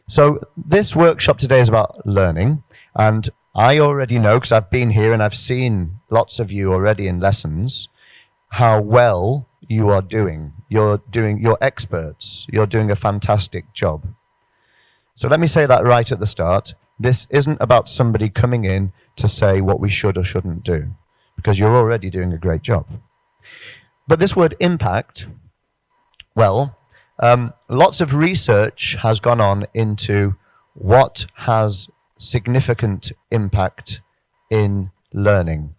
So this workshop today is about learning, and I already know, because I've been here and I've seen lots of you already in lessons, how well you are doing. You're experts. You're doing a fantastic job. So let me say that right at the start. This isn't about somebody coming in to say what we should or shouldn't do, because you're already doing a great job. But this word impact, well, lots of research has gone on into what has significant impact in learning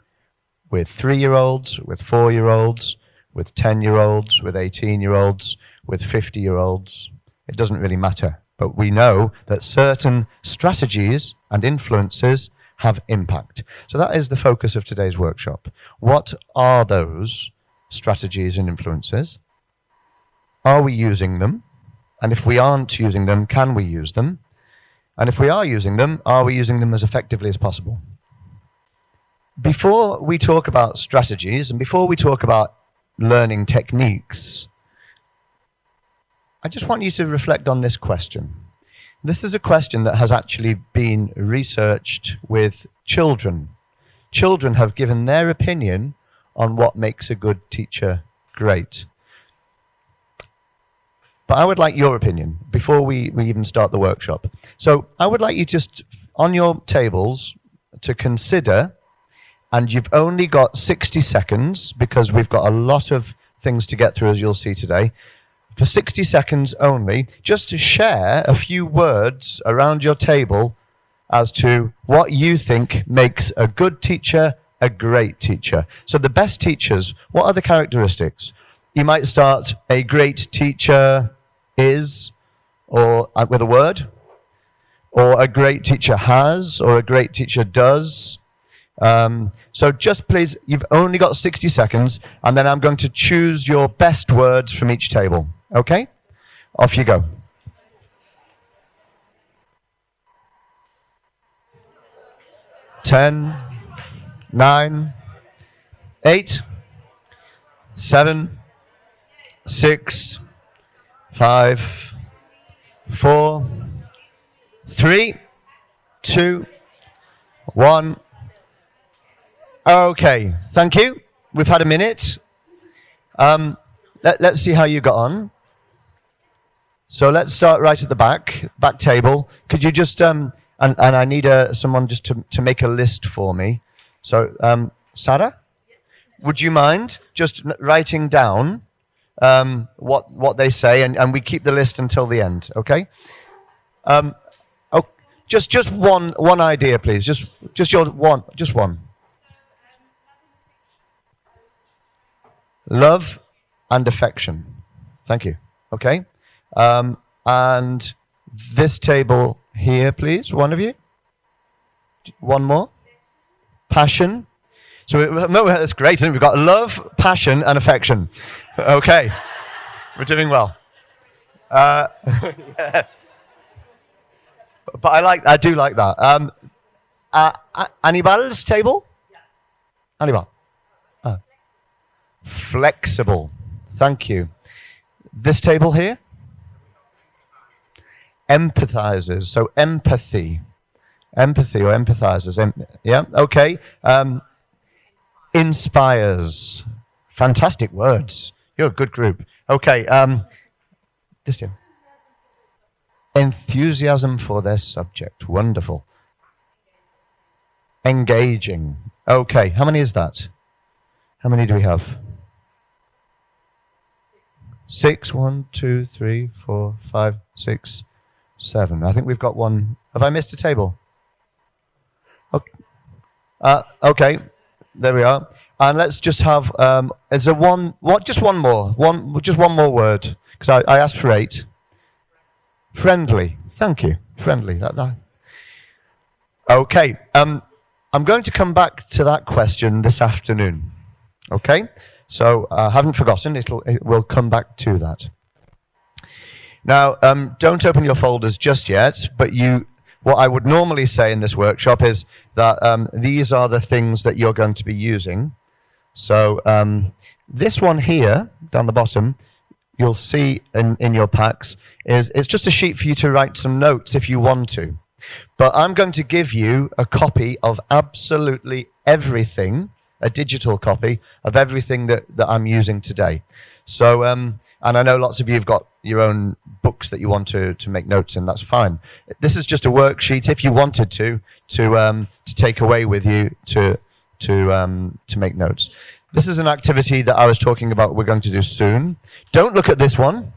with 3-year-olds, with 4-year-olds, with 10-year-olds, with 18-year-olds, with 50-year-olds. It doesn't really matter. But we know that certain strategies and influences have impact. So that is the focus of today's workshop. What are those strategies and influences? Are we using them? And if we aren't using them, can we use them? And if we are using them, are we using them as effectively as possible? Before we talk about strategies and before we talk about learning techniques, I just want you to reflect on this question. This is a question that has actually been researched with children. Children have given their opinion on what makes a good teacher great. But I would like your opinion before we even start the workshop. So I would like you just, on your tables, to consider, and you've only got 60 seconds, because we've got a lot of things to get through, as you'll see today. For 60 seconds only, just to share a few words around your table as to what you think makes a good teacher a great teacher. So the best teachers, what are the characteristics? You might start, a great teacher is, or with a word, or a great teacher has, or a great teacher does. So just please, you've only got 60 seconds, and then I'm going to choose your best words from each table. Okay? Off you go. Ten, 9, 8, 7, 6, 5, 4, 3, 2, 1. Okay, thank you. We've had a minute. Let's see how you got on. So let's start right at the back table. Could you just, and I need someone just to make a list for me. So, Sarah, would you mind just writing down what they say, and we keep the list until the end, okay? Just one idea, please. Just one. Love and affection. Thank you. Okay. And this table here, please. One of you. One more. Passion. So that's great, isn't it? We've got love, passion, and affection. Okay. We're doing well. Yes. But I do like that. Anibal's table? Anibal. Flexible. Thank you. This table here? Empathizes. So empathy. Empathy or empathizes. Yeah, okay. Inspires. Fantastic words. You're a good group. Okay. This table. Enthusiasm for their subject. Wonderful. Engaging. Okay. How many is that? How many do we have? 6, 1, 2, 3, 4, 5, 6, 7. I think we've got one. Have I missed a table? Okay. Okay. There we are. And let's just have, is there one, just one more word, because I asked for 8. Friendly. Thank you. Friendly. Okay. I'm going to come back to that question this afternoon. Okay? So I haven't forgotten. We'll come back to that. Now, don't open your folders just yet, but what I would normally say in this workshop is that these are the things that you're going to be using. So this one here, down the bottom, you'll see in your packs is it's just a sheet for you to write some notes if you want to. But I'm going to give you a copy of absolutely everything, a digital copy of everything that I'm using today. So, and I know lots of you have got your own books that you want to make notes in. That's fine. This is just a worksheet if you wanted to take away with you to make notes. This is an activity that I was talking about we're going to do soon. Don't look at this one,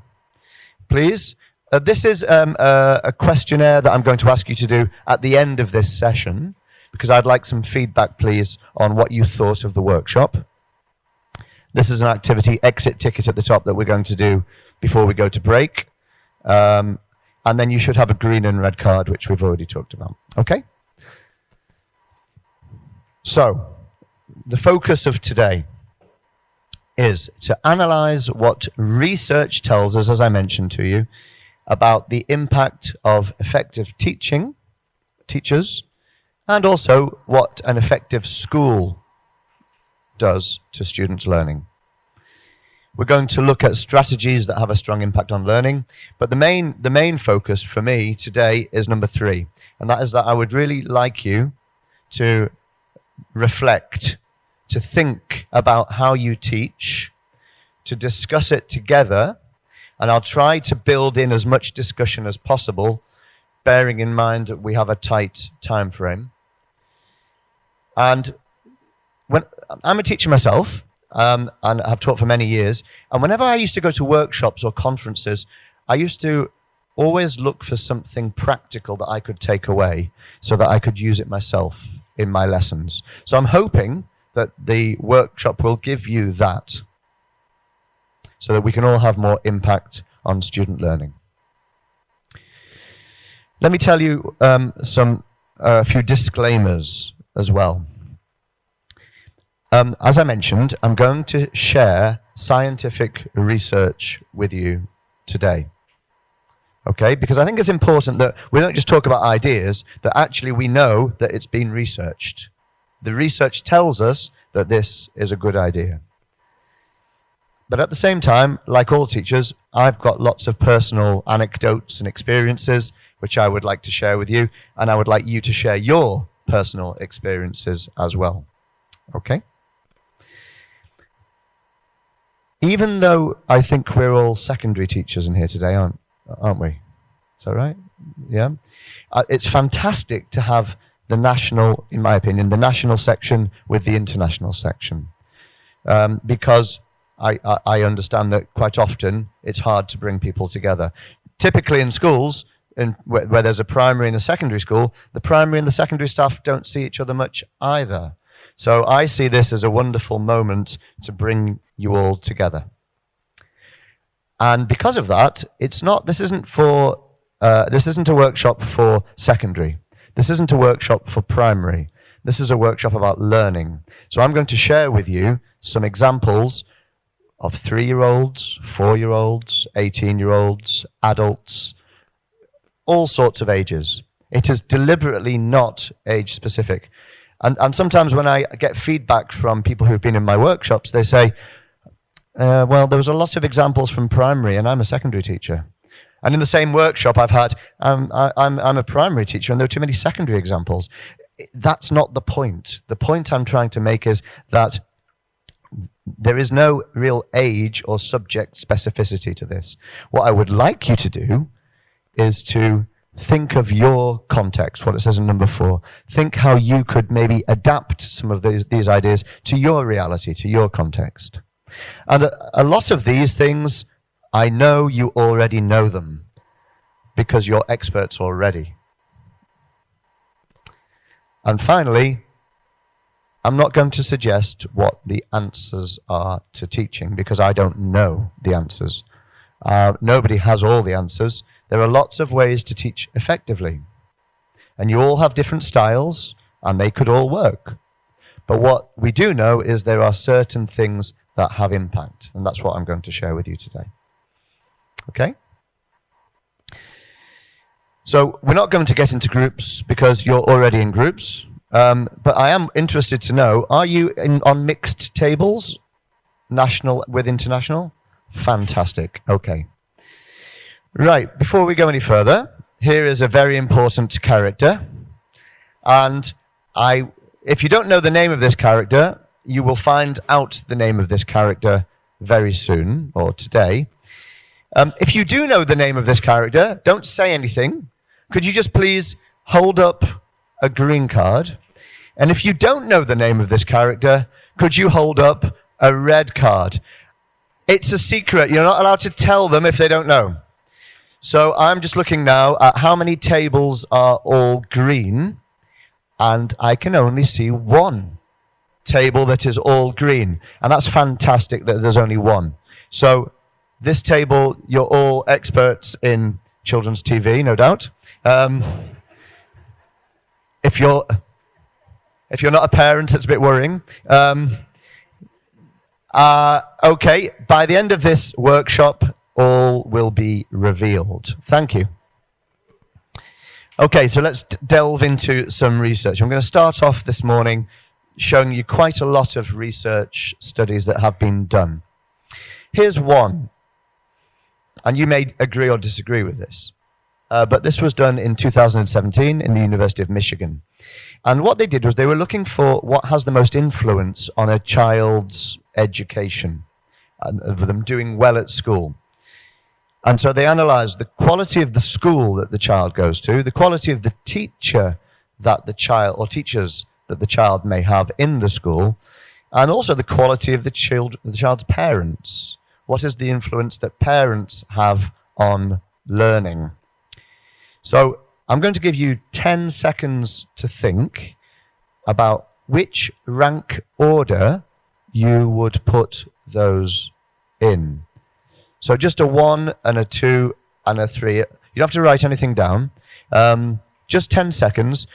please. This is a questionnaire that I'm going to ask you to do at the end of this session, because I'd like some feedback, please, on what you thought of the workshop. This is an activity exit ticket at the top that we're going to do before we go to break. And then you should have a green and red card, which we've already talked about. Okay? So, the focus of today is to analyze what research tells us, as I mentioned to you, about the impact of effective teachers, and also what an effective school does to students' learning. We're going to look at strategies that have a strong impact on learning, but the main focus for me today is number 3, and that is that I would really like you to reflect, to think about how you teach, to discuss it together, and I'll try to build in as much discussion as possible, bearing in mind that we have a tight time frame. And when I'm a teacher myself, and I've taught for many years, and whenever I used to go to workshops or conferences, I used to always look for something practical that I could take away so that I could use it myself in my lessons. So I'm hoping that the workshop will give you that, so that we can all have more impact on student learning. Let me tell you a few disclaimers as well. As I mentioned, I'm going to share scientific research with you today. Okay? Because I think it's important that we don't just talk about ideas, that actually we know that it's been researched. The research tells us that this is a good idea. But at the same time, like all teachers, I've got lots of personal anecdotes and experiences which I would like to share with you, and I would like you to share your personal experiences as well. Okay? Even though I think we're all secondary teachers in here today, aren't we? Is that right? Yeah? It's fantastic to have the national, in my opinion, the national section with the international section. Because I understand that quite often it's hard to bring people together. Typically in schools, where there's a primary and a secondary school, the primary and the secondary staff don't see each other much either. So I see this as a wonderful moment to bring you all together. And because of that, this isn't a workshop for secondary. This isn't a workshop for primary. This is a workshop about learning. So I'm going to share with you some examples of 3-year-olds, 4-year-olds, 18-year-olds, adults, all sorts of ages. It is deliberately not age-specific. And sometimes when I get feedback from people who've been in my workshops, they say, well, there was a lot of examples from primary, and I'm a secondary teacher. And in the same workshop I've had, I'm a primary teacher, and there are too many secondary examples. That's not the point. The point I'm trying to make is that there is no real age or subject specificity to this. What I would like you to do is to think of your context, what it says in number 4. Think how you could maybe adapt some of these ideas to your reality, to your context. And a lot of these things, I know you already know them because you're experts already. And finally, I'm not going to suggest what the answers are to teaching because I don't know the answers. Nobody has all the answers. There are lots of ways to teach effectively. And you all have different styles, and they could all work. But what we do know is there are certain things that have impact, and that's what I'm going to share with you today. Okay? So we're not going to get into groups because you're already in groups, but I am interested to know, are you on mixed tables, national with international? Fantastic. Okay. Right, before we go any further, here is a very important character. And if you don't know the name of this character, you will find out the name of this character very soon, or today. If you do know the name of this character, don't say anything. Could you just please hold up a green card? And if you don't know the name of this character, could you hold up a red card? It's a secret. You're not allowed to tell them if they don't know. So I'm just looking now at how many tables are all green, and I can only see one table that is all green. And that's fantastic that there's only one. So this table, you're all experts in children's TV, no doubt. If you're not a parent, it's a bit worrying. Okay, by the end of this workshop, all will be revealed. Thank you. Okay, so let's delve into some research. I'm going to start off this morning showing you quite a lot of research studies that have been done. Here's one, and you may agree or disagree with this, but this was done in 2017 in the University of Michigan. And what they did was they were looking for what has the most influence on a child's education, and of them doing well at school. And so they analysed the quality of the school that the child goes to, the quality of the teacher that the child, or teachers that the child may have in the school, and also the quality of the child's parents. What is the influence that parents have on learning? So I'm going to give you 10 seconds to think about which rank order you would put those in. So just a 1 and a 2 and a 3. You don't have to write anything down. Just 10 seconds.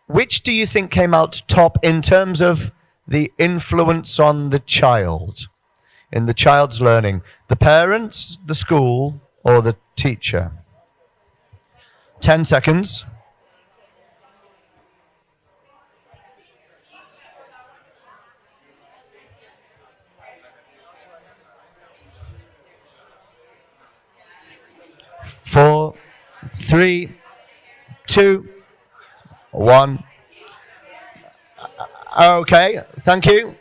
Which do you think came out top in terms of the influence on the child, in the child's learning? The parents, the school, or the teacher? 10 seconds. Four, 3, 2, 1. Okay, thank you.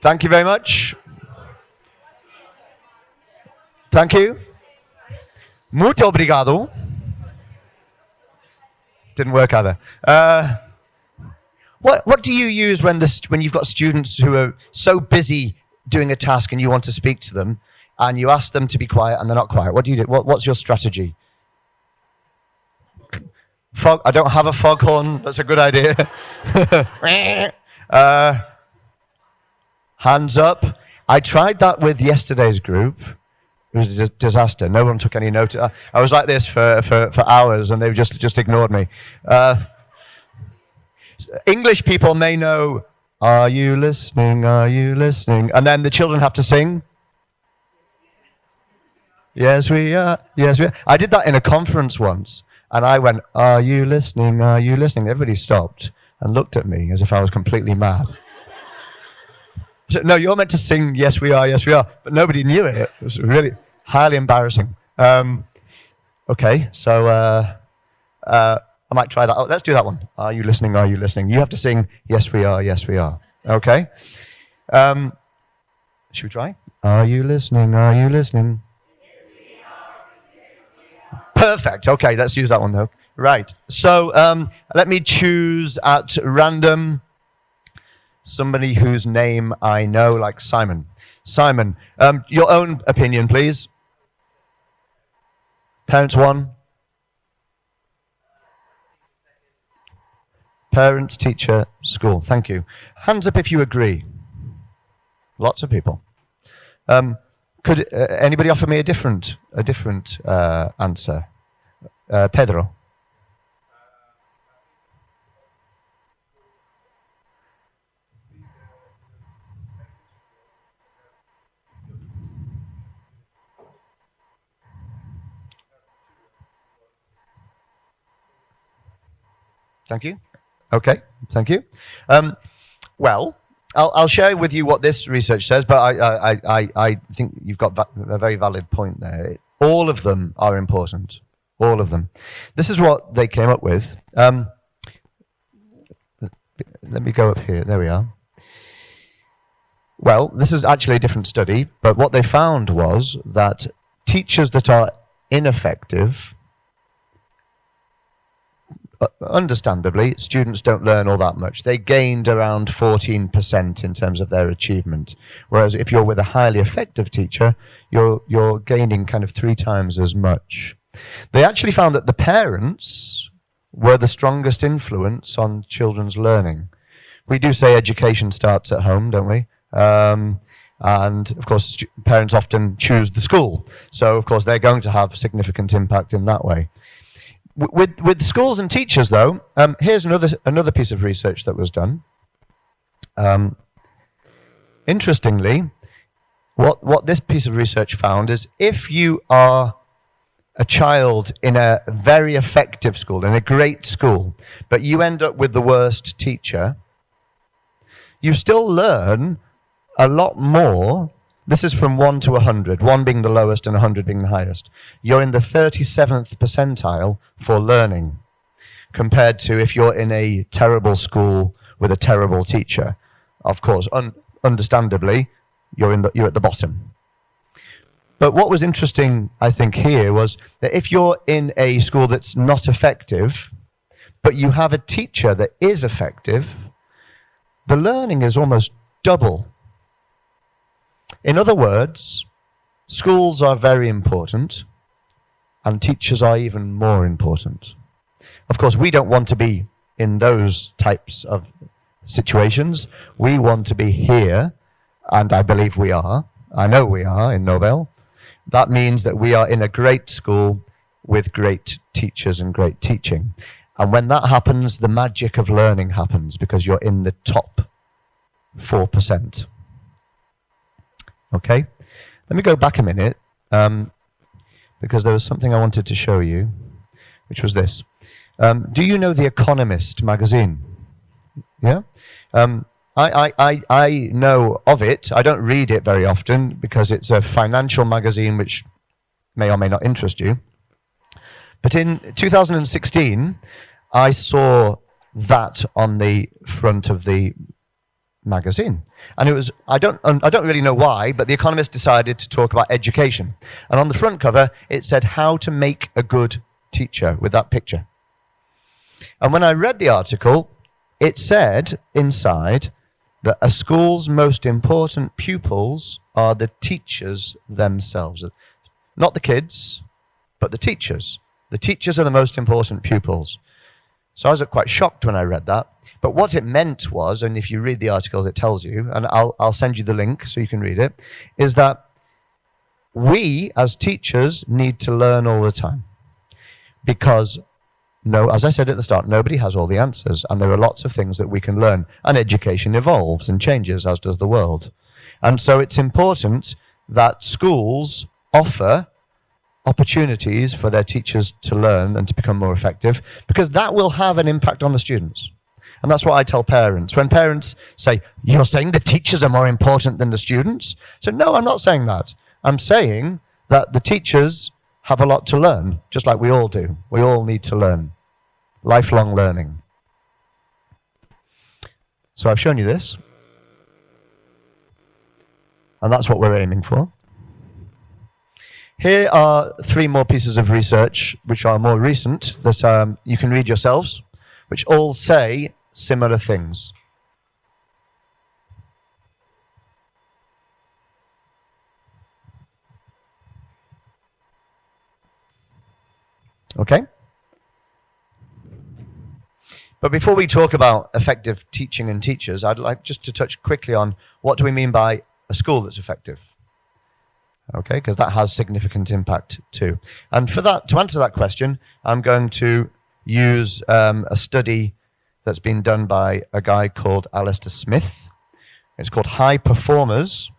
Thank you very much. Thank you. Muito obrigado. Didn't work either. What do you use when you've got students who are so busy doing a task and you want to speak to them, and you ask them to be quiet and they're not quiet? What do you do? What's your strategy? I don't have a foghorn. That's a good idea. Hands up. I tried that with yesterday's group. It was a disaster. No one took any notice. I was like this for hours, and they just ignored me. English people may know, "Are you listening? Are you listening?" And then the children have to sing. Yes, we are. Yes, we are. I did that in a conference once, and I went, "Are you listening? Are you listening?" Everybody stopped and looked at me as if I was completely mad. I said, "No, you're meant to sing, yes, we are, yes, we are." But nobody knew it. It was really highly embarrassing. Okay, so I might try that. Oh, let's do that one. Are you listening? Are you listening? You have to sing, yes, we are, yes, we are. Okay. Should we try? Are you listening? Are you listening? Perfect. Okay, let's use that one though. Right. So let me choose at random somebody whose name I know, like Simon. Simon, your own opinion, please. Parents 1. Parents, teacher, school. Thank you. Hands up if you agree. Lots of people. Could anybody offer me a different answer? Pedro. Thank you. Okay, thank you. Well, I'll share with you what this research says, but I think you've got a very valid point there. All of them are important. All of them. This is what they came up with. Let me go up here. There we are. Well, this is actually a different study, but what they found was that teachers that are ineffective, understandably, students don't learn all that much. They gained around 14% in terms of their achievement. Whereas if you're with a highly effective teacher, you're gaining kind of 3 times as much. They actually found that the parents were the strongest influence on children's learning. We do say education starts at home, don't we? And of course, parents often choose the school. So of course, they're going to have significant impact in that way. With schools and teachers, though, here's another piece of research that was done. Interestingly, what this piece of research found is if you are a child in a very effective school, in a great school, but you end up with the worst teacher, you still learn a lot more. This is from 1 to 100, 1 being the lowest and 100 being the highest. You're in the 37th percentile for learning, compared to if you're in a terrible school with a terrible teacher. Of course, understandably, you're at the bottom. But what was interesting, I think, here was that if you're in a school that's not effective, but you have a teacher that is effective, the learning is almost double. In other words, schools are very important, and teachers are even more important. Of course, we don't want to be in those types of situations. We want to be here, and I believe we are. I know we are in Nobel. That means that we are in a great school with great teachers and great teaching. And when that happens, the magic of learning happens because you're in the top 4%. Okay? Let me go back a minute because there was something I wanted to show you, which was this. Do you know The Economist magazine? Yeah? I know of it. I don't read it very often because it's a financial magazine which may or may not interest you. But in 2016, I saw that on the front of the magazine. And it was, I don't really know why, but The Economist decided to talk about education. And on the front cover, it said how to make a good teacher with that picture. And when I read the article, it said inside that a school's most important pupils are the teachers themselves. Not the kids, but the teachers. The teachers are the most important pupils. So I was quite shocked when I read that. But what it meant was, and if you read the articles, it tells you, and I'll send you the link so you can read it, is that we as teachers need to learn all the time. Because no, as I said at the start, nobody has all the answers, and there are lots of things that we can learn. And education evolves and changes, as does the world. And so it's important that schools offer opportunities for their teachers to learn and to become more effective, because that will have an impact on the students. And that's what I tell parents. When parents say, you're saying the teachers are more important than the students? So no, I'm not saying that. I'm saying that the teachers have a lot to learn, just like we all do. We all need to learn. Lifelong learning. So I've shown you this. And that's what we're aiming for. Here are 3 more pieces of research, which are more recent, that you can read yourselves, which all say similar things. Okay? But before we talk about effective teaching and teachers, I'd like just to touch quickly on what do we mean by a school that's effective. Okay, because that has significant impact too. And for that, to answer that question, I'm going to use a study that's been done by a guy called Alistair Smith. It's called High Performers.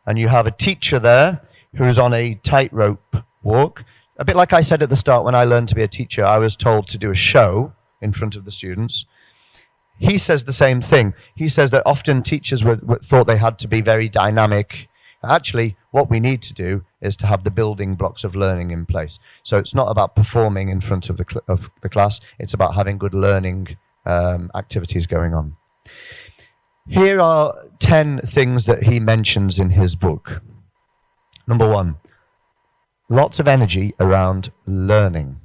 And you have a teacher there who's on a tightrope walk. A bit like I said at the start, when I learned to be a teacher, I was told to do a show in front of the students. he says the same thing. He says that often teachers thought they had to be very dynamic. Actually, what we need to do is to have the building blocks of learning in place. So it's not about performing in front of the class. It's about having good learning activities going on. Here are 10 things that he mentions in his book. Number 1, lots of energy around learning.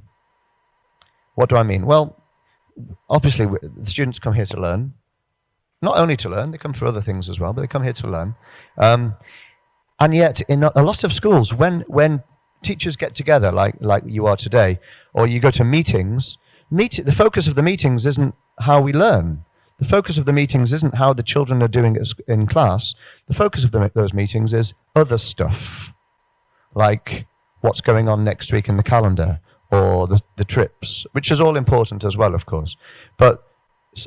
What do I mean? Well, obviously, the students come here to learn. Not only to learn, they come for other things as well, but they come here to learn. And yet, in a lot of schools, when teachers get together, like you are today, or you go to meetings, the focus of the meetings isn't how we learn. The focus of the meetings isn't how the children are doing in class. The focus of those meetings is other stuff, like what's going on next week in the calendar, or the trips, which is all important as well, of course. But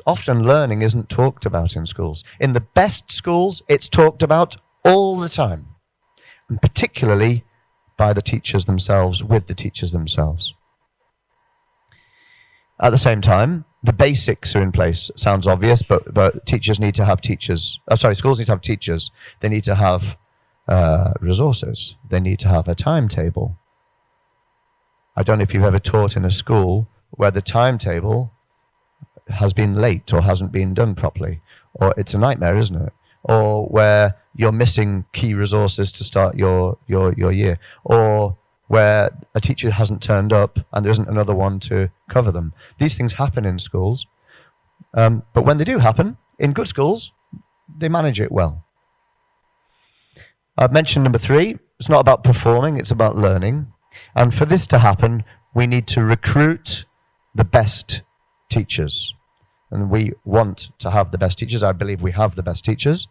often learning isn't talked about in schools. In the best schools, it's talked about all the time, and particularly by the teachers themselves, with the teachers themselves. At the same time, the basics are in place. It sounds obvious, but teachers need to have teachers. Schools need to have teachers. They need to have resources. They need to have a timetable. I don't know if you've ever taught in a school where the timetable has been late or hasn't been done properly, or it's a nightmare, isn't it? Or where you're missing key resources to start your year, or where a teacher hasn't turned up and there isn't another one to cover them. These things happen in schools, but when they do happen, in good schools, they manage it well. I've mentioned number 3, it's not about performing, it's about learning. And for this to happen, we need to recruit the best teachers. And we want to have the best teachers. I believe we have the best teachers.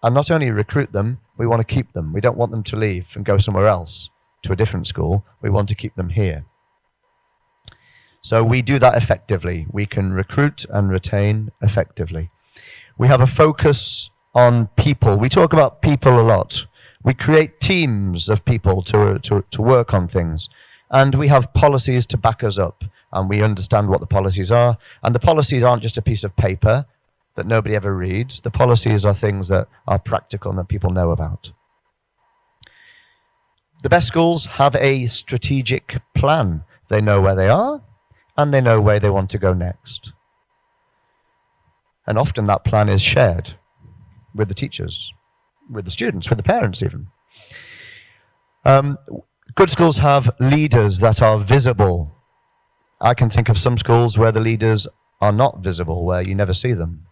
And not only recruit them, we want to keep them. We don't want them to leave and go somewhere else to a different school. We want to keep them here. So we do that effectively. We can recruit and retain effectively. We have a focus on people. We talk about people a lot. We create teams of people to work on things. And we have policies to back us up. And we understand what the policies are. And the policies aren't just a piece of paper that nobody ever reads. The policies are things that are practical and that people know about. The best schools have a strategic plan. They know where they are, and they know where they want to go next. And often that plan is shared with the teachers, with the students, with the parents even. Good schools have leaders that are visible. I can think of some schools where the leaders are not visible, where you never see them.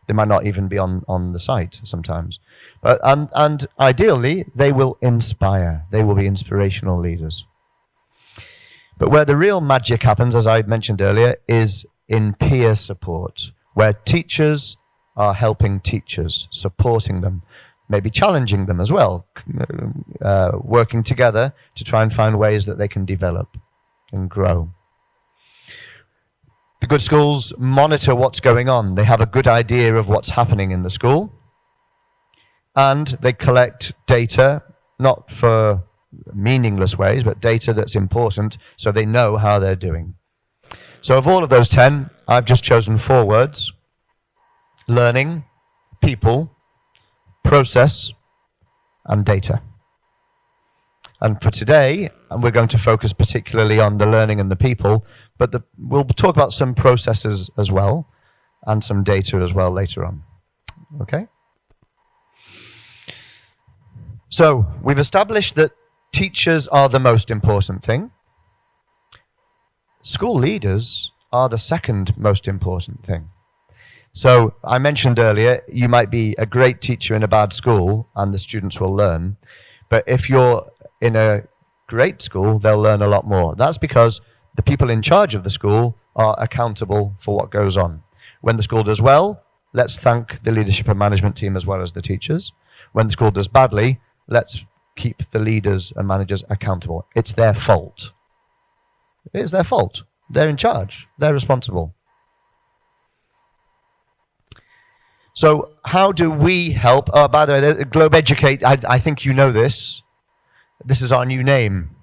They might not even be on the site sometimes. And ideally, they will inspire. They will be inspirational leaders. But where the real magic happens, as I mentioned earlier, is in peer support, where teachers are helping teachers, supporting them, maybe challenging them as well, working together to try and find ways that they can develop and grow. The good schools monitor what's going on. They have a good idea of what's happening in the school. And they collect data, not for meaningless ways, but data that's important so they know how they're doing. So of all of those 10, I've just chosen 4 words: learning, people, process, and data. And for today, we're going to focus particularly on the learning and the people, but we'll talk about some processes as well, and some data as well later on. Okay? So, we've established that teachers are the most important thing. School leaders are the second most important thing. So, I mentioned earlier, you might be a great teacher in a bad school, and the students will learn. But if you're in a great school, they'll learn a lot more. That's because the people in charge of the school are accountable for what goes on. When the school does well, let's thank the leadership and management team as well as the teachers. When the school does badly, let's keep the leaders and managers accountable. It's their fault. It's their fault. They're in charge. They're responsible. So how do we help? Oh, by the way, Globeducate, I think you know this. This is our new name.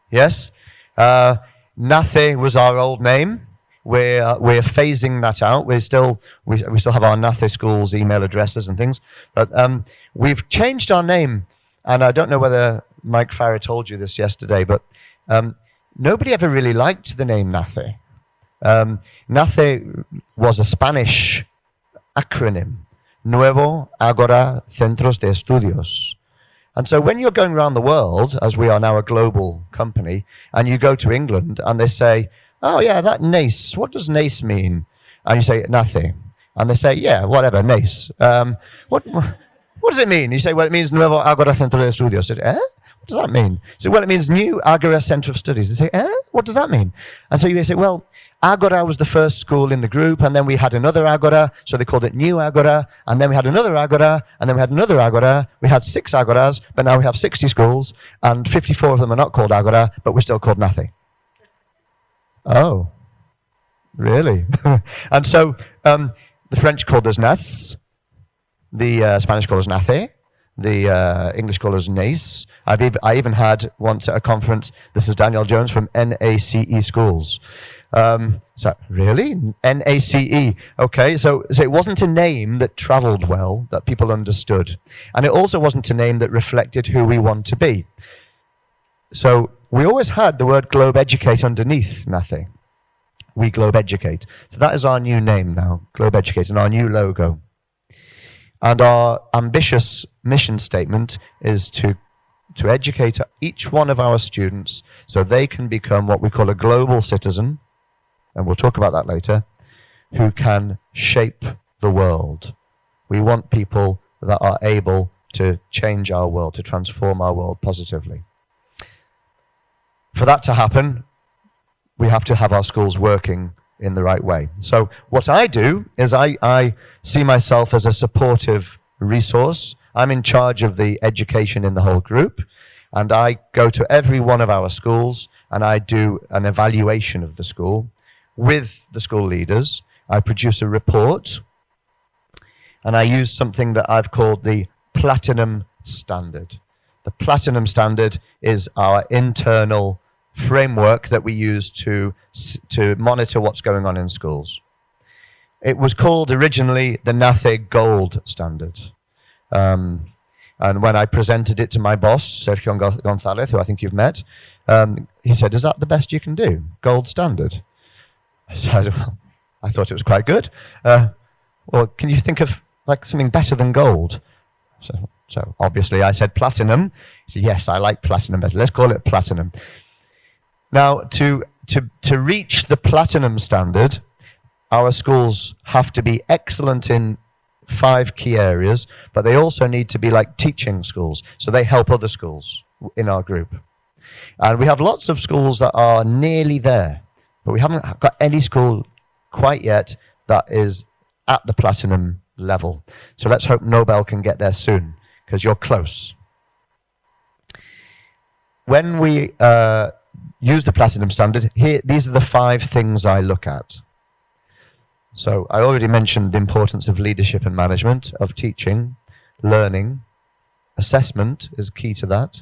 Yes? Nathe was our old name. we're phasing that out. We still have our Nathe schools email addresses and things, but we've changed our name. And I don't know whether Mike Farah told you this yesterday, but nobody ever really liked the name Nathe. Nathe was a Spanish acronym, Nuevo Agora Centros de Estudios. And so when you're going around the world, as we are now a global company, and you go to England and they say, oh yeah, that NACE, what does NACE mean? And you say, Nathe. And they say, yeah, whatever, NACE. What does it mean? You say, well, it means Nuevo Agora Centro de Estudios. I say, what does that mean? So, well, it means New Agora Centre of Studies. They say, what does that mean? And so you say, well, Agora was the first school in the group, and then we had another Agora, so they called it New Agora, and then we had another Agora, and then we had another Agora. We had 6 Agoras, but now we have 60 schools, and 54 of them are not called Agora, but we're still called Nathe. Oh, really? And so the French called us NAS, the Spanish called us Nathe, the English call us NACE. I even had once at a conference, this is Daniel Jones from NACE Schools. So really? NACE. Okay, so it wasn't a name that traveled well, that people understood. And it also wasn't a name that reflected who we want to be. So we always had the word Globeducate underneath Nathe. We Globeducate. So that is our new name now, Globeducate, and our new logo. And our ambitious mission statement is to educate each one of our students so they can become what we call a global citizen, and we'll talk about that later, who can shape the world. We want people that are able to change our world, to transform our world positively. For that to happen, we have to have our schools working in the right way. So what I do is I see myself as a supportive resource. I'm in charge of the education in the whole group, and I go to every one of our schools and I do an evaluation of the school with the school leaders. I produce a report, and I use something that I've called the Platinum Standard. The Platinum Standard is our internal framework that we use to monitor what's going on in schools. It was called originally the Nathe Gold Standard. And when I presented it to my boss, Sergio Gonzalez, who I think you've met, he said, is that the best you can do? Gold Standard? I said, well, I thought it was quite good. Well, can you think of like something better than gold? So obviously I said platinum. He said, yes, I like platinum better. Let's call it platinum. Now, to reach the Platinum Standard, our schools have to be excellent in 5 key areas, but they also need to be like teaching schools, so they help other schools in our group. And we have lots of schools that are nearly there, but we haven't got any school quite yet that is at the Platinum level. So let's hope Nobel can get there soon, because you're close. When we use the Platinum Standard, these are the 5 things I look at. So I already mentioned the importance of leadership and management, of teaching, learning. Assessment is key to that.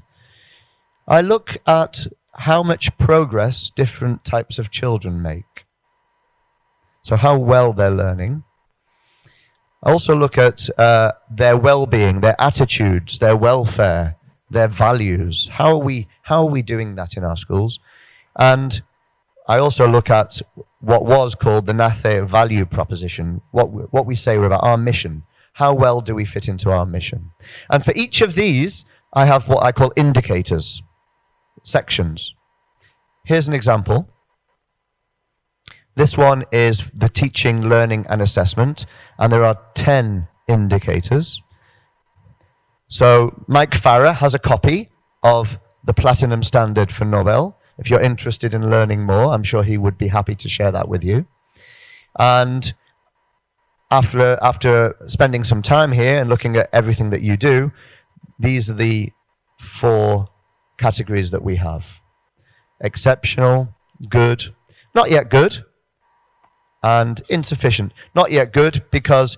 I look at how much progress different types of children make. So how well they're learning. I also look at their well-being, their attitudes, their welfare, their values. How are we doing that in our schools? And I also look at what was called the Nathe value proposition, what we say about our mission. How well do we fit into our mission? And for each of these, I have what I call indicators, sections. Here's an example. This one is the teaching, learning, and assessment, and there are 10 indicators. So Mike Farah has a copy of the Platinum Standard for Nobel. If you're interested in learning more, I'm sure he would be happy to share that with you. And after spending some time here and looking at everything that you do, these are the 4 categories that we have. Exceptional, good, not yet good, and insufficient. Not yet good because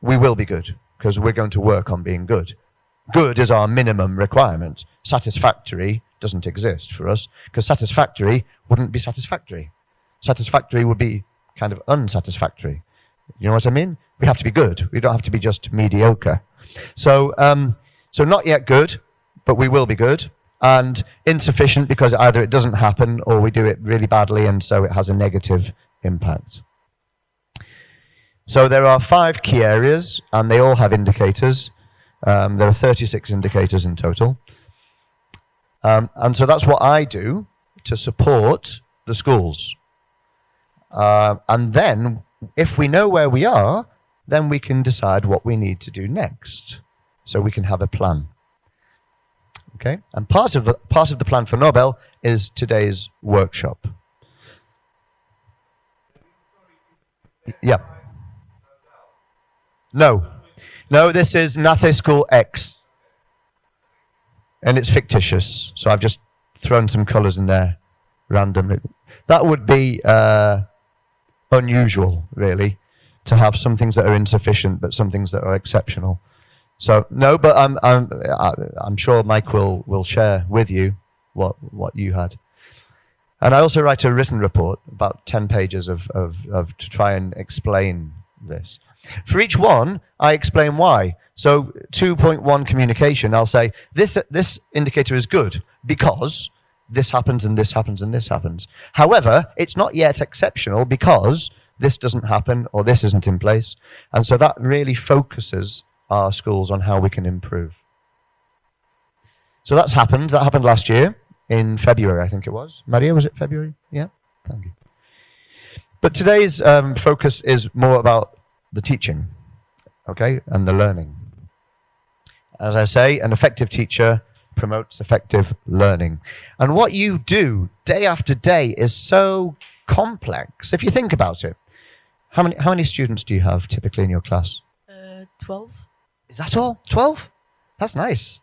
we will be good, because we're going to work on being good. Good is our minimum requirement. Satisfactory doesn't exist for us, because satisfactory wouldn't be satisfactory. Satisfactory would be kind of unsatisfactory. You know what I mean? We have to be good. We don't have to be just mediocre. So not yet good, but we will be good. And insufficient because either it doesn't happen or we do it really badly and so it has a negative impact. So there are 5 key areas and they all have indicators. There are 36 indicators in total. And so that's what I do to support the schools. And then, if we know where we are, then we can decide what we need to do next. So we can have a plan. Okay? And part of the plan for Nobel is today's workshop. Yeah. No, this is Nathe School X. And it's fictitious, so I've just thrown some colours in there randomly. That would be unusual, really, to have some things that are insufficient, but some things that are exceptional. So no, but I'm sure Mike will share with you what you had. And I also write a written report, about 10 pages of to try and explain this. For each one, I explain why. So 2.1 communication, I'll say, this indicator is good because this happens and this happens and this happens. However, it's not yet exceptional because this doesn't happen or this isn't in place. And so that really focuses our schools on how we can improve. So that's happened. That happened last year in February, I think it was. Maria, was it February? Yeah, thank you. But today's focus is more about the teaching, okay, and the learning. As I say, an effective teacher promotes effective learning. And what you do day after day is so complex. If you think about it, how many students do you have typically in your class? 12. Is that all? 12? That's nice.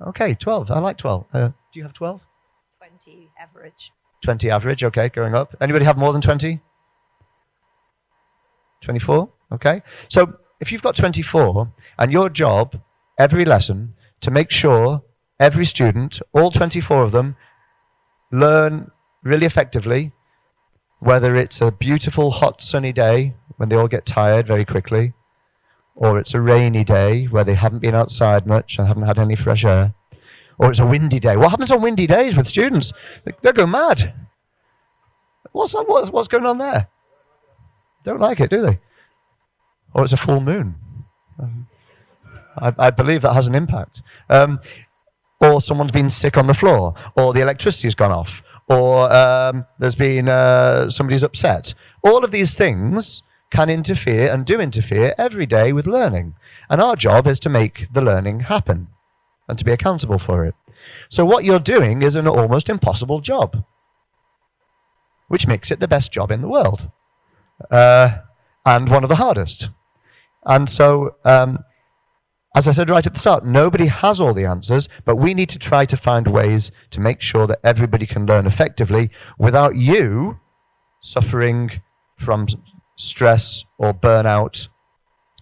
Okay, 12. I like 12. Do you have 12? 20 average. 20 average, okay, going up. Anybody have more than 20? 24, okay. So if you've got 24 and your job, every lesson, to make sure every student, all 24 of them, learn really effectively, whether it's a beautiful, hot, sunny day when they all get tired very quickly, or it's a rainy day where they haven't been outside much and haven't had any fresh air, or it's a windy day. What happens on windy days with students? They go mad. What's going on there? Don't like it, do they? Or it's a full moon. I believe that has an impact. Or someone's been sick on the floor, or the electricity's gone off, or there's been somebody's upset. All of these things can interfere and do interfere every day with learning. And our job is to make the learning happen and to be accountable for it. So what you're doing is an almost impossible job, which makes it the best job in the world and one of the hardest. And so, as I said right at the start, nobody has all the answers, but we need to try to find ways to make sure that everybody can learn effectively without you suffering from stress or burnout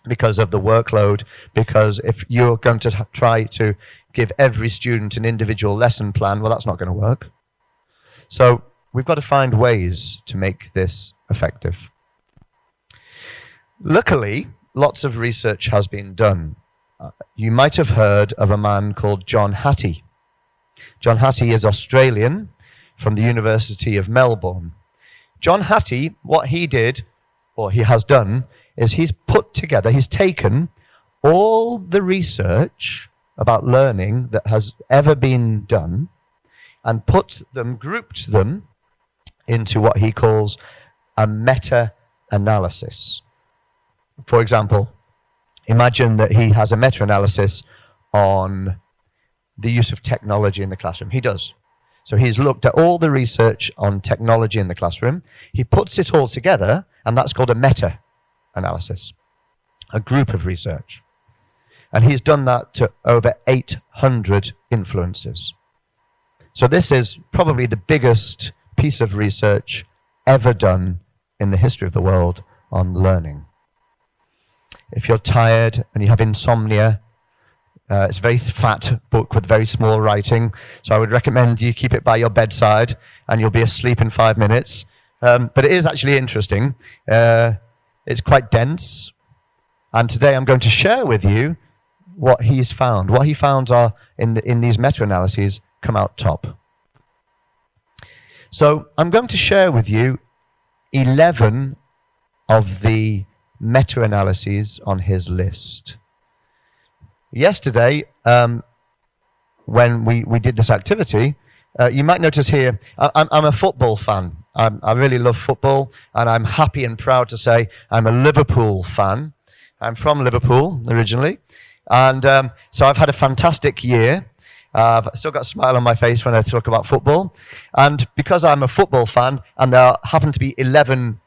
because of the workload, because if you're going to try to give every student an individual lesson plan, well, that's not going to work. So we've got to find ways to make this effective. Luckily, lots of research has been done. You might have heard of a man called John Hattie. John Hattie is Australian from the University of Melbourne. John Hattie, what he did, or he has done, is he's taken all the research about learning that has ever been done and grouped them into what he calls a meta-analysis. For example, imagine that he has a meta-analysis on the use of technology in the classroom. He does. So he's looked at all the research on technology in the classroom. He puts it all together, and that's called a meta-analysis, a group of research. And he's done that to over 800 influences. So this is probably the biggest piece of research ever done in the history of the world on learning. If you're tired and you have insomnia, it's a very fat book with very small writing, so I would recommend you keep it by your bedside and you'll be asleep in 5 minutes. But it is actually interesting. It's quite dense. And today I'm going to share with you what he's found. What he found are, in these meta-analyses, come out top. So I'm going to share with you 11 of the meta-analyses on his list. Yesterday, when we did this activity, you might notice here, I'm a football fan. I really love football, and I'm happy and proud to say I'm a Liverpool fan. I'm from Liverpool originally, and so I've had a fantastic year. I've still got a smile on my face when I talk about football, and because I'm a football fan, and there happen to be 11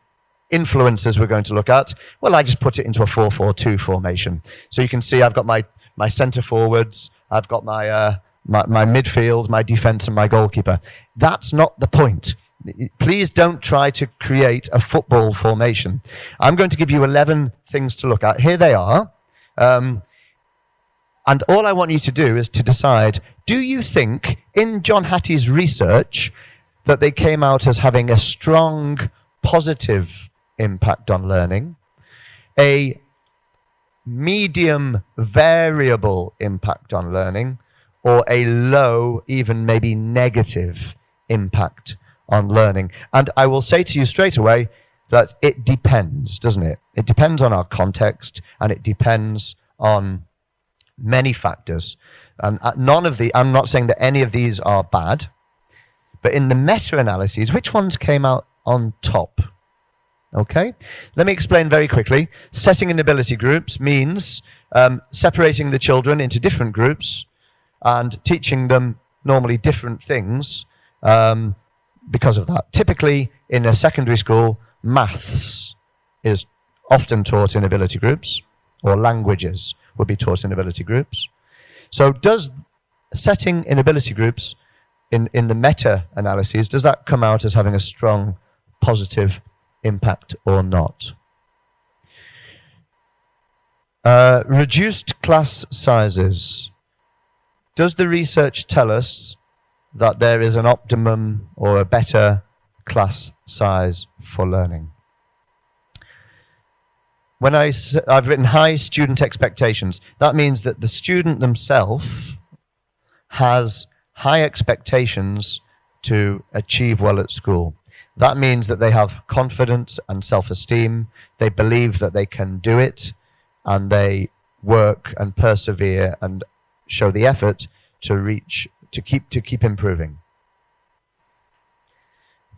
influences we're going to look at, well, I just put it into a 4-4-2 formation. So you can see I've got my centre forwards, I've got my midfield, my defence, and my goalkeeper. That's not the point. Please don't try to create a football formation. I'm going to give you 11 things to look at. Here they are. And all I want you to do is to decide, do you think, in John Hattie's research, that they came out as having a strong positive impact on learning, a medium variable impact on learning, or a low, even maybe negative impact on learning? And I will say to you straight away that it depends, doesn't it? It depends on our context, and it depends on many factors. And I'm not saying that any of these are bad, but in the meta-analyses, which ones came out on top? Okay, let me explain very quickly. Setting in ability groups means separating the children into different groups and teaching them normally different things because of that. Typically, in a secondary school, maths is often taught in ability groups, or languages will be taught in ability groups. So does setting in ability groups in the meta-analyses, does that come out as having a strong positive impact or not? Reduced class sizes. Does the research tell us that there is an optimum or a better class size for learning? When I've written high student expectations, that means that the student themselves has high expectations to achieve well at school. That means that they have confidence and self-esteem, they believe that they can do it, and they work and persevere and show the effort to keep improving.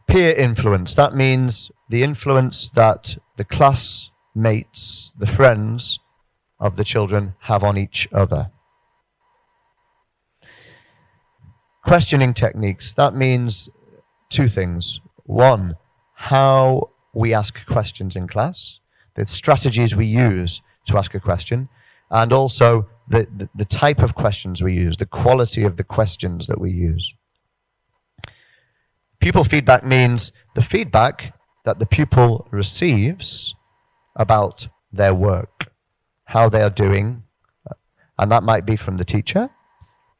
Peer influence, that means the influence that the classmates, the friends of the children have on each other. Questioning techniques, that means two things. One, how we ask questions in class, the strategies we use to ask a question, and also the type of questions we use, the quality of the questions that we use. Pupil feedback means the feedback that the pupil receives about their work, how they are doing, and that might be from the teacher,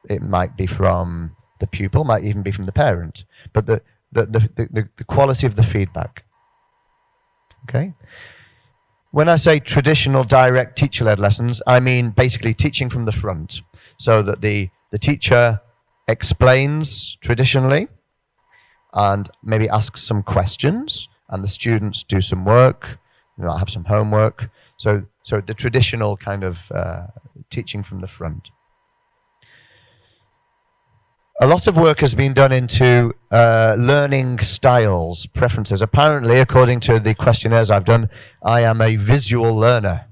it might be from the pupil, might even be from the parent, but the quality of the feedback. Okay? When I say traditional direct teacher-led lessons, I mean basically teaching from the front, so that the teacher explains traditionally and maybe asks some questions, and the students do some work, you might have some homework. So the traditional kind of teaching from the front. A lot of work has been done into learning styles, preferences. Apparently, according to the questionnaires I've done, I am a visual learner.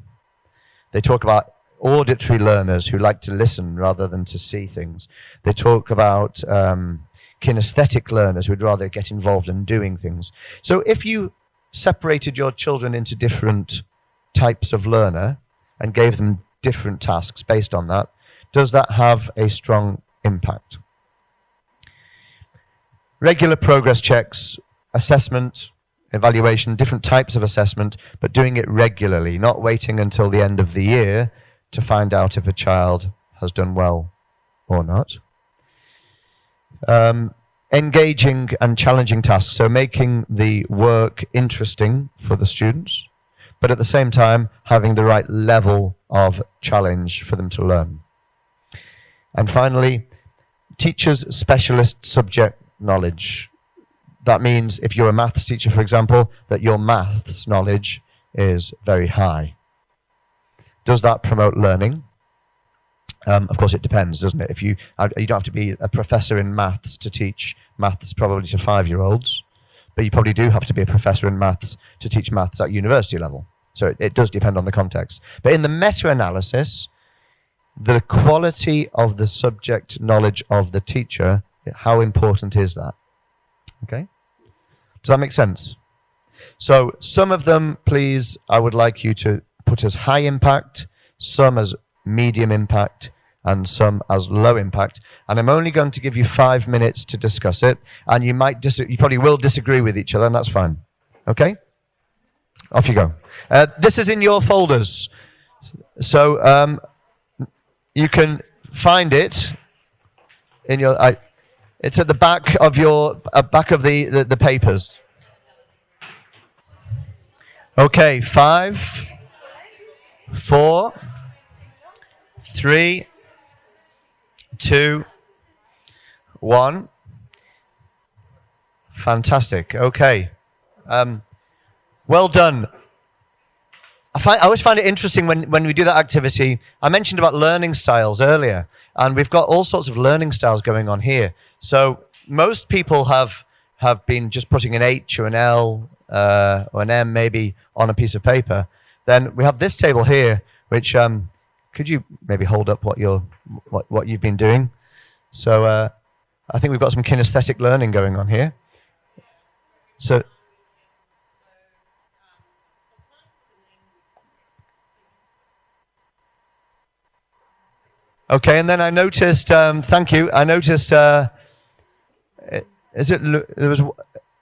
They talk about auditory learners who like to listen rather than to see things. They talk about kinesthetic learners who would rather get involved in doing things. So if you separated your children into different types of learner and gave them different tasks based on that, does that have a strong impact? Regular progress checks, assessment, evaluation, different types of assessment, but doing it regularly, not waiting until the end of the year to find out if a child has done well or not. engaging and challenging tasks, so making the work interesting for the students, but at the same time having the right level of challenge for them to learn. And finally, teachers' specialist subject knowledge. That means if you're a maths teacher, for example, that your maths knowledge is very high. Does that promote learning? Of course, it depends, doesn't it? You don't have to be a professor in maths to teach maths probably to 5-year-olds, but you probably do have to be a professor in maths to teach maths at university level. So it does depend on the context. But in the meta-analysis, the quality of the subject knowledge of the teacher, how important is that? Okay? Does that make sense? So some of them, please, I would like you to put as high impact, some as medium impact, and some as low impact. And I'm only going to give you 5 minutes to discuss it. And you probably will disagree with each other, and that's fine. Okay? Off you go. This is in your folders. So you can find it in your... it's at the back of your the papers. Okay, 5, 4, 3, 2, 1. Fantastic. Okay. Well done. I always find it interesting when we do that activity. I mentioned about learning styles earlier, and we've got all sorts of learning styles going on here. So most people have been just putting an H or an L or an M maybe on a piece of paper. Then we have this table here, which could you maybe hold up what you've been doing? So I think we've got some kinesthetic learning going on here. So. Okay, and then I noticed, thank you, I noticed, here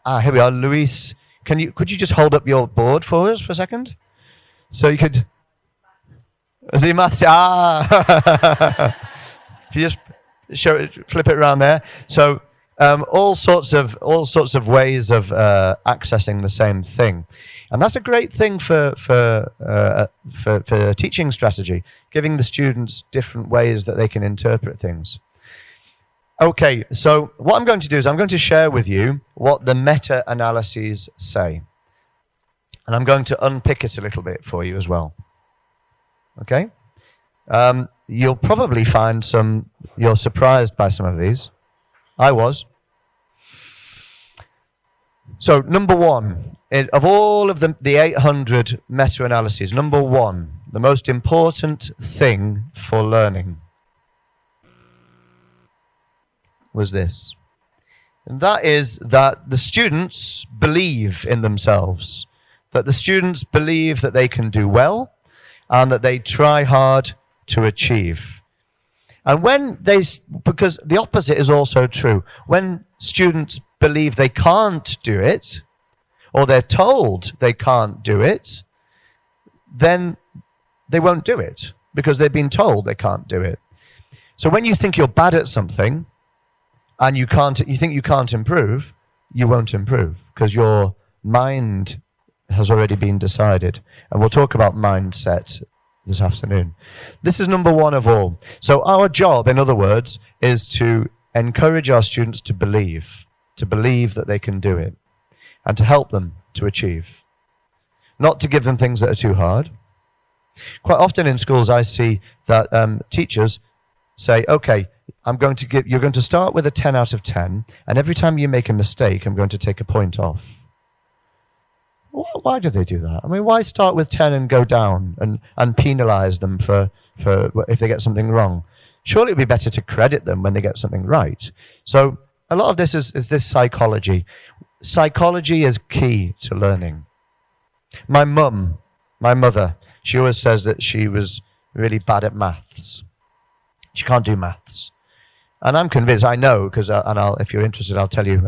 we are, Luis, could you just hold up your board for us for a second? So you could, is it maths? If you just flip it around there. So all sorts of ways of accessing the same thing. And that's a great thing for teaching strategy, giving the students different ways that they can interpret things. Okay, so what I'm going to do is I'm going to share with you what the meta-analyses say. And I'm going to unpick it a little bit for you as well. Okay? You'll probably find you're surprised by some of these. I was. So, number one, of all of the 800 meta-analyses, number one, the most important thing for learning was this. And that is that the students believe in themselves, that the students believe that they can do well, and that they try hard to achieve. And because the opposite is also true, when students believe they can't do it, or they're told they can't do it, then they won't do it, because they've been told they can't do it. So when you think you're bad at something, and you think you can't improve, you won't improve, because your mind has already been decided. And we'll talk about mindset this afternoon. This is number one of all. So our job, in other words, is to encourage our students to believe that they can do it, and to help them to achieve. Not to give them things that are too hard. Quite often in schools I see that teachers say, okay, you're going to start with a 10 out of 10, and every time you make a mistake, I'm going to take a point off. Why do they do that? I mean, why start with 10 and go down and penalize them for if they get something wrong? Surely it would be better to credit them when they get something right. So a lot of this is this psychology. Psychology is key to learning. My mother, she always says that she was really bad at maths. She can't do maths. And I'm convinced, I know, because if you're interested, I'll tell you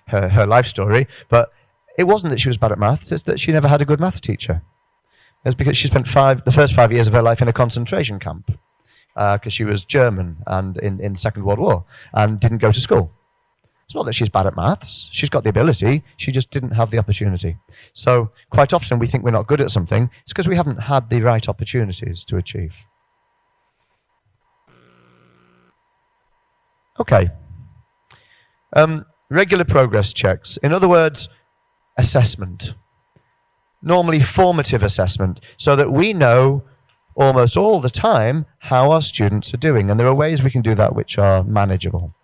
her life story. But it wasn't that she was bad at maths, it's that she never had a good maths teacher. It's because she spent the first 5 years of her life in a concentration camp, because she was German and in the Second World War, and didn't go to school. It's not that she's bad at maths. She's got the ability. She just didn't have the opportunity. So quite often we think we're not good at something. It's because we haven't had the right opportunities to achieve. Okay. Regular progress checks. In other words, assessment. Normally formative assessment, so that we know almost all the time how our students are doing. And there are ways we can do that which are manageable.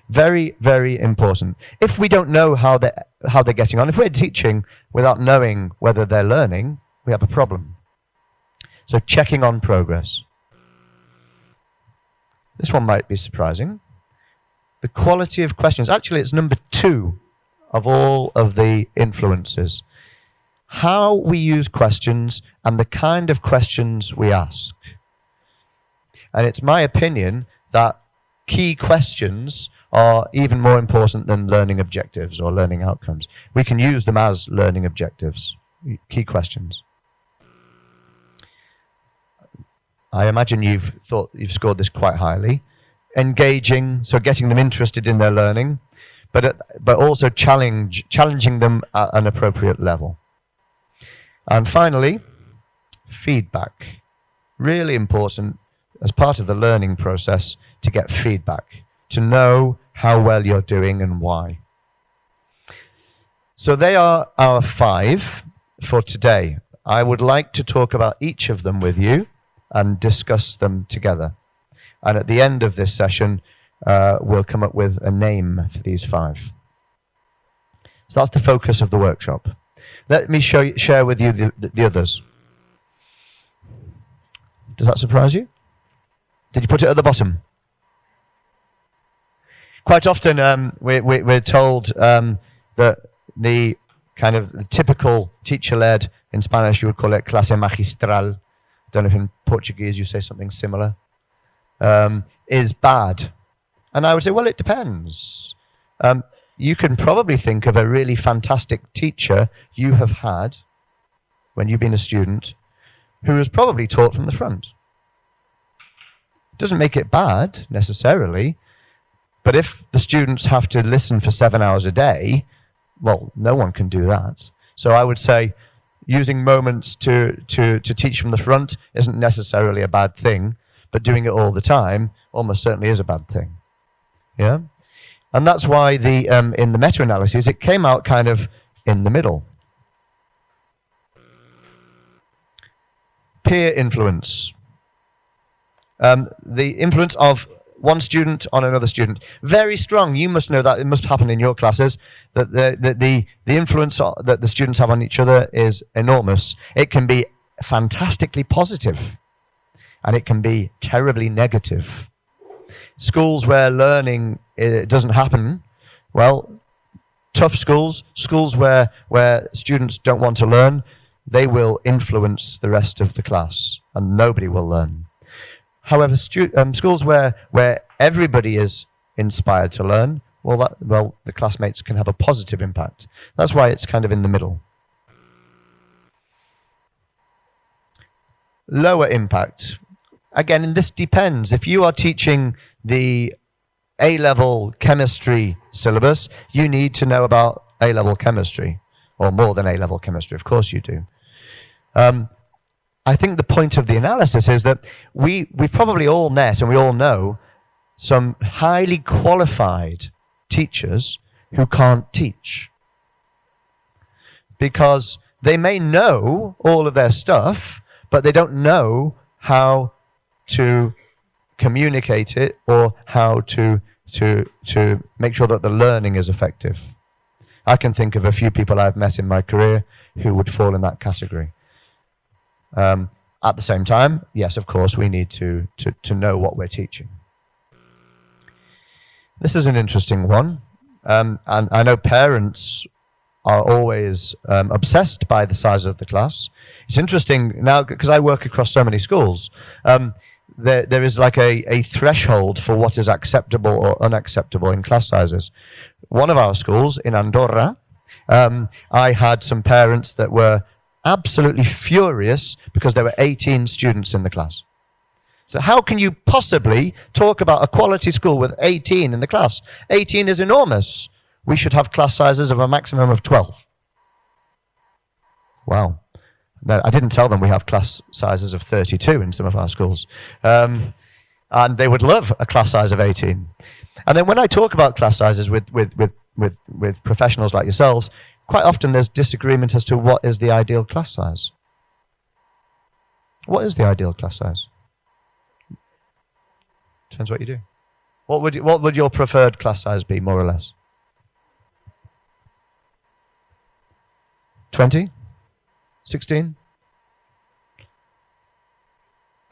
Very, very important. If we don't know how they're getting on, if we're teaching without knowing whether they're learning, we have a problem. So checking on progress. This one might be surprising. The quality of questions. Actually, it's number 2 of all of the influences. How we use questions and the kind of questions we ask. And it's my opinion that key questions are even more important than learning objectives or learning outcomes. We can use them as learning objectives, key questions. I imagine you've scored this quite highly. Engaging, so getting them interested in their learning, but also challenging them at an appropriate level. And finally, feedback. Really important as part of the learning process to get feedback, to know how well you're doing and why. So they are our 5 for today. I would like to talk about each of them with you and discuss them together. And at the end of this session, we'll come up with a name for these 5. So that's the focus of the workshop. Let me share with you the others. Does that surprise you? Did you put it at the bottom? Quite often we're told that the kind of the typical teacher-led, in Spanish you would call it clase magistral, I don't know if in Portuguese you say something similar, is bad. And I would say, well, it depends. You can probably think of a really fantastic teacher you have had when you've been a student who has probably taught from the front. It doesn't make it bad necessarily, but if the students have to listen for 7 hours a day, well, no one can do that. So I would say using moments to teach from the front isn't necessarily a bad thing, but doing it all the time almost certainly is a bad thing. Yeah? And that's why in the meta-analyses, it came out kind of in the middle. Peer influence. The influence of one student on another student. Very strong. You must know that. It must happen in your classes, that the influence that the students have on each other is enormous. It can be fantastically positive, and it can be terribly negative. Schools where learning doesn't happen, well, tough schools where students don't want to learn, they will influence the rest of the class and nobody will learn. However, schools where everybody is inspired to learn, well, the classmates can have a positive impact. That's why it's kind of in the middle. Lower impact. Again, and this depends. If you are teaching the A-level chemistry syllabus, you need to know about A-level chemistry, or more than A-level chemistry. Of course you do. I think the point of the analysis is that we probably all met, and we all know, some highly qualified teachers who can't teach. Because they may know all of their stuff, but they don't know how to communicate it or how to make sure that the learning is effective. I can think of a few people I've met in my career who would fall in that category. At the same time, yes, of course, we need to know what we're teaching. This is an interesting one, and I know parents are always obsessed by the size of the class. It's interesting now, because I work across so many schools, there is like a threshold for what is acceptable or unacceptable in class sizes. One of our schools in Andorra, I had some parents that were absolutely furious because there were 18 students in the class. So how can you possibly talk about a quality school with 18 in the class? 18 is enormous. We should have class sizes of a maximum of 12. Wow. No, I didn't tell them we have class sizes of 32 in some of our schools. And they would love a class size of 18. And then when I talk about class sizes with professionals like yourselves, quite often there's disagreement as to what is the ideal class size. What is the ideal class size? Depends what you do. What would your preferred class size be, more or less? 20? 16?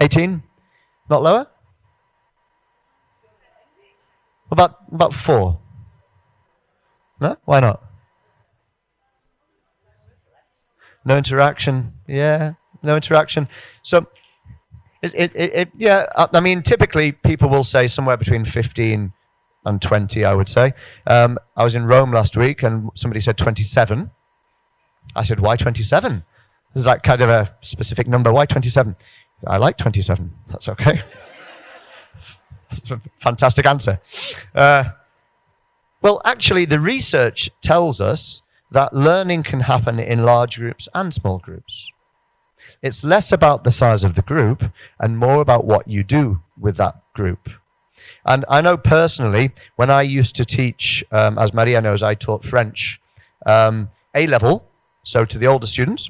18? Not lower? About 4? No? Why not? No interaction. Yeah, no interaction. So, yeah, I mean, typically people will say somewhere between 15 and 20, I would say. I was in Rome last week and somebody said 27. I said, why 27? There's like kind of a specific number. Why 27? I like 27. That's okay. That's a fantastic answer. Well, actually, the research tells us that learning can happen in large groups and small groups. It's less about the size of the group and more about what you do with that group. And I know personally, when I used to teach, as Maria knows, I taught French A-level, so to the older students.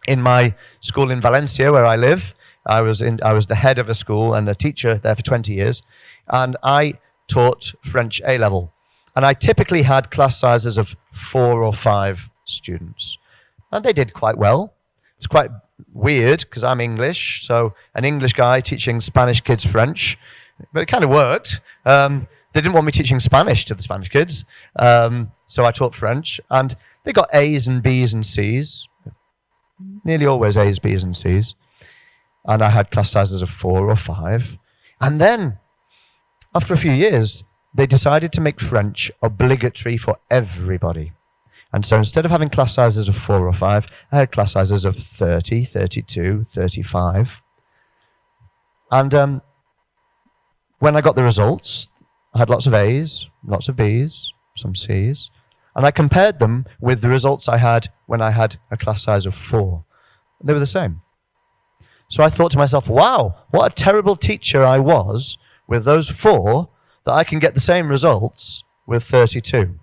In my school in Valencia, where I live, I was the head of a school and a teacher there for 20 years, and I taught French A-level. And I typically had class sizes of 4 or 5 students. And they did quite well. It's quite weird because I'm English, so an English guy teaching Spanish kids French, but it kind of worked. They didn't want me teaching Spanish to the Spanish kids, so I taught French, and they got A's and B's and C's, nearly always A's, B's and C's, and I had class sizes of 4 or 5. And then, after a few years, they decided to make French obligatory for everybody. And so instead of having class sizes of 4 or 5, I had class sizes of 30, 32, 35. And when I got the results, I had lots of A's, lots of B's, some C's, and I compared them with the results I had when I had a class size of 4. They were the same. So I thought to myself, wow, what a terrible teacher I was with those 4 that I can get the same results with 32.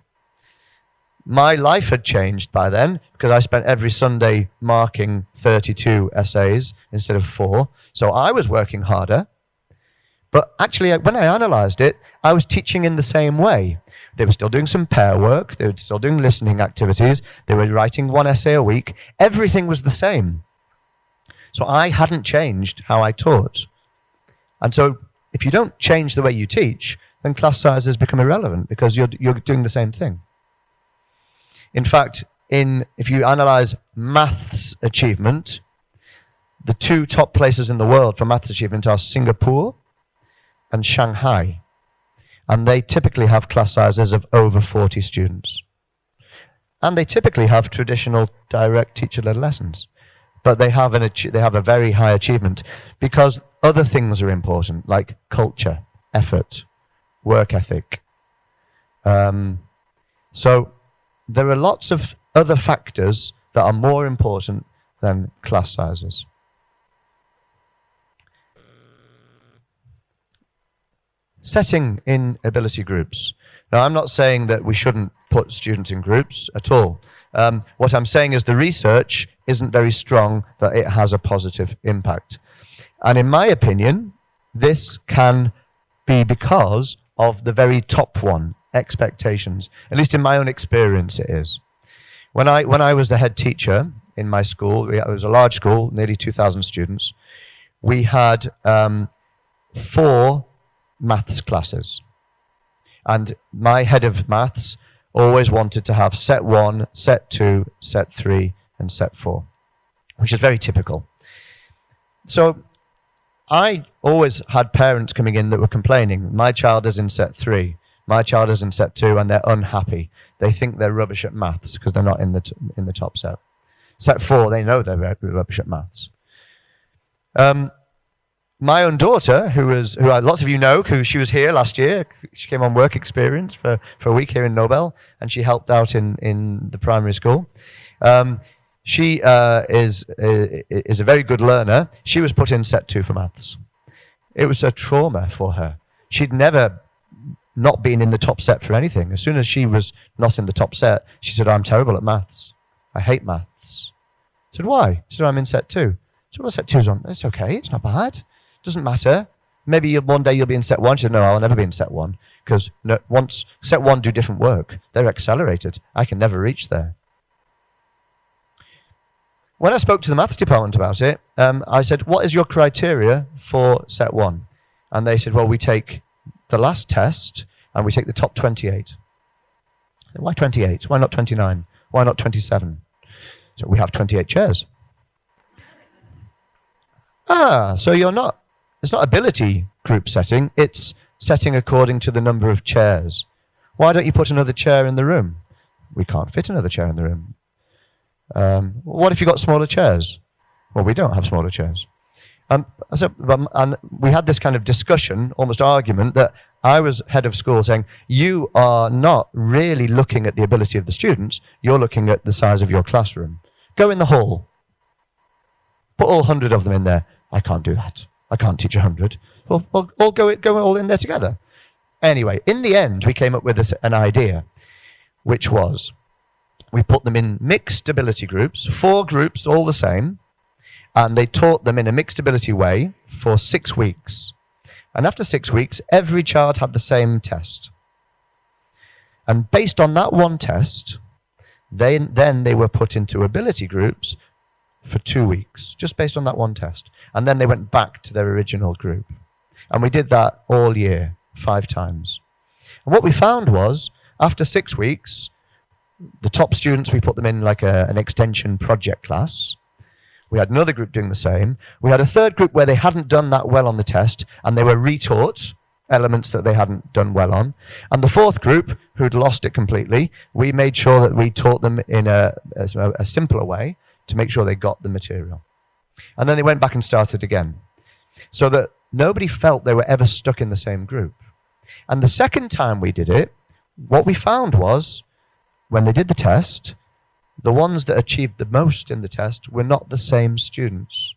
My life had changed by then because I spent every Sunday marking 32 essays instead of 4. So I was working harder. But actually, when I analysed it, I was teaching in the same way. They were still doing some pair work. They were still doing listening activities. They were writing 1 essay a week. Everything was the same. So I hadn't changed how I taught. And so if you don't change the way you teach, then class sizes become irrelevant because you're doing the same thing. In fact, if you analyse maths achievement, the 2 top places in the world for maths achievement are Singapore and Shanghai. And they typically have class sizes of over 40 students. And they typically have traditional direct teacher-led lessons. But they have a very high achievement because other things are important, like culture, effort, work ethic. So there are lots of other factors that are more important than class sizes. Setting in ability groups. Now, I'm not saying that we shouldn't put students in groups at all. What I'm saying is the research isn't very strong that it has a positive impact. And in my opinion, this can be because of the very top one, expectations. At least in my own experience, it is. When I was the head teacher in my school, it was a large school, nearly 2,000 students, we had 4 maths classes. And my head of maths always wanted to have set 1, set 2, set 3, and set 4, which is very typical. So I always had parents coming in that were complaining, my child is in set 3, my child is in set 2, and they're unhappy. They think they're rubbish at maths because they're not in the top set. Set 4, they know they're rubbish at maths. my own daughter, lots of you know, she was here last year. She came on work experience for a week here in Nobel, and she helped out in the primary school. She is a very good learner. She was put in set 2 for maths. It was a trauma for her. She'd never not been in the top set for anything. As soon as she was not in the top set, she said, I'm terrible at maths. I hate maths. I said, why? She said, I'm in set 2. So, well, set 2's on. It's okay. It's not bad. Doesn't matter. Maybe one day you'll be in set 1. She said, no, I'll never be in set 1 because once set 1 do different work, they're accelerated. I can never reach there. When I spoke to the maths department about it, I said, what is your criteria for set 1? And they said, well, we take the last test and we take the top 28. Why 28? Why not 29? Why not 27? So we have 28 chairs. So it's not ability group setting, it's setting according to the number of chairs. Why don't you put another chair in the room? We can't fit another chair in the room. What if you got smaller chairs? Well, we don't have smaller chairs. And we had this kind of discussion, almost argument, that I was head of school saying, you are not really looking at the ability of the students, you're looking at the size of your classroom. Go in the hall. Put all 100 of them in there. I can't do that. I can't teach 100. Well, all go all in there together. Anyway, in the end, we came up with an idea, which was we put them in mixed ability groups, 4 groups, all the same, and they taught them in a mixed ability way for 6 weeks. And after 6 weeks, every child had the same test. And based on that one test, then they were put into ability groups for 2 weeks, just based on that one test. And then they went back to their original group. And we did that all year, 5 times. And what we found was, after 6 weeks, the top students, we put them in like an extension project class. We had another group doing the same. We had a third group where they hadn't done that well on the test, and they were retaught elements that they hadn't done well on. And the fourth group, who'd lost it completely, we made sure that we taught them in a simpler way to make sure they got the material. And then they went back and started again, so that nobody felt they were ever stuck in the same group. And the second time we did it, what we found was, when they did the test, the ones that achieved the most in the test were not the same students.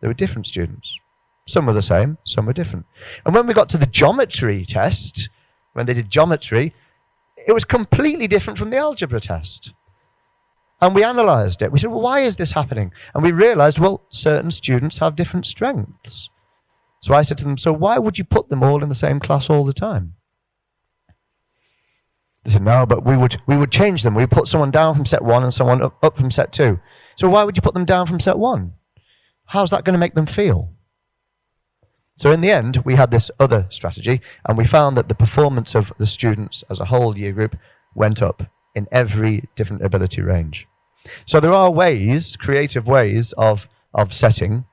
They were different students. Some were the same, some were different. And when we got to the geometry test, when they did geometry, it was completely different from the algebra test. And we analysed it. We said, well, why is this happening? And we realised, well, certain students have different strengths. So I said to them, so why would you put them all in the same class all the time? They said, no, but we would change them. We'd put someone down from set 1 and someone up from set 2. So why would you put them down from set 1? How's that going to make them feel? So in the end, we had this other strategy, and we found that the performance of the students as a whole year group went up in every different ability range. So there are ways, creative ways of setting,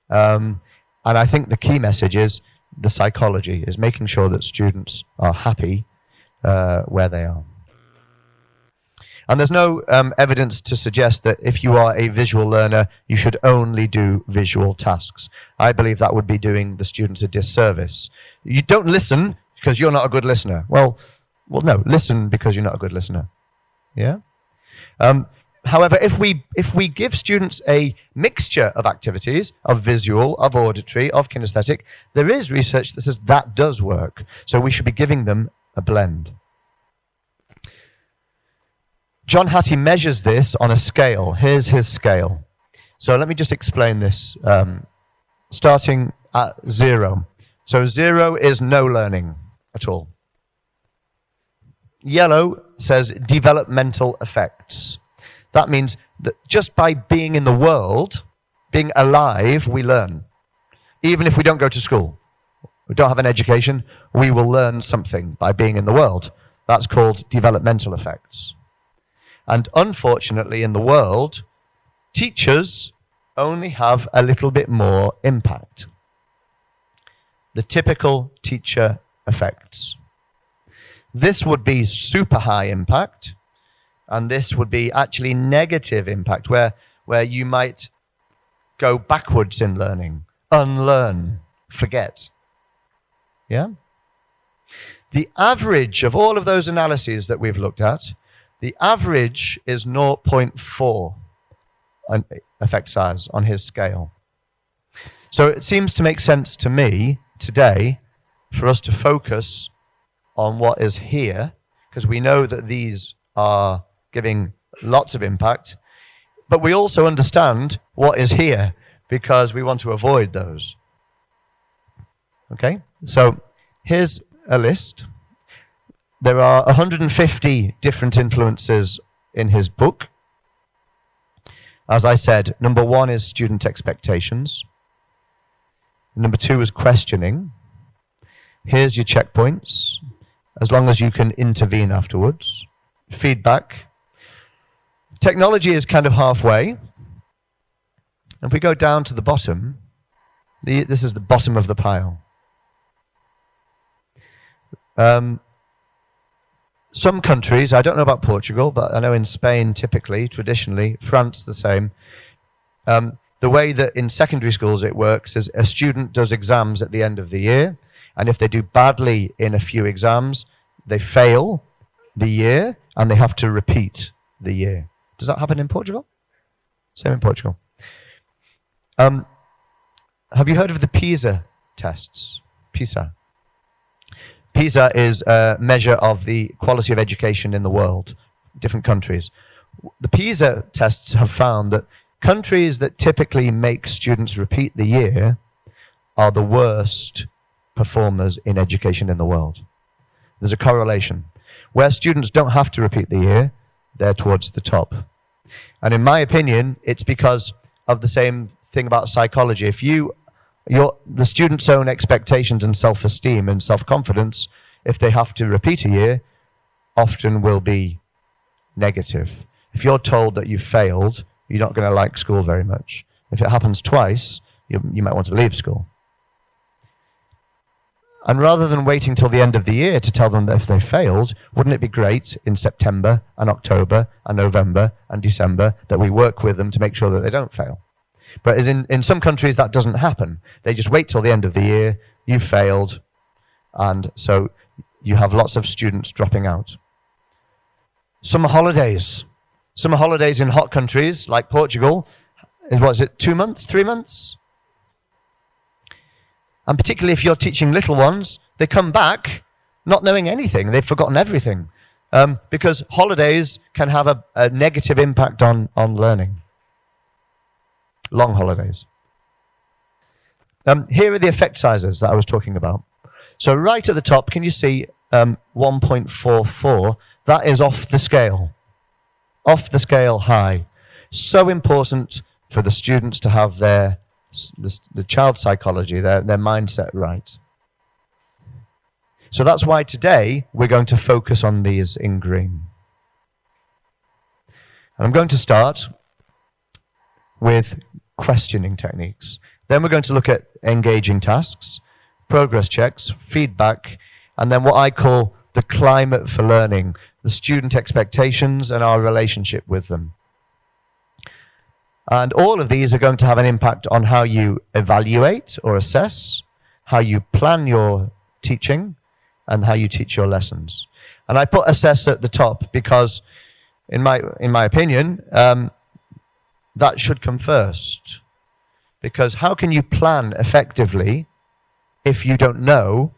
and I think the key message is the psychology, is making sure that students are happy where they are. And there's no evidence to suggest that if you are a visual learner, you should only do visual tasks. I believe that would be doing the students a disservice. You don't listen because you're not a good listener. Well, no, listen because you're not a good listener. Yeah? However, if we give students a mixture of activities, of visual, of auditory, of kinesthetic, there is research that says that does work. So we should be giving them a blend. John Hattie measures this on a scale. Here's his scale. So let me just explain this, starting at 0. So 0 is no learning at all. Yellow says developmental effects. That means that just by being in the world, being alive, we learn. Even if we don't go to school, we don't have an education, we will learn something by being in the world. That's called developmental effects. And unfortunately, in the world, teachers only have a little bit more impact. The typical teacher effects. This would be super high impact, and this would be actually negative impact, where you might go backwards in learning, unlearn, forget. Yeah? The average of all of those analyses that we've looked at, the average is 0.4 an effect size on his scale. So it seems to make sense to me today for us to focus on what is here, because we know that these are giving lots of impact, but we also understand what is here because we want to avoid those. Okay, so here's a list. There are 150 different influences in his book. As I said, number 1 is student expectations. Number 2 is questioning. Here's your checkpoints, as long as you can intervene afterwards. Feedback. Technology is kind of halfway. If we go down to the bottom, this is the bottom of the pile. Some countries, I don't know about Portugal, but I know in Spain typically, traditionally, France the same. The way that in secondary schools it works is a student does exams at the end of the year, and if they do badly in a few exams, they fail the year and they have to repeat the year. Does that happen in Portugal? Same in Portugal. Have you heard of the PISA tests? PISA. PISA is a measure of the quality of education in the world, different countries. The PISA tests have found that countries that typically make students repeat the year are the worst performers in education in the world. There's a correlation. Where students don't have to repeat the year, they're towards the top. And in my opinion, it's because of the same thing about psychology. If the student's own expectations and self-esteem and self-confidence, if they have to repeat a year, often will be negative. If you're told that you failed, you're not going to like school very much. If it happens twice, you might want to leave school. And rather than waiting till the end of the year to tell them that if they failed, wouldn't it be great in September and October and November and December that we work with them to make sure that they don't fail? But as in some countries, that doesn't happen. They just wait till the end of the year, you failed, and so you have lots of students dropping out. Summer holidays. Summer holidays in hot countries like Portugal is, 2 months, 3 months? And particularly if you're teaching little ones, they come back not knowing anything. They've forgotten everything. Because holidays can have a negative impact on learning. Long holidays. Here are the effect sizes that I was talking about. So right at the top, can you see 1.44? That is off the scale. Off the scale high. So important for the students to have the child psychology, their mindset right. So that's why today we're going to focus on these in green. And I'm going to start with questioning techniques. Then we're going to look at engaging tasks, progress checks, feedback, and then what I call the climate for learning, the student expectations and our relationship with them. And all of these are going to have an impact on how you evaluate or assess, how you plan your teaching, and how you teach your lessons. And I put assess at the top because, in my opinion, that should come first. Because how can you plan effectively if you don't know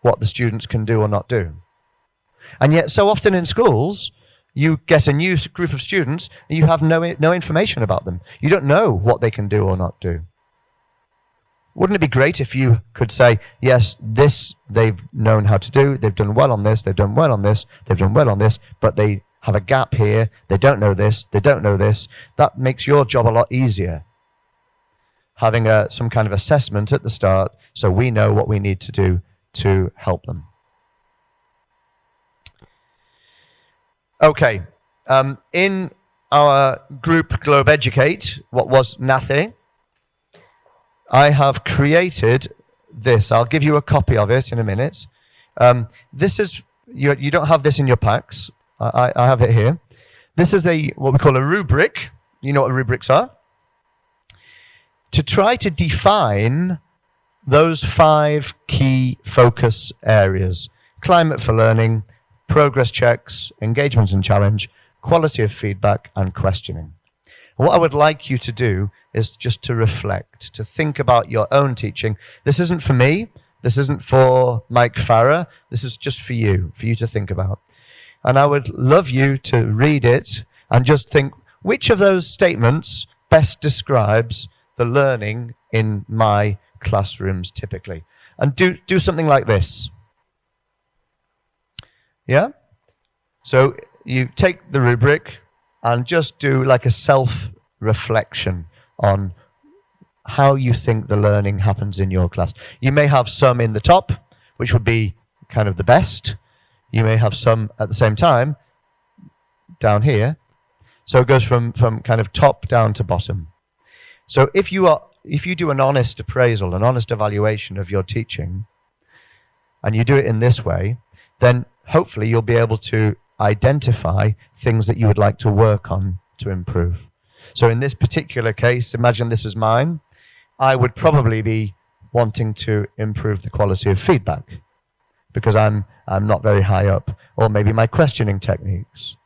what the students can do or not do? And yet, so often in schools, you get a new group of students and you have no information about them. You don't know what they can do or not do. Wouldn't it be great if you could say, yes, this they've known how to do, they've done well on this, they've done well on this, they've done well on this, but they have a gap here, they don't know this, they don't know this. That makes your job a lot easier. Having some kind of assessment at the start so we know what we need to do to help them. Okay, in our group Globeducate, what was NATHE, I have created this. I'll give you a copy of it in a minute. This is, you don't have this in your packs. I have it here. This is what we call a rubric. You know what rubrics are? To try to define those 5 key focus areas: climate for learning, progress checks, engagement and challenge, quality of feedback, and questioning. What I would like you to do is just to reflect, to think about your own teaching. This isn't for me. This isn't for Mike Farrer. This is just for you to think about. And I would love you to read it and just think, which of those statements best describes the learning in my classrooms typically? And do something like this. Yeah? So you take the rubric and just do like a self-reflection on how you think the learning happens in your class. You may have some in the top, which would be kind of the best. You may have some at the same time down here. So it goes from kind of top down to bottom. So if you do an honest appraisal, an honest evaluation of your teaching, and you do it in this way, then hopefully you'll be able to identify things that you would like to work on to improve. So in this particular case, imagine this is mine. I would probably be wanting to improve the quality of feedback because I'm not very high up, or maybe my questioning techniques.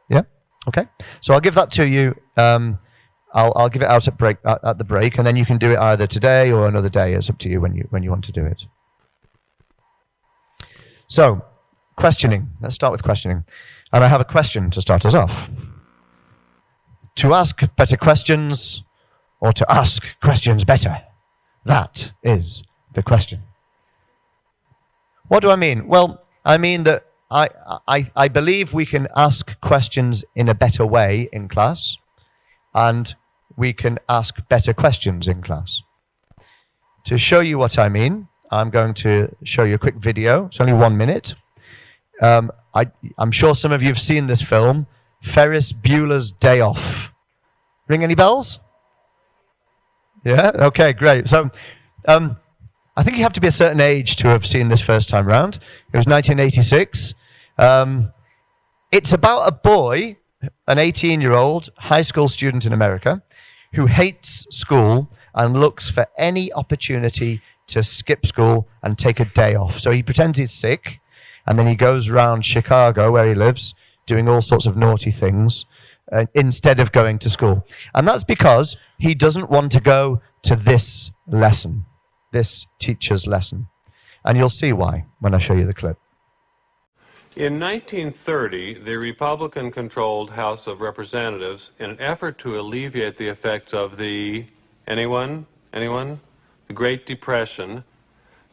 Yeah? Okay. So I'll give that to you. I'll give it out at the break, and then you can do it either today or another day. It's up to you when you want to do it. So, questioning. Let's start with questioning. And I have a question to start us off. To ask better questions, or to ask questions better? That is the question. What do I mean? Well, I mean that I believe we can ask questions in a better way in class, and we can ask better questions in class. To show you what I mean, I'm going to show you a quick video. It's only 1 minute. I'm sure some of you have seen this film, Ferris Bueller's Day Off. Ring any bells? Yeah? Okay, great. So I think you have to be a certain age to have seen this first time round. It was 1986. It's about a boy, an 18-year-old high school student in America, who hates school and looks for any opportunity to skip school and take a day off. So he pretends he's sick, and then he goes around Chicago, where he lives, doing all sorts of naughty things instead of going to school. And that's because he doesn't want to go to this lesson, this teacher's lesson. And you'll see why when I show you the clip. In 1930, the Republican-controlled House of Representatives, in an effort to alleviate the effects of the, anyone? The Great Depression,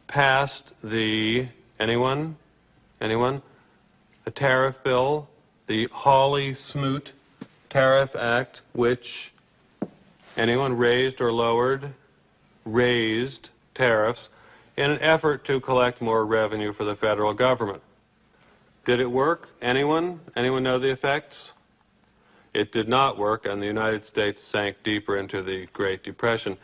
passed the, anyone? The tariff bill, the Hawley-Smoot Tariff Act, which, anyone raised or lowered? Raised tariffs in an effort to collect more revenue for the federal government. Did it work? Anyone? Anyone know the effects? It did not work, and the United States sank deeper into the Great Depression.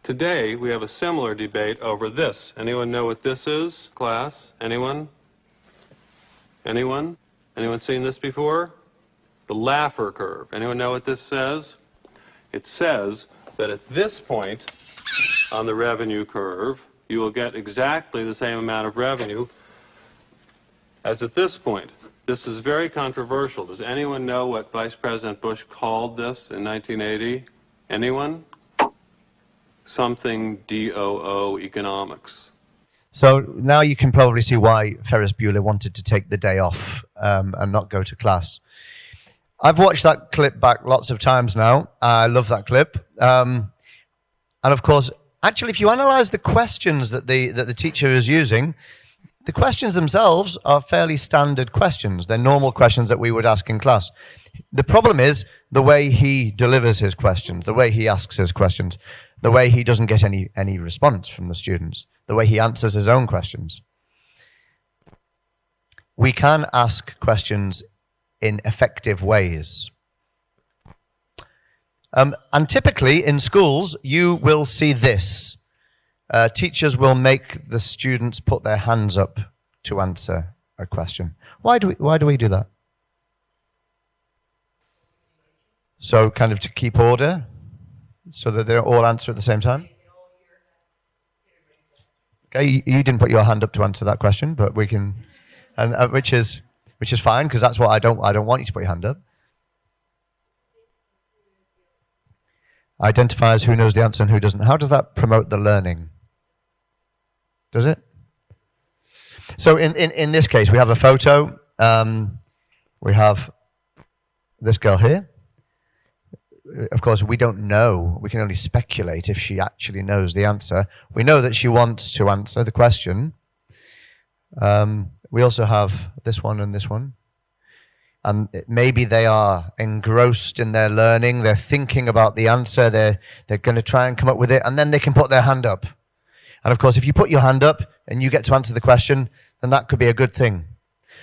Today, we have a similar debate over this. Anyone know what this is, class? Anyone? Anyone? Anyone seen this before? The Laffer curve. Anyone know what this says? It says that at this point on the revenue curve, you will get exactly the same amount of revenue as at this point. This is very controversial. Does anyone know what Vice President Bush called this in 1980? Anyone? Something DOO economics. So now you can probably see why Ferris Bueller wanted to take the day off and not go to class. I've watched that clip back lots of times now. I love that clip. And of course, actually, if you analyze the questions that the teacher is using, the questions themselves are fairly standard questions. They're normal questions that we would ask in class. The problem is the way he delivers his questions, the way he asks his questions, the way he doesn't get any response from the students, the way he answers his own questions. We can ask questions in effective ways. And typically in schools, you will see this. Teachers will make the students put their hands up to answer a question. Why do we do that? So kind of to keep order, so that they all answer at the same time? Okay, you didn't put your hand up to answer that question, but we can, and which is fine, because that's what I don't want you to put your hand up. Identifies who knows the answer and who doesn't. How does that promote the learning? Does it? So in this case, we have a photo. We have this girl here. Of course, we don't know. We can only speculate if she actually knows the answer. We know that she wants to answer the question. We also have this one and this one. And maybe they are engrossed in their learning. They're thinking about the answer. They're going to try and come up with it. And then they can put their hand up. And of course, if you put your hand up and you get to answer the question, then that could be a good thing.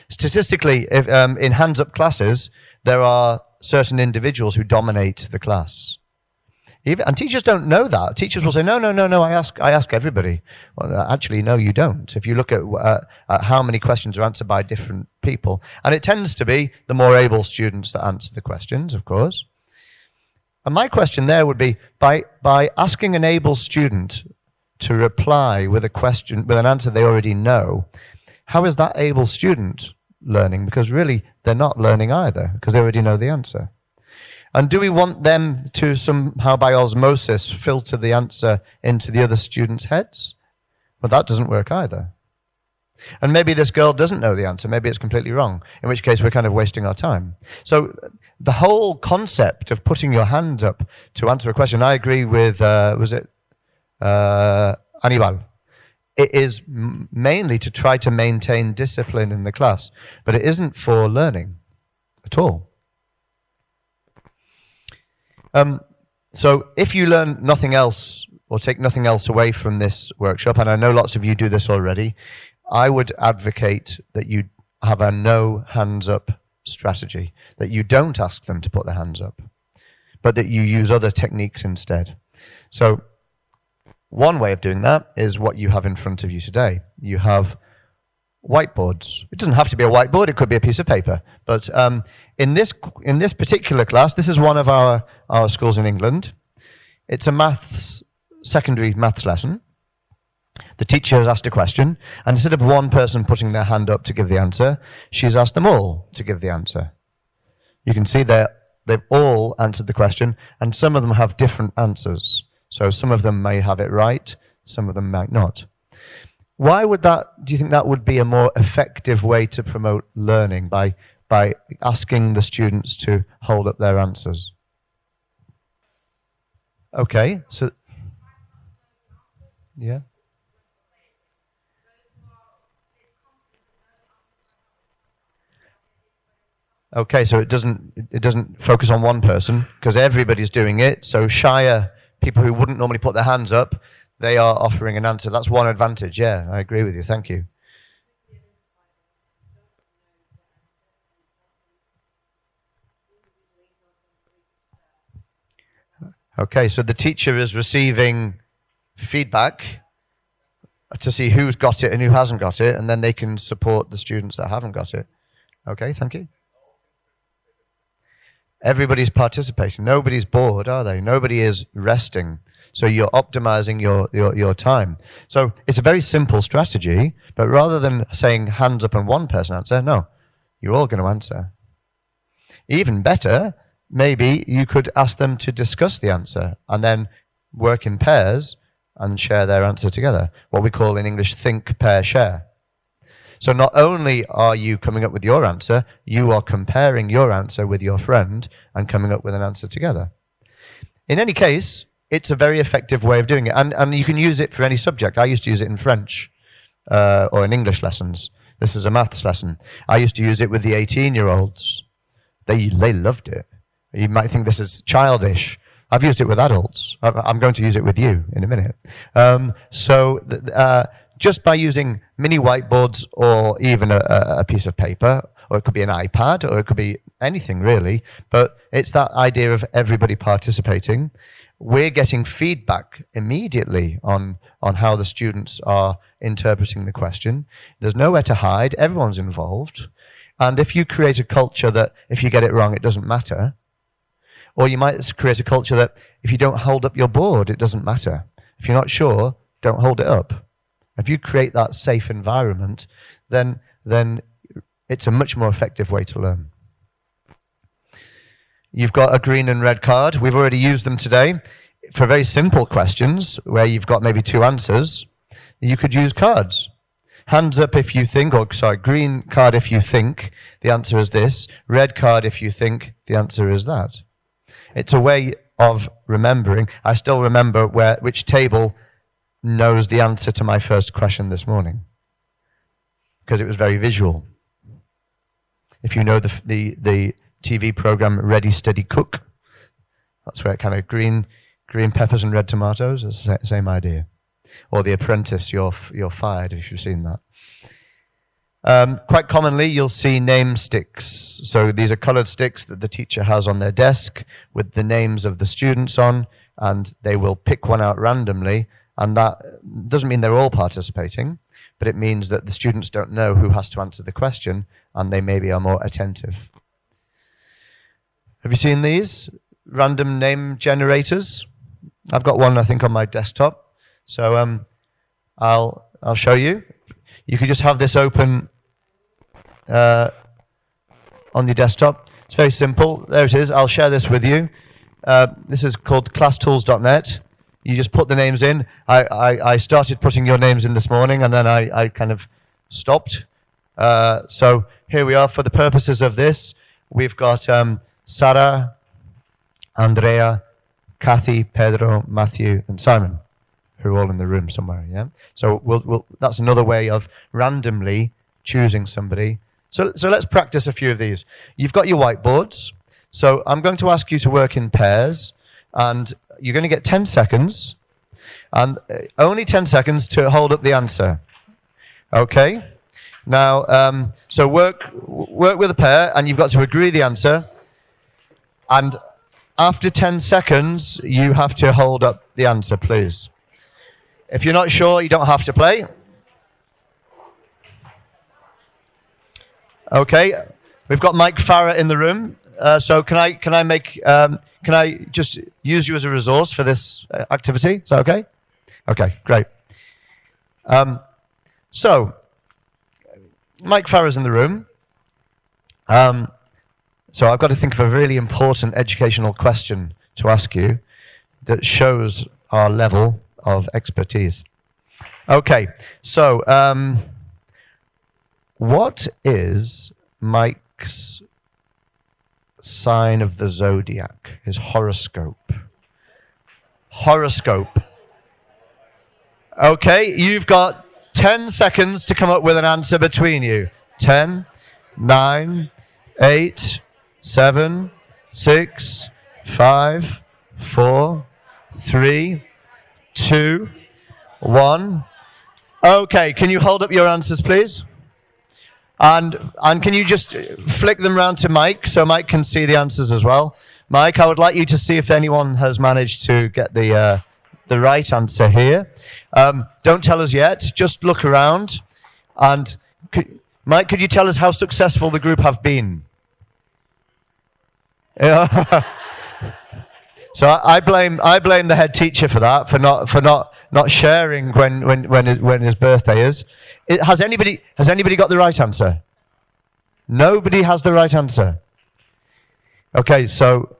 Statistically, if, in hands-up classes, there are certain individuals who dominate the class. And teachers don't know that. Teachers will say, no, I ask everybody. Well, actually, no, you don't. If you look at how many questions are answered by different people, and it tends to be the more able students that answer the questions, of course. And my question there would be, by asking an able student to reply with a question, with an answer they already know, how is that able student learning? Because really, they're not learning either, because they already know the answer. And do we want them to somehow, by osmosis, filter the answer into the other students' heads? Well, that doesn't work either. And maybe this girl doesn't know the answer. Maybe it's completely wrong, in which case we're kind of wasting our time. So the whole concept of putting your hand up to answer a question, I agree with, was it Anibal? It is mainly to try to maintain discipline in the class, but it isn't for learning at all. So if you learn nothing else or take nothing else away from this workshop, and I know lots of you do this already, I would advocate that you have a no hands up strategy, that you don't ask them to put their hands up, but that you use other techniques instead. So one way of doing that is what you have in front of you today. You have whiteboards. It doesn't have to be a whiteboard, it could be a piece of paper, but in this particular class, this is one of our schools in England. It's a secondary maths lesson. The teacher has asked a question, and instead of one person putting their hand up to give the answer, she's asked them all to give the answer. You can see they've all answered the question, and some of them have different answers. So some of them may have it right, some of them might not. Why would that, do you think that would be a more effective way to promote learning, by asking the students to hold up their answers? Okay, so, yeah. Okay, so it doesn't focus on one person, because everybody's doing it, so shyer people who wouldn't normally put their hands up, they are offering an answer. That's one advantage, yeah, I agree with you, thank you. Okay, so the teacher is receiving feedback to see who's got it and who hasn't got it, and then they can support the students that haven't got it. Okay, thank you. Everybody's participating. Nobody's bored, are they? Nobody is resting. So you're optimizing your time. So it's a very simple strategy, but rather than saying hands up and one person answer, no, you're all going to answer. Even better, maybe you could ask them to discuss the answer and then work in pairs and share their answer together. What we call in English, think, pair, share. So not only are you coming up with your answer, you are comparing your answer with your friend and coming up with an answer together. In any case, it's a very effective way of doing it. And you can use it for any subject. I used to use it in French or in English lessons. This is a maths lesson. I used to use it with the 18-year-olds. They loved it. You might think this is childish. I've used it with adults. I'm going to use it with you in a minute. Just by using mini whiteboards or even a piece of paper, or it could be an iPad, or it could be anything really, but it's that idea of everybody participating. We're getting feedback immediately on how the students are interpreting the question. There's nowhere to hide, everyone's involved. And if you create a culture that if you get it wrong, it doesn't matter, or you might create a culture that if you don't hold up your board, it doesn't matter. If you're not sure, don't hold it up. If you create that safe environment, then it's a much more effective way to learn. You've got a green and red card. We've already used them today. For very simple questions, where you've got maybe 2 answers, you could use cards. Hands up if you think, green card if you think the answer is this, red card if you think the answer is that. It's a way of remembering. I still remember which table knows the answer to my first question this morning, because it was very visual. If you know the TV program Ready, Steady, Cook, that's where it kind of green peppers and red tomatoes, it's the same idea. Or The Apprentice, you're fired, if you've seen that. Quite commonly, you'll see name sticks. So these are colored sticks that the teacher has on their desk with the names of the students on, and they will pick one out randomly, and that doesn't mean they're all participating, but it means that the students don't know who has to answer the question, and they maybe are more attentive. Have you seen these random name generators? I've got one, I think, on my desktop. So I'll show you. You could just have this open on your desktop. It's very simple. There it is. I'll share this with you. This is called classtools.net. You just put the names in. I started putting your names in this morning, and then I kind of stopped. So here we are. For the purposes of this, we've got Sarah, Andrea, Kathy, Pedro, Matthew, and Simon, who are all in the room somewhere, yeah? So that's another way of randomly choosing somebody. So let's practice a few of these. You've got your whiteboards. So I'm going to ask you to work in pairs, and you're going to get 10 seconds, and only 10 seconds to hold up the answer. Okay? Now, so work with a pair, and you've got to agree the answer, and after 10 seconds, you have to hold up the answer, please. If you're not sure, you don't have to play. Okay, we've got Mike Farah in the room. So can I just use you as a resource for this activity? Is that okay? Okay, great. So Mike Farah's in the room. So I've got to think of a really important educational question to ask you that shows our level of expertise. Okay, so what is Mike's sign of the zodiac? His horoscope. Horoscope. Okay, you've got 10 seconds to come up with an answer between you. 10, 9, 8, 7, 6, 5, 4, 3, 2, 1. Okay, can you hold up your answers, please? And can you just flick them round to Mike so Mike can see the answers as well? Mike, I would like you to see if anyone has managed to get the right answer here. Don't tell us yet. Just look around. And Mike, could you tell us how successful the group have been? Yeah. So I blame the head teacher for that, for not sharing when his birthday is. Has anybody got the right answer? Nobody has the right answer. Okay, so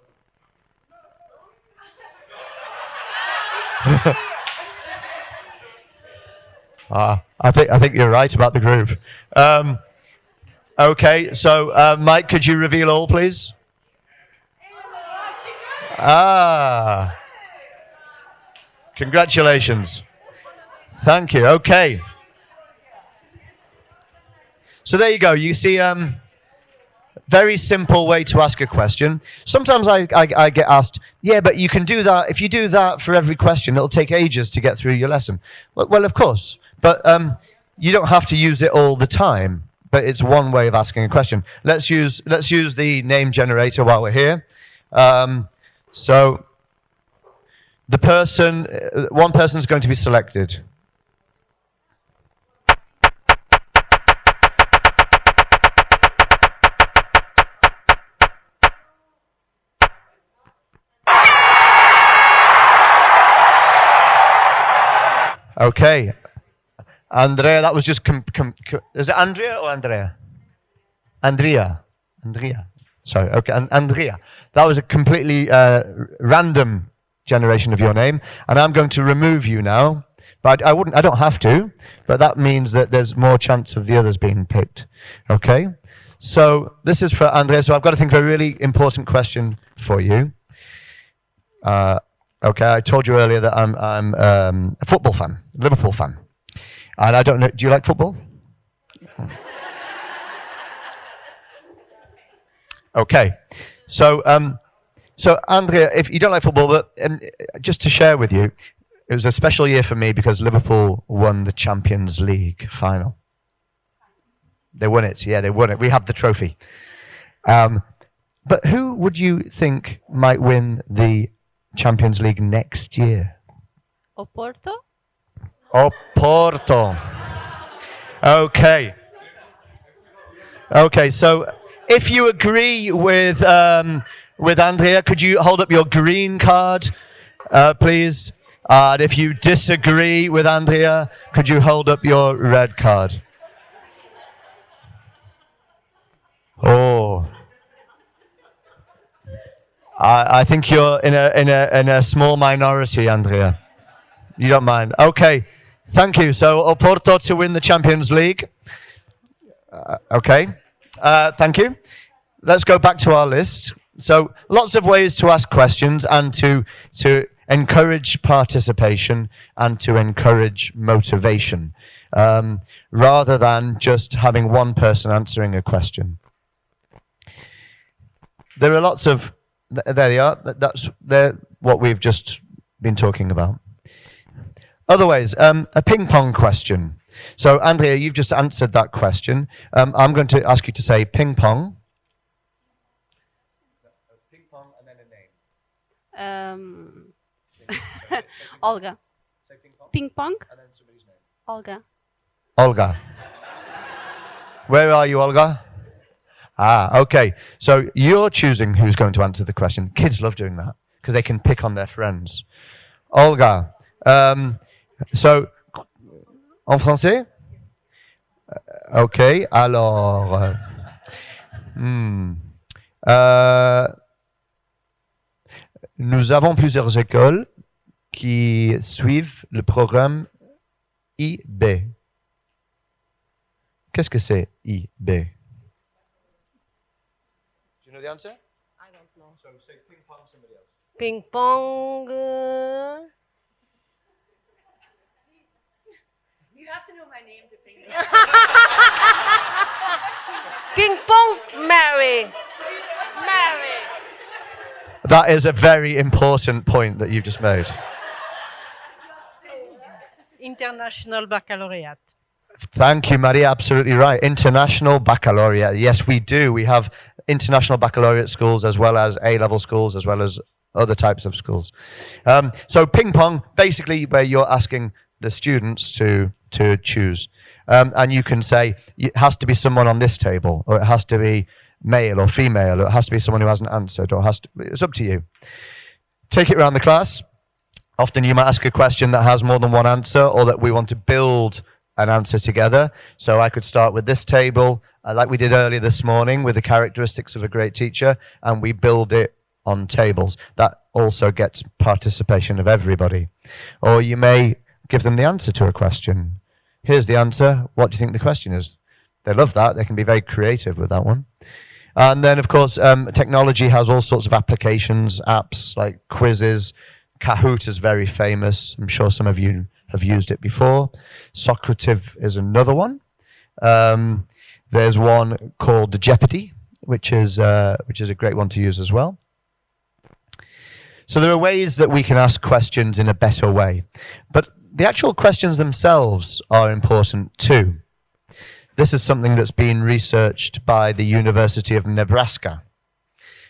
I think you're right about the group. Okay, so Mike, could you reveal all, please? Congratulations. Thank you. Okay. So there you go. You see, very simple way to ask a question. Sometimes I get asked, yeah, but you can do that. If you do that for every question, it'll take ages to get through your lesson. Well, of course. But you don't have to use it all the time. But it's one way of asking a question. Let's use the name generator while we're here. So one person's going to be selected. Okay. Andrea, that was just... is it Andrea or Andrea? Andrea. Sorry, okay, Andrea. That was a completely random generation of your name, and I'm going to remove you now. But I don't have to, but that means that there's more chance of the others being picked. Okay? So this is for Andrea. So I've got to think of a really important question for you. Okay, I told you earlier that I'm a football fan, Liverpool fan. And I don't know, do you like football? Okay. So Andrea, if you don't like football, but just to share with you, it was a special year for me because Liverpool won the Champions League final. They won it. Yeah, they won it. We have the trophy. But who would you think might win the Champions League next year? Oporto? Oporto. Okay. Okay, so if you agree with Andrea, could you hold up your green card, please? And if you disagree with Andrea, could you hold up your red card? Oh, I think you're in a small minority, Andrea. You don't mind? Okay, thank you. So Oporto to win the Champions League. Okay, thank you. Let's go back to our list. So lots of ways to ask questions and to encourage participation and to encourage motivation, rather than just having one person answering a question. There are lots of, there they are, they're what we've just been talking about. Other ways, a ping pong question. So Andrea, you've just answered that question. I'm going to ask you to say ping pong. Ping pong and then a name. Olga. Say ping pong. Ping pong? And then somebody's name. Olga. Olga. Where are you, Olga? Ah, okay. So you're choosing who's going to answer the question. Kids love doing that because they can pick on their friends. Olga. So, en français? Okay, alors... nous avons plusieurs écoles qui suivent le programme IB. Qu'est-ce que c'est IB? Do you know the answer? I don't know. So say ping pong, somebody else. Ping pong. You have to know my name to ping Ping pong. Mary. Mary. That is a very important point that you've just made. International Baccalaureate. Thank you, Maria. Absolutely right. International Baccalaureate. Yes, we do. We have international baccalaureate schools as well as A-level schools as well as other types of schools. So ping pong, basically where you're asking the students to choose. And you can say it has to be someone on this table, or it has to be male or female, or it has to be someone who hasn't answered, or it's up to you. Take it around the class. Often you might ask a question that has more than one answer, or that we want to build an answer together. So I could start with this table, like we did earlier this morning, with the characteristics of a great teacher, and we build it on tables. That also gets participation of everybody. Or you may give them the answer to a question. Here's the answer. What do you think the question is? They love that. They can be very creative with that one. And then, of course, technology has all sorts of applications, apps like quizzes. Kahoot is very famous. I'm sure some of you have used it before. Socrative is another one. There's one called Jeopardy, which is a great one to use as well. So there are ways that we can ask questions in a better way. But the actual questions themselves are important too. This is something that's been researched by the University of Nebraska.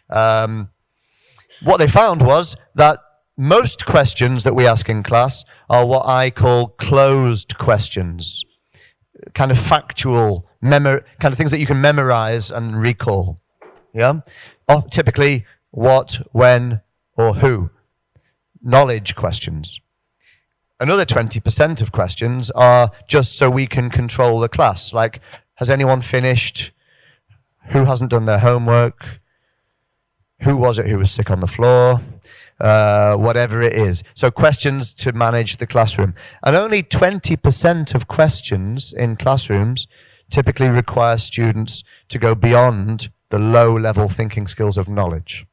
What they found was that most questions that we ask in class are what I call closed questions, kind of factual, kind of things that you can memorize and recall. Yeah, typically what, when, or who. Knowledge questions. Another 20% of questions are just so we can control the class. Like, has anyone finished? Who hasn't done their homework? Who was it who was sick on the floor? Whatever it is. So questions to manage the classroom. And only 20% of questions in classrooms typically require students to go beyond the low-level thinking skills of knowledge.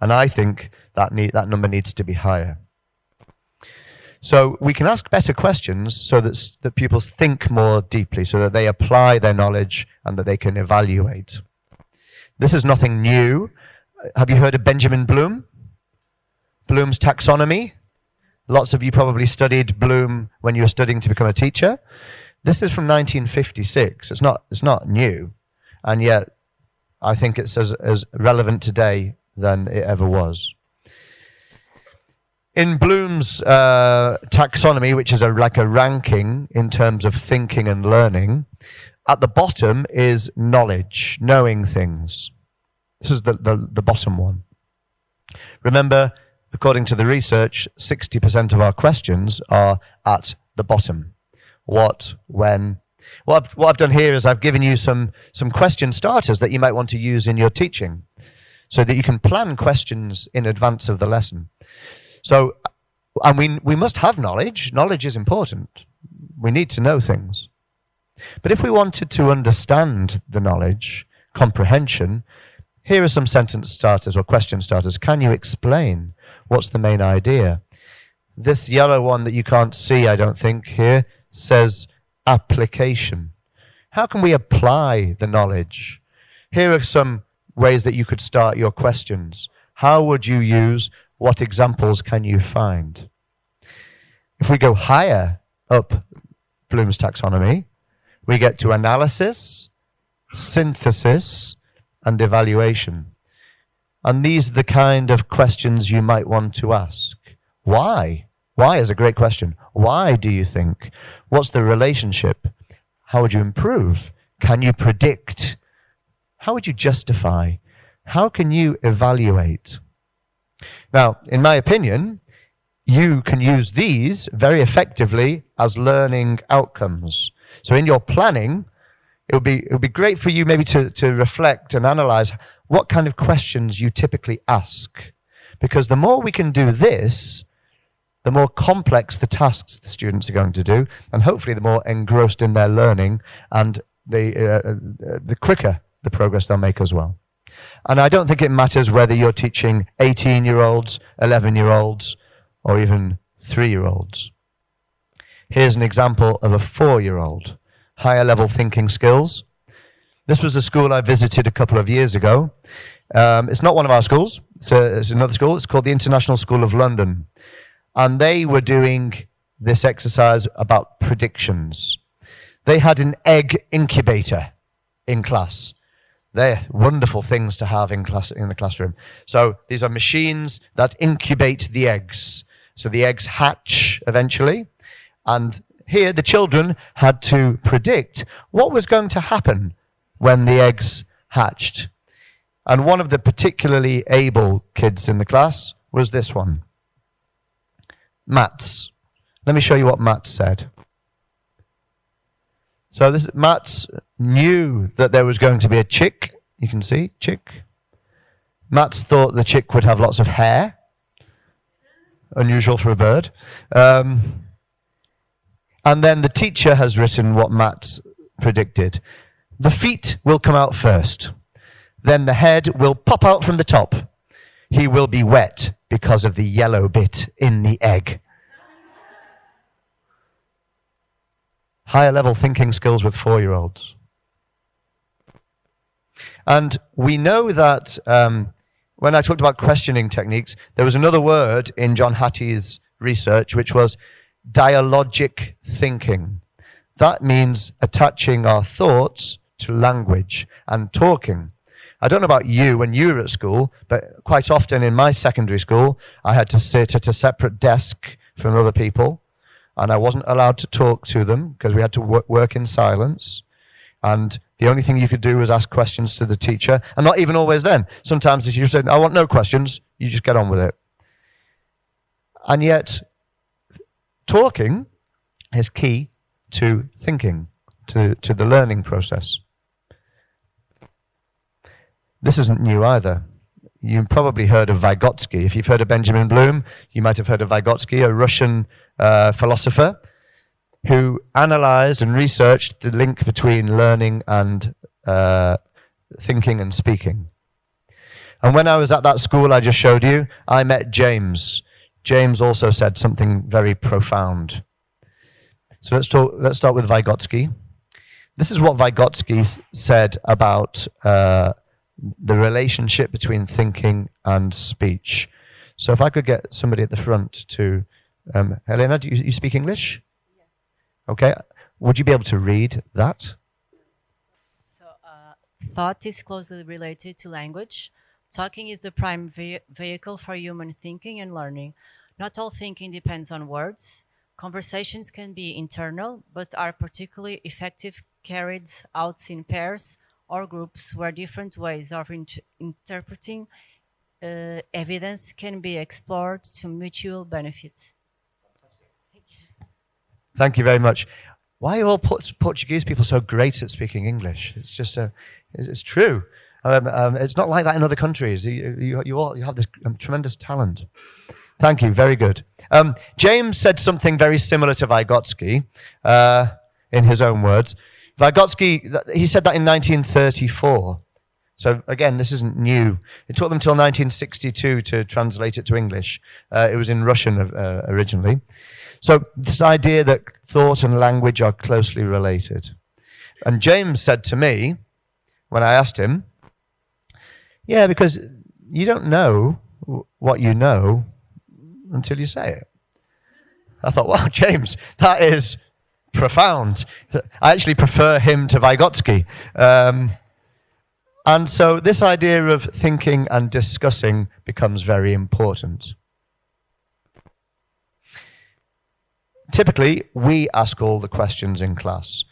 And I think that number needs to be higher. So we can ask better questions so that pupils think more deeply, so that they apply their knowledge and that they can evaluate. This is nothing new. Have you heard of Benjamin Bloom? Bloom's taxonomy? Lots of you probably studied Bloom when you were studying to become a teacher. This is from 1956. It's not new, and yet I think it's as relevant today than it ever was. In Bloom's taxonomy, which is like a ranking in terms of thinking and learning, at the bottom is knowledge, knowing things. This is the bottom one. Remember, according to the research, 60% of our questions are at the bottom. What, when. What I've done here is I've given you some question starters that you might want to use in your teaching so that you can plan questions in advance of the lesson. So, and we must have knowledge. Knowledge is important. We need to know things. But if we wanted to understand the knowledge, comprehension, here are some sentence starters or question starters. Can you explain what's the main idea? This yellow one that you can't see, I don't think, here says application. How can we apply the knowledge? Here are some ways that you could start your questions. How would you use? What examples can you find? If we go higher up Bloom's taxonomy, we get to analysis, synthesis, and evaluation. And these are the kind of questions you might want to ask. Why? Why is a great question. Why do you think? What's the relationship? How would you improve? Can you predict? How would you justify? How can you evaluate? Now, in my opinion, you can use these very effectively as learning outcomes. So in your planning, it would be great for you maybe to reflect and analyze what kind of questions you typically ask. Because the more we can do this, the more complex the tasks the students are going to do, and hopefully the more engrossed in their learning, and the quicker the progress they'll make as well. And I don't think it matters whether you're teaching 18-year-olds, 11-year-olds, or even 3-year-olds. Here's an example of a 4-year-old. Higher level thinking skills. This was a school I visited a couple of years ago. It's not one of our schools. It's another school. It's called the International School of London. And they were doing this exercise about predictions. They had an egg incubator in class. They're wonderful things to have in the classroom. So these are machines that incubate the eggs. So the eggs hatch eventually. And here the children had to predict what was going to happen when the eggs hatched. And one of the particularly able kids in the class was this one. Mats. Let me show you what Mats said. So Mats knew that there was going to be a chick. You can see, chick. Mats thought the chick would have lots of hair. Unusual for a bird. And then the teacher has written what Mats predicted. The feet will come out first. Then the head will pop out from the top. He will be wet because of the yellow bit in the egg. Higher level thinking skills with 4-year-olds. And we know that when I talked about questioning techniques, there was another word in John Hattie's research, which was dialogic thinking. That means attaching our thoughts to language and talking. I don't know about you when you were at school, but quite often in my secondary school, I had to sit at a separate desk from other people, and I wasn't allowed to talk to them because we had to work in silence. And the only thing you could do was ask questions to the teacher, and not even always then. Sometimes if you said, I want no questions, you just get on with it. And yet, talking is key to thinking, to the learning process. This isn't new either. You've probably heard of Vygotsky. If you've heard of Benjamin Bloom, you might have heard of Vygotsky, a Russian philosopher who analyzed and researched the link between learning and thinking and speaking. And when I was at that school I just showed you, I met James. James also said something very profound. So let's start with Vygotsky. This is what Vygotsky said about the relationship between thinking and speech. So if I could get somebody at the front to... Helena, do you speak English? Yes. Okay. Would you be able to read that? So, thought is closely related to language. Talking is the prime vehicle for human thinking and learning. Not all thinking depends on words. Conversations can be internal, but are particularly effective carried out in pairs or groups where different ways of interpreting evidence can be explored to mutual benefit. Thank you very much. Why are all Portuguese people so great at speaking English? It's just it's true. It's not like that in other countries. You have this tremendous talent. Thank you. Very good. James said something very similar to Vygotsky in his own words. Vygotsky, he said that in 1934. So again, this isn't new. It took them until 1962 to translate it to English. It was in Russian originally. So this idea that thought and language are closely related. And James said to me, when I asked him, yeah, because you don't know what you know until you say it. I thought, wow, James, that is profound. I actually prefer him to Vygotsky. And so this idea of thinking and discussing becomes very important. Typically, we ask all the questions in class,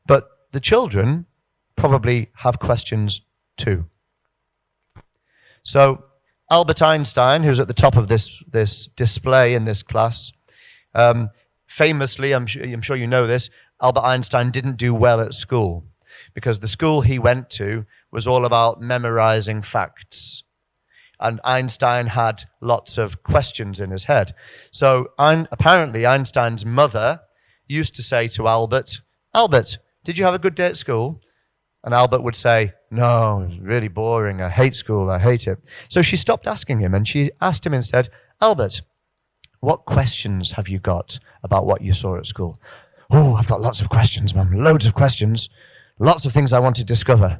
but the children probably have questions too. So Albert Einstein, who's at the top of this display in this class, famously, I'm sure you know this, Albert Einstein didn't do well at school because the school he went to was all about memorizing facts. And Einstein had lots of questions in his head. So apparently Einstein's mother used to say to Albert, Albert, did you have a good day at school? And Albert would say, no, it was really boring. I hate school. I hate it. So she stopped asking him and she asked him instead, Albert, what questions have you got about what you saw at school? Oh, I've got lots of questions, Mum. Loads of questions. Lots of things I want to discover.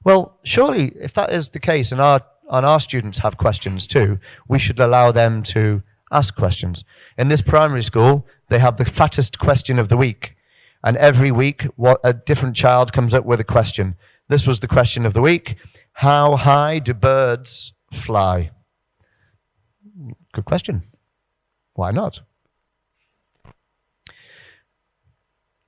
Well, surely if that is the case and our students have questions too, we should allow them to ask questions. In this primary school, they have the fattest question of the week. And every week, a different child comes up with a question. This was the question of the week. How high do birds fly? Good question. Why not?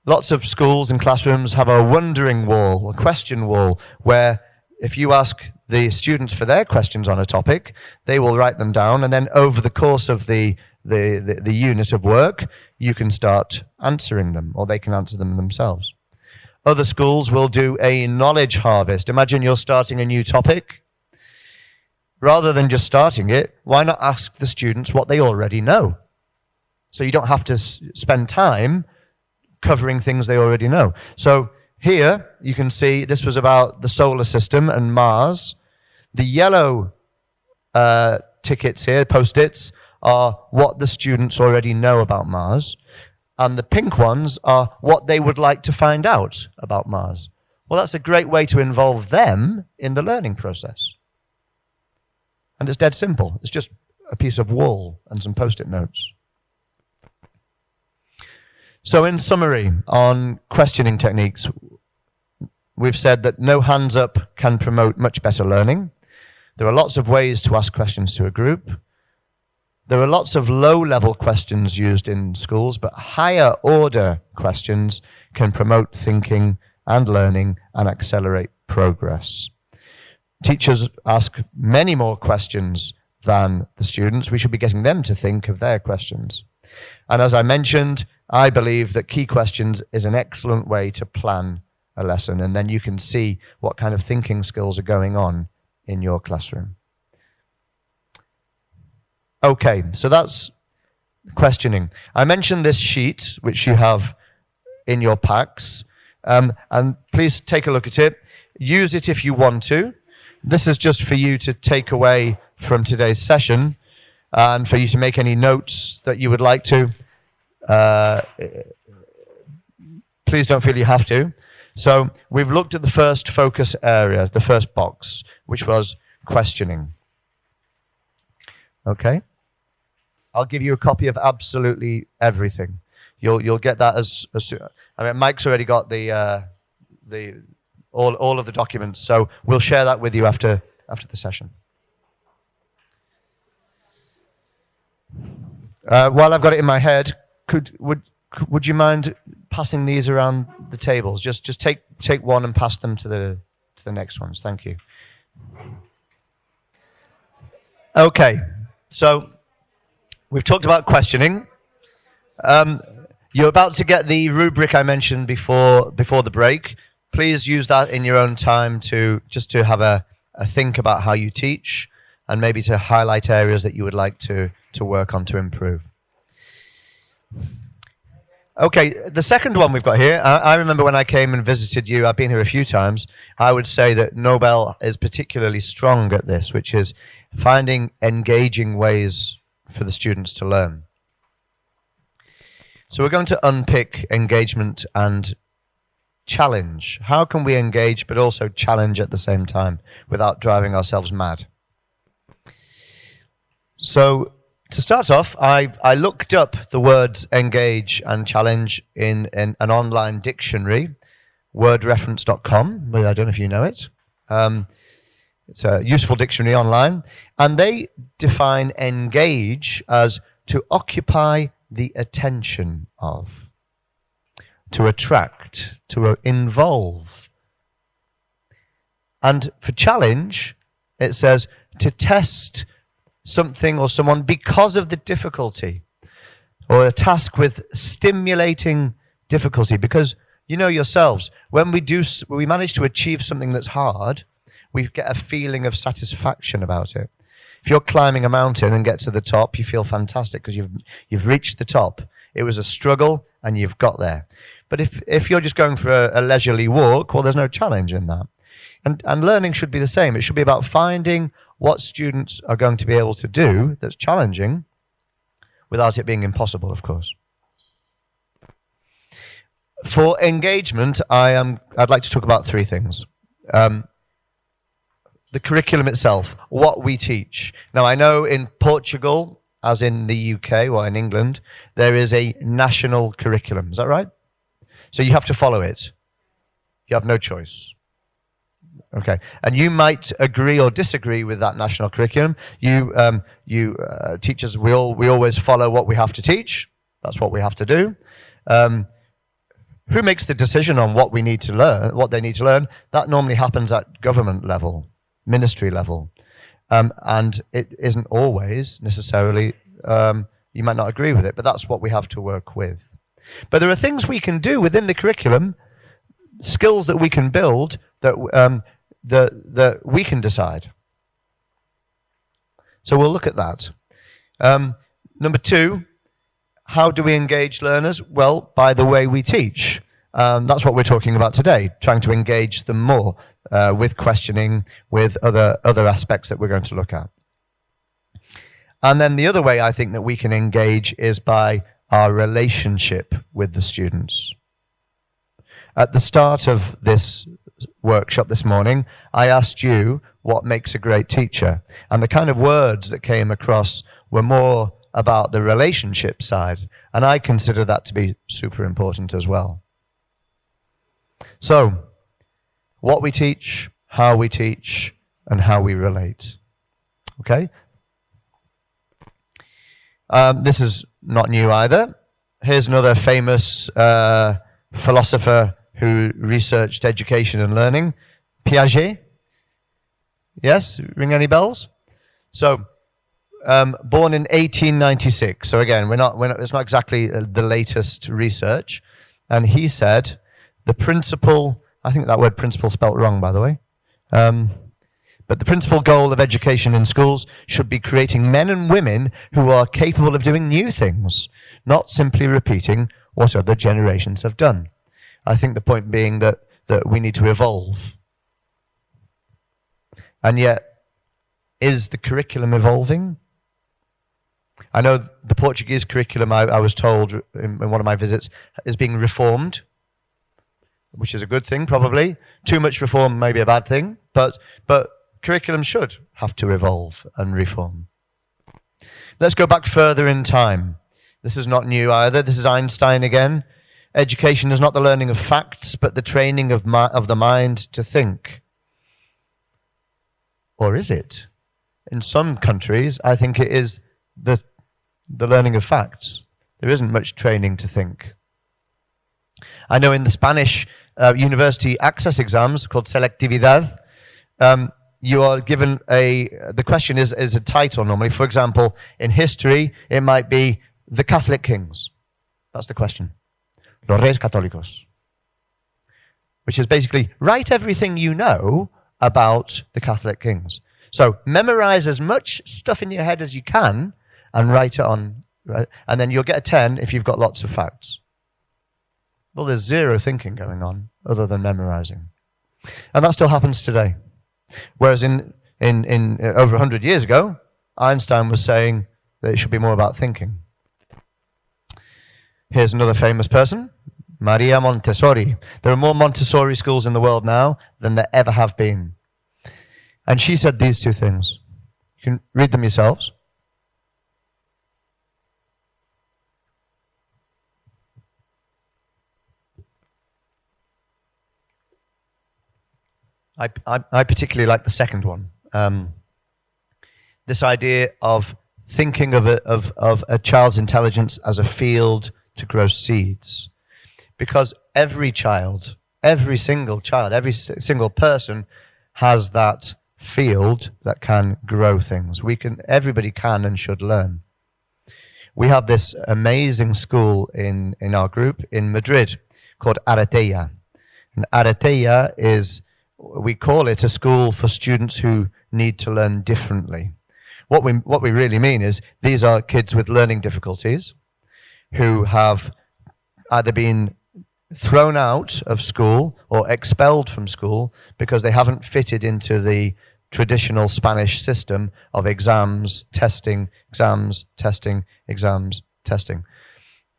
Lots of schools and classrooms have a wondering wall, a question wall, where if you ask the students for their questions on a topic, they will write them down, and then over the course of the unit of work, you can start answering them, or they can answer them themselves. Other schools will do a knowledge harvest. Imagine you're starting a new topic. Rather than just starting it, why not ask the students what they already know? So you don't have to spend time covering things they already know. So here you can see this was about the solar system and Mars. The yellow tickets here, post-its, are what the students already know about Mars. And the pink ones are what they would like to find out about Mars. Well, that's a great way to involve them in the learning process. And it's dead simple. It's just a piece of wall and some post-it notes. So in summary, on questioning techniques, we've said that no hands up can promote much better learning. There are lots of ways to ask questions to a group. There are lots of low-level questions used in schools, but higher order questions can promote thinking and learning and accelerate progress. Teachers ask many more questions than the students. We should be getting them to think of their questions. And as I mentioned, I believe that key questions is an excellent way to plan a lesson, and then you can see what kind of thinking skills are going on in your classroom. Okay, so that's questioning. I mentioned this sheet, which you have in your packs, and please take a look at it. Use it if you want to. This is just for you to take away from today's session and for you to make any notes that you would like to. Please don't feel you have to. So we've looked at the first focus area, the first box, which was questioning. Okay? I'll give you a copy of absolutely everything. You'll get that as soon. I mean, Mike's already got all of the documents, so we'll share that with you after the session. While I've got it in my head, would you mind passing these around the tables? Just take one and pass them to the next ones. Thank you. Okay, so we've talked about questioning. You're about to get the rubric I mentioned before the break. Please use that in your own time to have a think about how you teach and maybe to highlight areas that you would like to work on to improve. Okay, the second one we've got here, I remember when I came and visited you, I've been here a few times, I would say that Nobel is particularly strong at this, which is finding engaging ways for the students to learn. So we're going to unpick engagement and challenge. How can we engage but also challenge at the same time without driving ourselves mad? So to start off, I looked up the words engage and challenge in an online dictionary, wordreference.com. I don't know if you know it. It's a useful dictionary online. And they define engage as to occupy the attention of, to attract, to involve. And for challenge, it says to test something or someone because of the difficulty, or a task with stimulating difficulty. Because you know yourselves, when we manage to achieve something that's hard, we get a feeling of satisfaction about it. If you're climbing a mountain and get to the top, you feel fantastic because you've reached the top. It was a struggle and you've got there. But if you're just going for a leisurely walk, well, there's no challenge in that. And learning should be the same. It should be about finding what students are going to be able to do that's challenging without it being impossible, of course. For engagement, I'd like to talk about three things. The curriculum itself, what we teach. Now, I know in Portugal, as in the UK or in England, there is a national curriculum. Is that right? So you have to follow it. You have no choice. Okay, and you might agree or disagree with that national curriculum. Teachers, we always follow what we have to teach. That's what we have to do. Who makes the decision on what we need to learn, what they need to learn? That normally happens at government level, ministry level, and it isn't always necessarily. You might not agree with it, but that's what we have to work with. But there are things we can do within the curriculum, skills that we can build that we can decide. So we'll look at that. Number two, how do we engage learners? Well, by the way we teach. That's what we're talking about today, trying to engage them more with questioning, with other aspects that we're going to look at. And then the other way I think that we can engage is by our relationship with the students. At the start of this workshop this morning, I asked you what makes a great teacher. And the kind of words that came across were more about the relationship side. And I consider that to be super important as well. So, what we teach, how we teach, and how we relate. Okay? This is not new either. Here's another famous philosopher who researched education and learning, Piaget. Yes? Ring any bells? So, born in 1896. So again, it's not exactly the latest research. And he said the principal, I think that word principal spelt wrong, by the way. But the principal goal of education in schools should be creating men and women who are capable of doing new things, not simply repeating what other generations have done. I think the point being that we need to evolve. And yet, is the curriculum evolving? I know the Portuguese curriculum, I was told in one of my visits, is being reformed, which is a good thing, probably. Too much reform may be a bad thing, but curriculum should have to evolve and reform. Let's go back further in time. This is not new either. This is Einstein again. Education is not the learning of facts, but the training of the mind to think. Or is it? In some countries, I think it is the learning of facts. There isn't much training to think. I know in the Spanish university access exams called selectividad, you are given the question is a title normally. For example, in history, it might be the Catholic kings. That's the question. Los Reyes Católicos. Which is basically, write everything you know about the Catholic kings. So memorize as much stuff in your head as you can and write it on, right? And then you'll get a 10 if you've got lots of facts. Well, there's zero thinking going on other than memorizing. And that still happens today. Whereas in over 100 years ago, Einstein was saying that it should be more about thinking. Here's another famous person, Maria Montessori. There are more Montessori schools in the world now than there ever have been. And she said these two things. You can read them yourselves. I particularly like the second one. This idea of thinking of a child's intelligence as a field to grow seeds. Because every child, every single child, every single person has that field that can grow things. Everybody can and should learn. We have this amazing school in our group in Madrid called Aratea. And Aratea is, we call it a school for students who need to learn differently. What we really mean is these are kids with learning difficulties who have either been thrown out of school or expelled from school because they haven't fitted into the traditional Spanish system of exams, testing, exams, testing, exams, testing.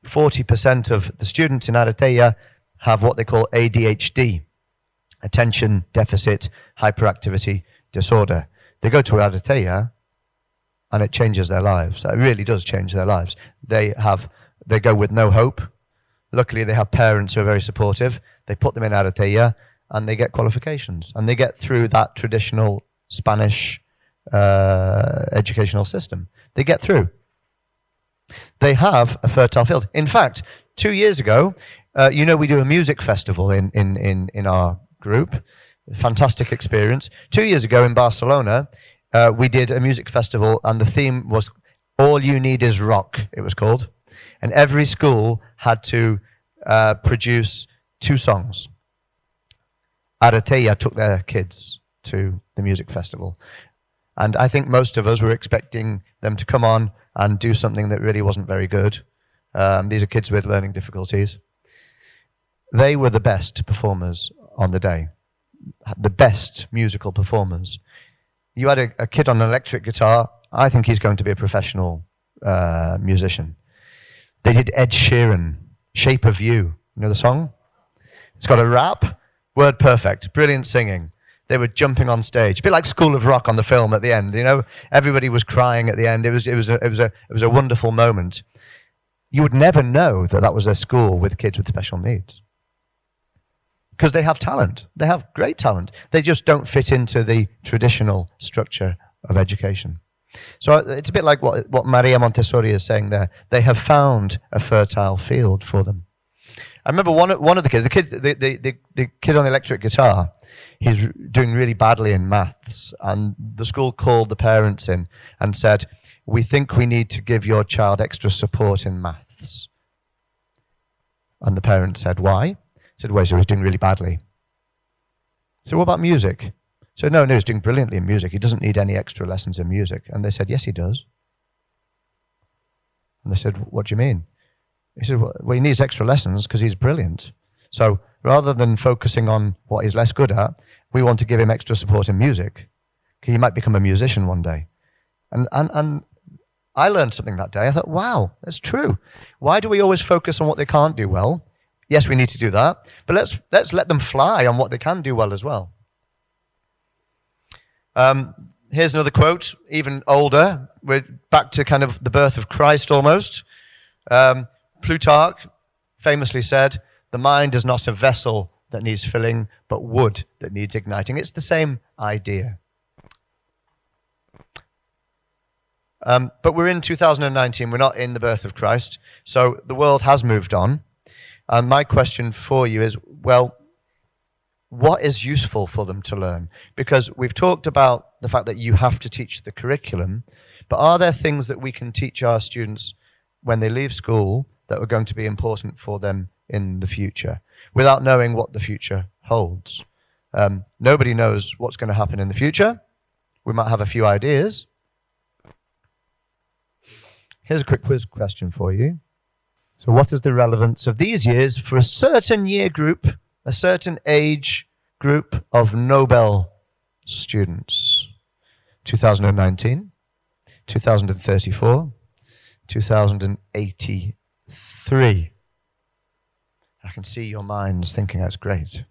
40% of the students in Aratea have what they call ADHD, attention deficit hyperactivity disorder. They go to Aratea and it changes their lives. It really does change their lives. They go with no hope. Luckily, they have parents who are very supportive. They put them in Aratea and they get qualifications. And they get through that traditional Spanish educational system. They get through. They have a fertile field. In fact, 2 years ago, we do a music festival in our group. Fantastic experience. 2 years ago in Barcelona, we did a music festival and the theme was All You Need Is Rock, it was called. And every school had to produce 2 songs. Aratea took their kids to the music festival. And I think most of us were expecting them to come on and do something that really wasn't very good. These are kids with learning difficulties. They were the best performers on the day, the best musical performers. You had a kid on an electric guitar, I think he's going to be a professional musician. They did Ed Sheeran, Shape of You. You know the song? It's got a rap, word perfect, brilliant singing. They were jumping on stage, a bit like School of Rock on the film at the end. You know, everybody was crying at the end. It was a wonderful moment. You would never know that was a school with kids with special needs, because they have talent. They have great talent. They just don't fit into the traditional structure of education. So it's a bit like what Maria Montessori is saying there. They have found a fertile field for them. I remember one of the kids, the kid on the electric guitar, he's doing really badly in maths, and the school called the parents in and said, "We think we need to give your child extra support in maths." And the parents said, "Why?" He said, "Well, so he's doing really badly." So what about music? So no, he's doing brilliantly in music. He doesn't need any extra lessons in music. And they said, "Yes, he does." And they said, "What do you mean?" He said, "Well, he needs extra lessons because he's brilliant. So rather than focusing on what he's less good at, we want to give him extra support in music. He might become a musician one day." And I learned something that day. I thought, wow, that's true. Why do we always focus on what they can't do well? Yes, we need to do that, but let's let them fly on what they can do well as well. Here's another quote, even older. We're back to kind of the birth of Christ almost. Plutarch famously said, "The mind is not a vessel that needs filling, but wood that needs igniting." It's the same idea. But we're in 2019, we're not in the birth of Christ, so the world has moved on. And my question for you is, well, what is useful for them to learn? Because we've talked about the fact that you have to teach the curriculum, but are there things that we can teach our students when they leave school that are going to be important for them in the future, without knowing what the future holds? Nobody knows what's going to happen in the future. We might have a few ideas. Here's a quick quiz question for you. So what is the relevance of these years for a certain year group, a certain age group of Nobel students? 2019, 2034, 2083. I can see your minds thinking that's great.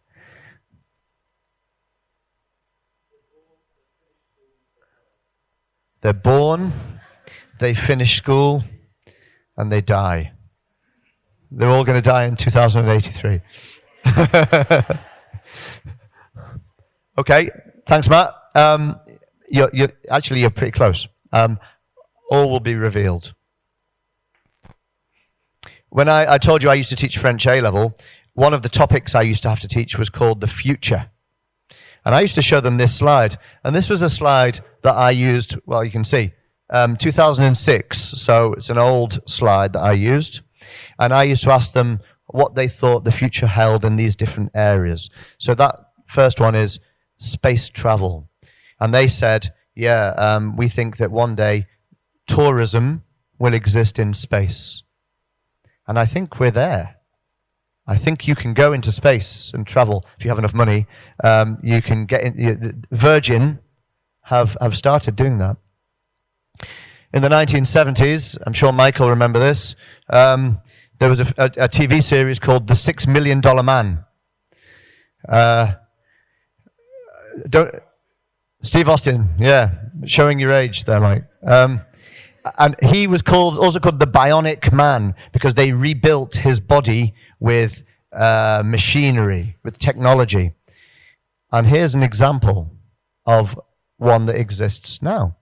They're born, they finish school, and they die. They're all going to die in 2083. Okay, thanks, Matt. You're pretty close. All will be revealed. When I told you I used to teach French A-level, one of the topics I used to have to teach was called the future. And I used to show them this slide. And this was a slide that I used, well, you can see, 2006. So it's an old slide that I used. And I used to ask them what they thought the future held in these different areas. So that first one is space travel. And they said, we think that one day tourism will exist in space. And I think we're there. I think you can go into space and travel if you have enough money. You can get in. Virgin have started doing that. In the 1970s, I'm sure Michael will remember this, there was a TV series called The $6 Million Man. Steve Austin, showing your age there, Mike. And he was also called the Bionic Man because they rebuilt his body with machinery, with technology. And here's an example of one that exists now.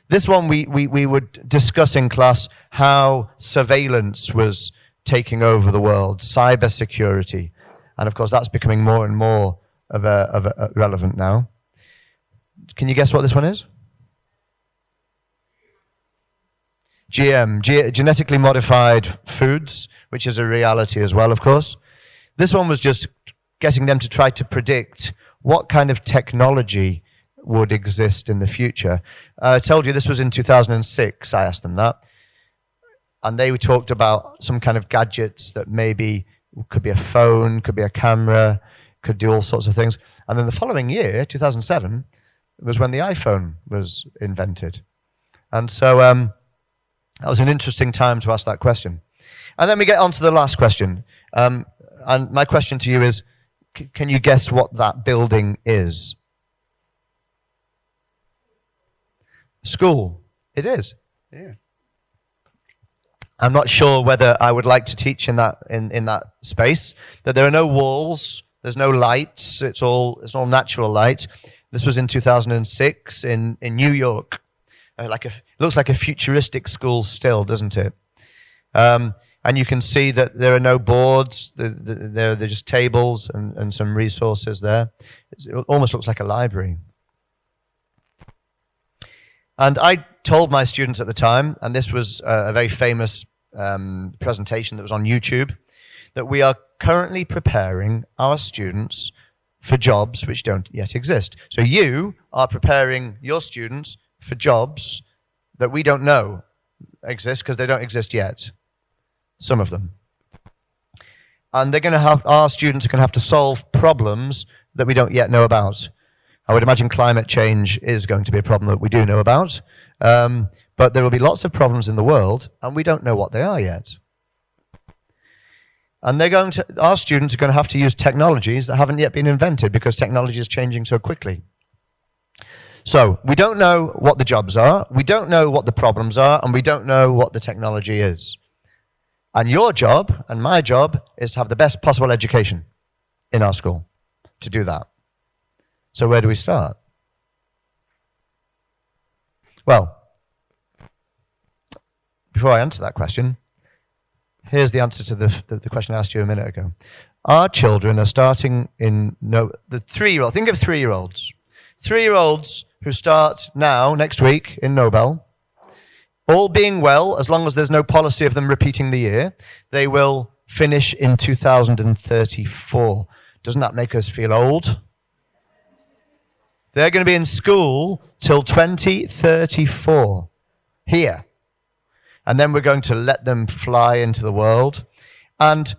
This one we would discuss in class how surveillance was taking over the world, cybersecurity. And of course that's becoming more and more of a relevant now. Can you guess what this one is? GM, genetically modified foods, which is a reality as well, of course. This one was just getting them to try to predict what kind of technology would exist in the future. I told you this was in 2006, I asked them that. And they talked about some kind of gadgets that maybe could be a phone, could be a camera, could do all sorts of things. And then the following year, 2007, was when the iPhone was invented. And so that was an interesting time to ask that question. And then we get on to the last question. And my question to you is, can you guess what that building is? School. It is. Yeah. I'm not sure whether I would like to teach in that space. That there are no walls, there's no lights, it's all natural light. This was in 2006 in New York. It looks like a futuristic school still, doesn't it? I And you can see that there are no boards, they're just tables and some resources there. It almost looks like a library. And I told my students at the time, and this was a very famous presentation that was on YouTube, that we are currently preparing our students for jobs which don't yet exist. So you are preparing your students for jobs that we don't know exist because they don't exist yet. Some of them. And they're going to have, our students are going to have to solve problems that we don't yet know about. I would imagine climate change is going to be a problem that we do know about. But there will be lots of problems in the world, and we don't know what they are yet. And our students are going to have to use technologies that haven't yet been invented because technology is changing so quickly. So we don't know what the jobs are, we don't know what the problems are, and we don't know what the technology is. And your job and my job is to have the best possible education in our school to do that. So where do we start? Well, before I answer that question, here's the answer to the question I asked you a minute ago. Our children are starting the 3-year-old. Think of 3-year-olds. 3-year-olds who start now, next week, in Nobel. All being well, as long as there's no policy of them repeating the year, they will finish in 2034. Doesn't that make us feel old? They're going to be in school till 2034, here. And then we're going to let them fly into the world. And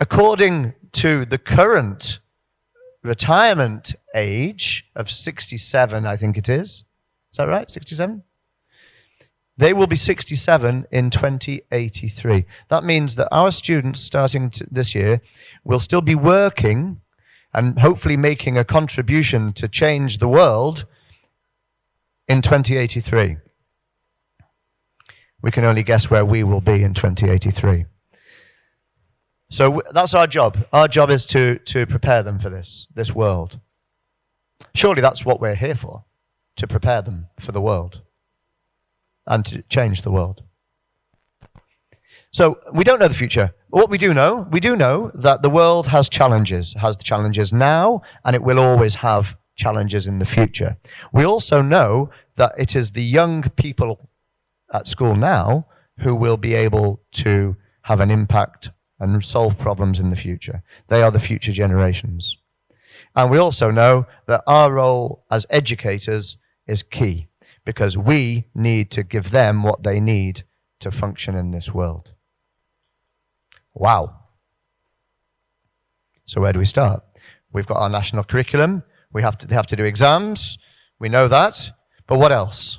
according to the current retirement age of 67, I think it is. Is that right? 67? They will be 67 in 2083. That means that our students starting this year will still be working and hopefully making a contribution to change the world in 2083. We can only guess where we will be in 2083. So that's our job. Our job is to prepare them for this world. Surely that's what we're here for, to prepare them for the world and to change the world. So we don't know the future. What we do know that the world has the challenges now, and it will always have challenges in the future. We also know that it is the young people at school now who will be able to have an impact and solve problems in the future. They are the future generations. And we also know that our role as educators is key, because we need to give them what they need to function in this world. Wow. So where do we start? We've got our national curriculum. They have to do exams. We know that. But what else?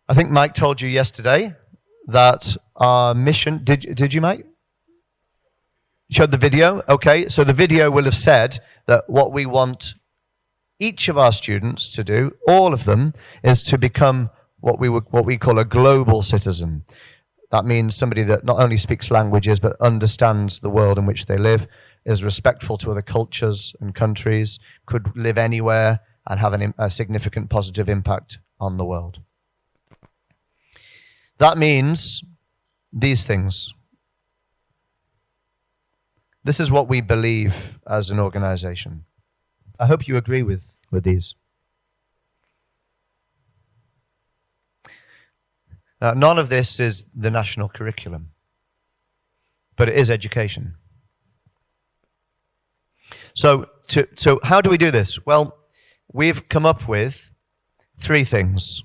I think Mike told you yesterday that our mission... Did you, Mike? Showed the video? Okay, so the video will have said that what we want each of our students to do, all of them, is to become what we call a global citizen. That means somebody that not only speaks languages but understands the world in which they live, is respectful to other cultures and countries, could live anywhere and have a significant positive impact on the world. That means these things. This is what we believe as an organization. I hope you agree with these. Now, none of this is the national curriculum, but it is education. So how do we do this? Well, we've come up with 3 things.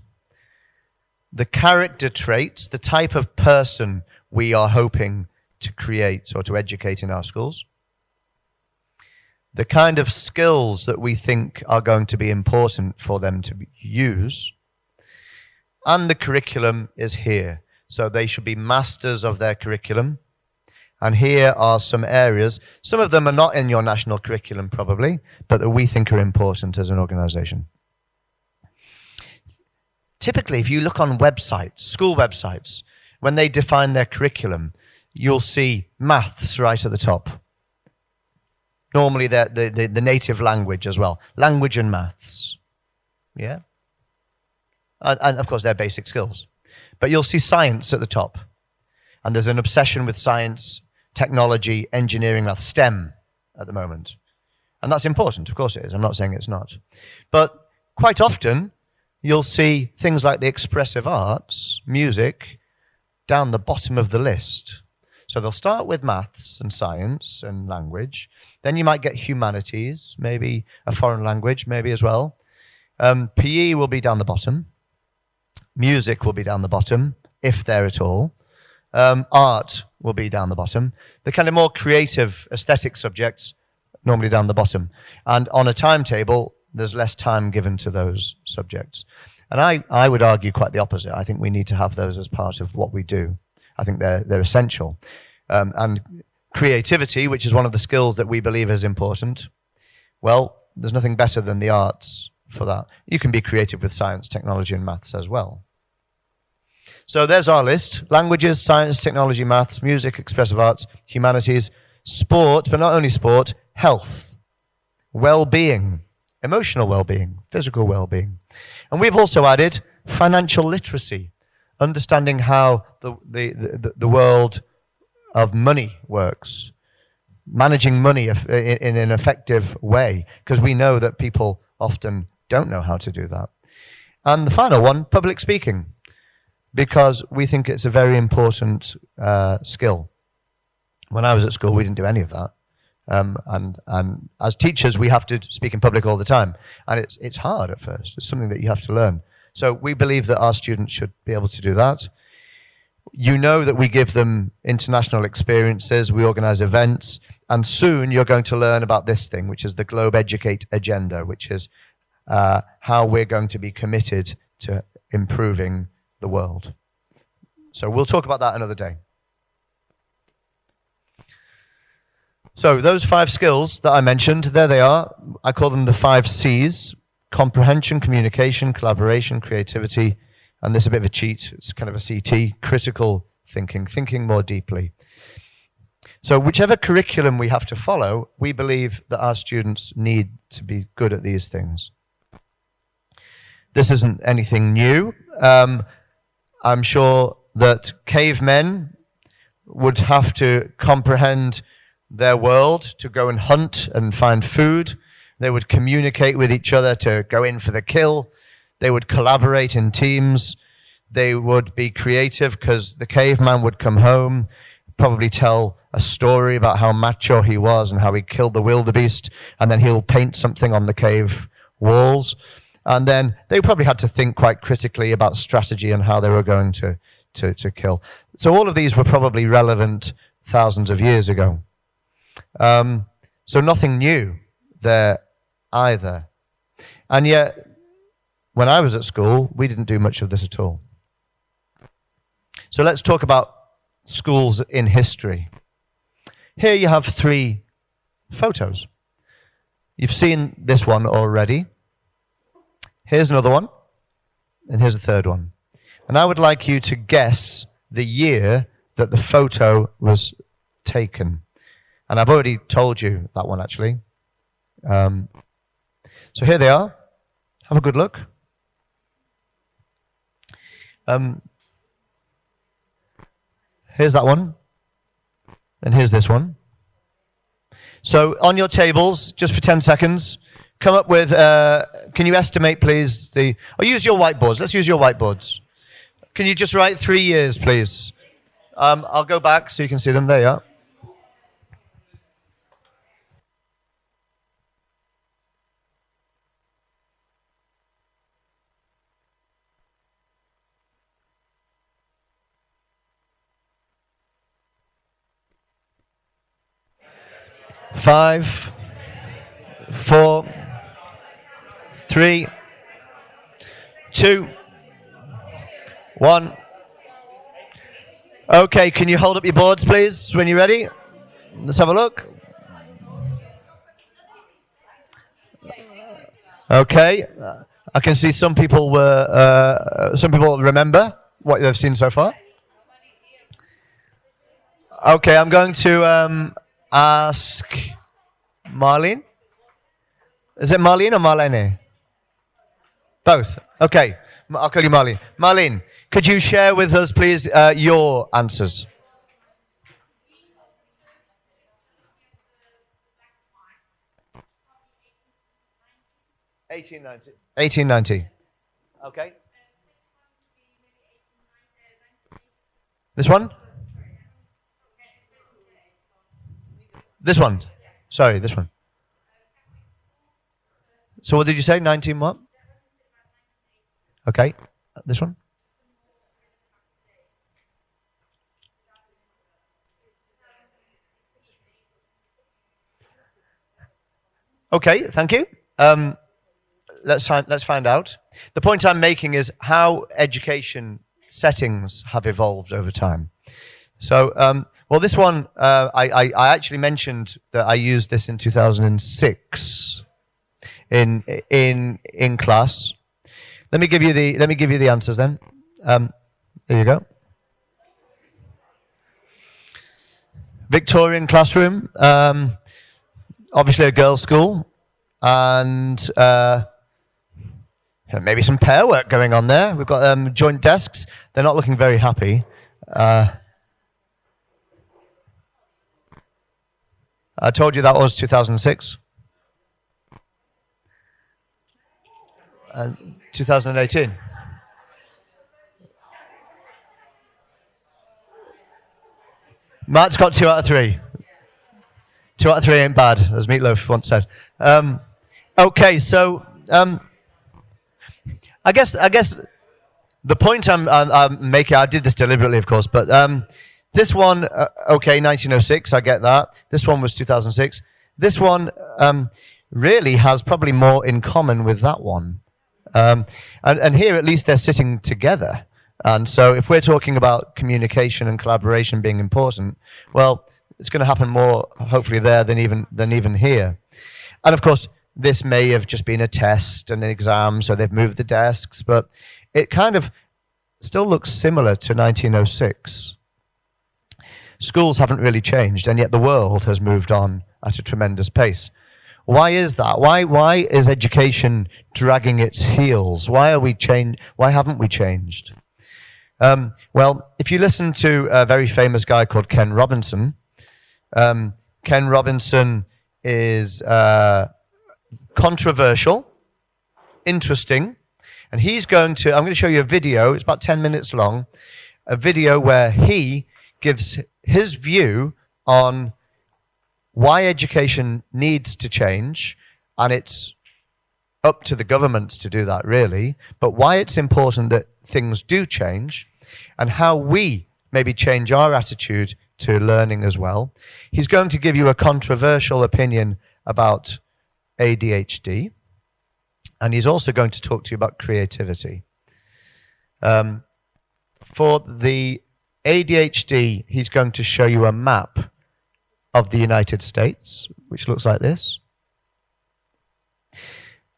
The character traits, the type of person we are hoping to create or to educate in our schools. The kind of skills that we think are going to be important for them to use. And the curriculum is here. So they should be masters of their curriculum. And here are some areas. Some of them are not in your national curriculum probably, but that we think are important as an organization. Typically, if you look on websites, school websites, when they define their curriculum, you'll see maths right at the top. Normally, the native language as well. Language and maths. Yeah? And of course, they're basic skills. But you'll see science at the top. And there's an obsession with science, technology, engineering, math, STEM at the moment. And that's important, of course it is. I'm not saying it's not. But quite often, you'll see things like the expressive arts, music, down the bottom of the list. So they'll start with maths and science and language. Then you might get humanities, maybe a foreign language, maybe as well. PE will be down the bottom. Music will be down the bottom, if there at all. Art will be down the bottom. The kind of more creative, aesthetic subjects, normally down the bottom. And on a timetable, there's less time given to those subjects. And I would argue quite the opposite. I think we need to have those as part of what we do. I think they're essential. And creativity, which is one of the skills that we believe is important, well, there's nothing better than the arts for that. You can be creative with science, technology, and maths as well. So there's our list. Languages, science, technology, maths, music, expressive arts, humanities, sport, but not only sport, health, well-being, emotional well-being, physical well-being. And we've also added financial literacy, understanding how the world of money works, managing money in an effective way, because we know that people often don't know how to do that. And the final one, public speaking, because we think it's a very important skill. When I was at school, we didn't do any of that. And as teachers, we have to speak in public all the time. And it's hard at first. It's something that you have to learn. So we believe that our students should be able to do that. You know that we give them international experiences, we organize events, and soon you're going to learn about this thing, which is the Globeducate agenda, which is how we're going to be committed to improving the world. So we'll talk about that another day. So those 5 skills that I mentioned, there they are. I call them the 5 C's: comprehension, communication, collaboration, creativity, and this is a bit of a cheat. It's kind of a CT, critical thinking, thinking more deeply. So whichever curriculum we have to follow, we believe that our students need to be good at these things. This isn't anything new. I'm sure that cavemen would have to comprehend their world to go and hunt and find food. They would communicate with each other to go in for the kill. They would collaborate in teams. They would be creative because the caveman would come home, probably tell a story about how macho he was and how he killed the wildebeest, and then he'll paint something on the cave walls. And then they probably had to think quite critically about strategy and how they were going to kill. So all of these were probably relevant thousands of years ago. So nothing new there either. And yet, when I was at school, we didn't do much of this at all. So let's talk about schools in history. Here you have 3 photos. You've seen this one already. Here's another one, and here's a third one. And I would like you to guess the year that the photo was taken. And I've already told you that one, actually. So here they are. Have a good look. Here's that one. And here's this one. So on your tables, just for 10 seconds, come up with, can you estimate, please, or use your whiteboards. Let's use your whiteboards. Can you just write 3 years, please? I'll go back so you can see them. There you are. Five, 4, 3, 2, 1. Okay, can you hold up your boards, please, when you're ready? Let's have a look. Okay, I can see some people remember what they've seen so far. Okay, I'm going to ask Marlene. Is it Marlene or Marlene? Both. Okay, I'll call you Marlene. Marlene, Could you share with us, please, your answers? 1890. 1890. Okay. This one? This one? Sorry, this one. So what did you say? 19 what? Okay. This one? Okay, thank you. Let's find out. The point I'm making is how education settings have evolved over time. So, well, this one I actually mentioned that I used this in 2006 in class. Let me give you the answers then. There you go. Victorian classroom. Obviously a girls' school, and maybe some pair work going on there. We've got joint desks. They're not looking very happy. I told you that was 2006. 2018. Matt's got 2 out of 3. 2 out of 3 ain't bad, as Meatloaf once said. Okay, so I guess the point I'm making, I did this deliberately, of course, but this one, okay, 1906, I get that. This one was 2006. This one really has probably more in common with that one. And here, at least, they're sitting together. And so if we're talking about communication and collaboration being important, well, it's going to happen more, hopefully, there than even here. And of course, this may have just been a test and an exam, so they've moved the desks, but it kind of still looks similar to 1906. Schools haven't really changed, and yet the world has moved on at a tremendous pace. Why is that? Why is education dragging its heels? Why haven't we changed? Well, if you listen to a very famous guy called Ken Robinson, Ken Robinson is controversial, interesting, and I'm going to show you a video, it's about 10 minutes long, a video where he gives his view on why education needs to change, and it's up to the governments to do that, really, but why it's important that things do change, and how we maybe change our attitude to learning as well. He's going to give you a controversial opinion about ADHD, and he's also going to talk to you about creativity. For the ADHD, he's going to show you a map of the United States, which looks like this.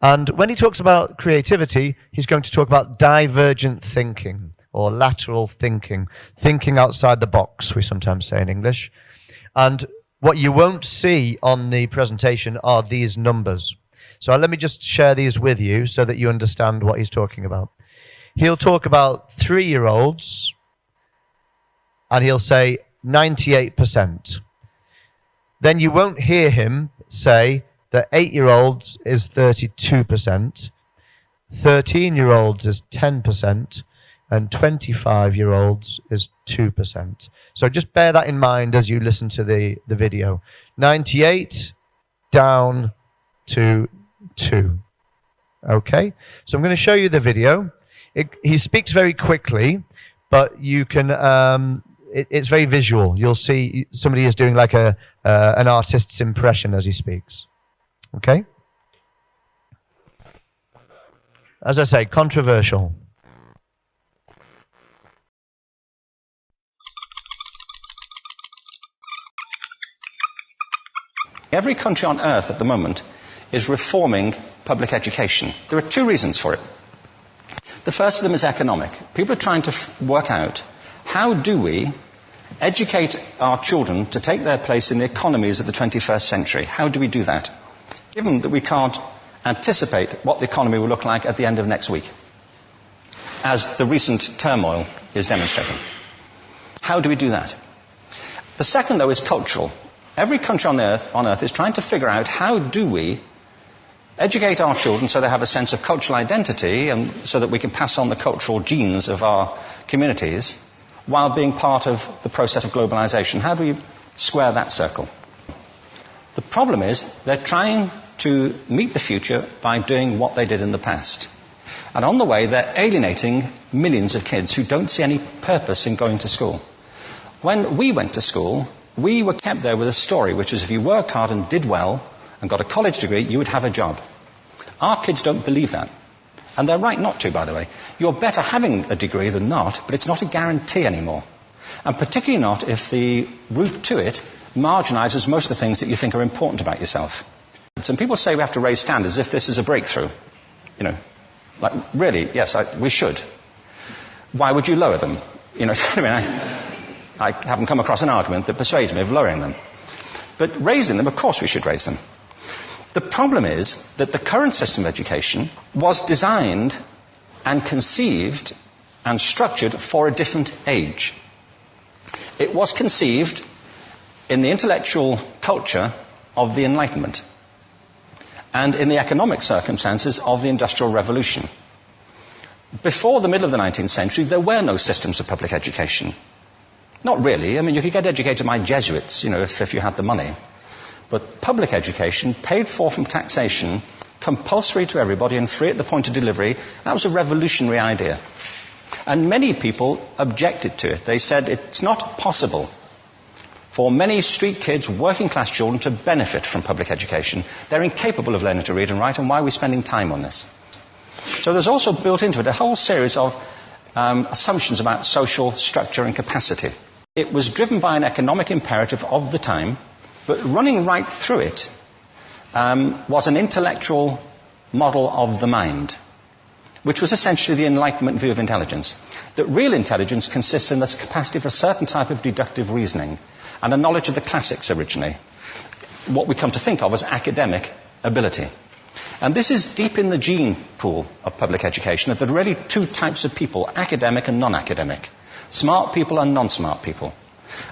And when he talks about creativity, he's going to talk about divergent thinking, or lateral thinking, thinking outside the box, we sometimes say in English. And what you won't see on the presentation are these numbers. So let me just share these with you so that you understand what he's talking about. He'll talk about 3-year-olds, and he'll say 98%. Then you won't hear him say that 8-year-olds is 32%, 13-year-olds is 10%, and 25-year-olds is 2%. So just bear that in mind as you listen to the video. 98 down to 2. Okay? So I'm going to show you the video. He speaks very quickly, but you can... It's very visual. You'll see somebody is doing like an artist's impression as he speaks. Okay? As I say, controversial. Every country on earth at the moment is reforming public education. There are 2 reasons for it. The first of them is economic. People are trying to work out, how do we educate our children to take their place in the economies of the 21st century? How do we do that, given that we can't anticipate what the economy will look like at the end of next week? as the recent turmoil is demonstrating. How do we do that? The second, though, is cultural. Every country on Earth is trying to figure out how do we educate our children so they have a sense of cultural identity and so that we can pass on the cultural genes of our communities while being part of the process of globalization. How do we square that circle? The problem is they're trying to meet the future by doing what they did in the past. And on the way, they're alienating millions of kids who don't see any purpose in going to school. When we went to school, we were kept there with a story, which was if you worked hard and did well and got a college degree, you would have a job. Our kids don't believe that. And they're right not to, by the way. You're better having a degree than not, but it's not a guarantee anymore. And particularly not if the route to it marginalizes most of the things that you think are important about yourself. Some people say we have to raise standards as if this is a breakthrough. You know, like, really, yes, we should. Why would you lower them? You know, I mean, I haven't come across an argument that persuades me of lowering them. But raising them, of course we should raise them. The problem is that the current system of education was designed and conceived and structured for a different age. It was conceived in the intellectual culture of the Enlightenment and in the economic circumstances of the Industrial Revolution. Before the middle of the 19th century, there were no systems of public education. Not really. I mean, you could get educated by Jesuits, you know, if you had the money. But public education, paid for from taxation, compulsory to everybody and free at the point of delivery, that was a revolutionary idea. And many people objected to it. They said it's not possible for many street kids, working class children, to benefit from public education. They're incapable of learning to read and write, and why are we spending time on this? So there's also built into it a whole series of assumptions about social structure and capacity. It was driven by an economic imperative of the time, but running right through it was an intellectual model of the mind, which was essentially the Enlightenment view of intelligence. That real intelligence consists in the capacity for a certain type of deductive reasoning and a knowledge of the classics originally, what we come to think of as academic ability. And this is deep in the gene pool of public education, that there are really two types of people, academic and non-academic, smart people and non-smart people.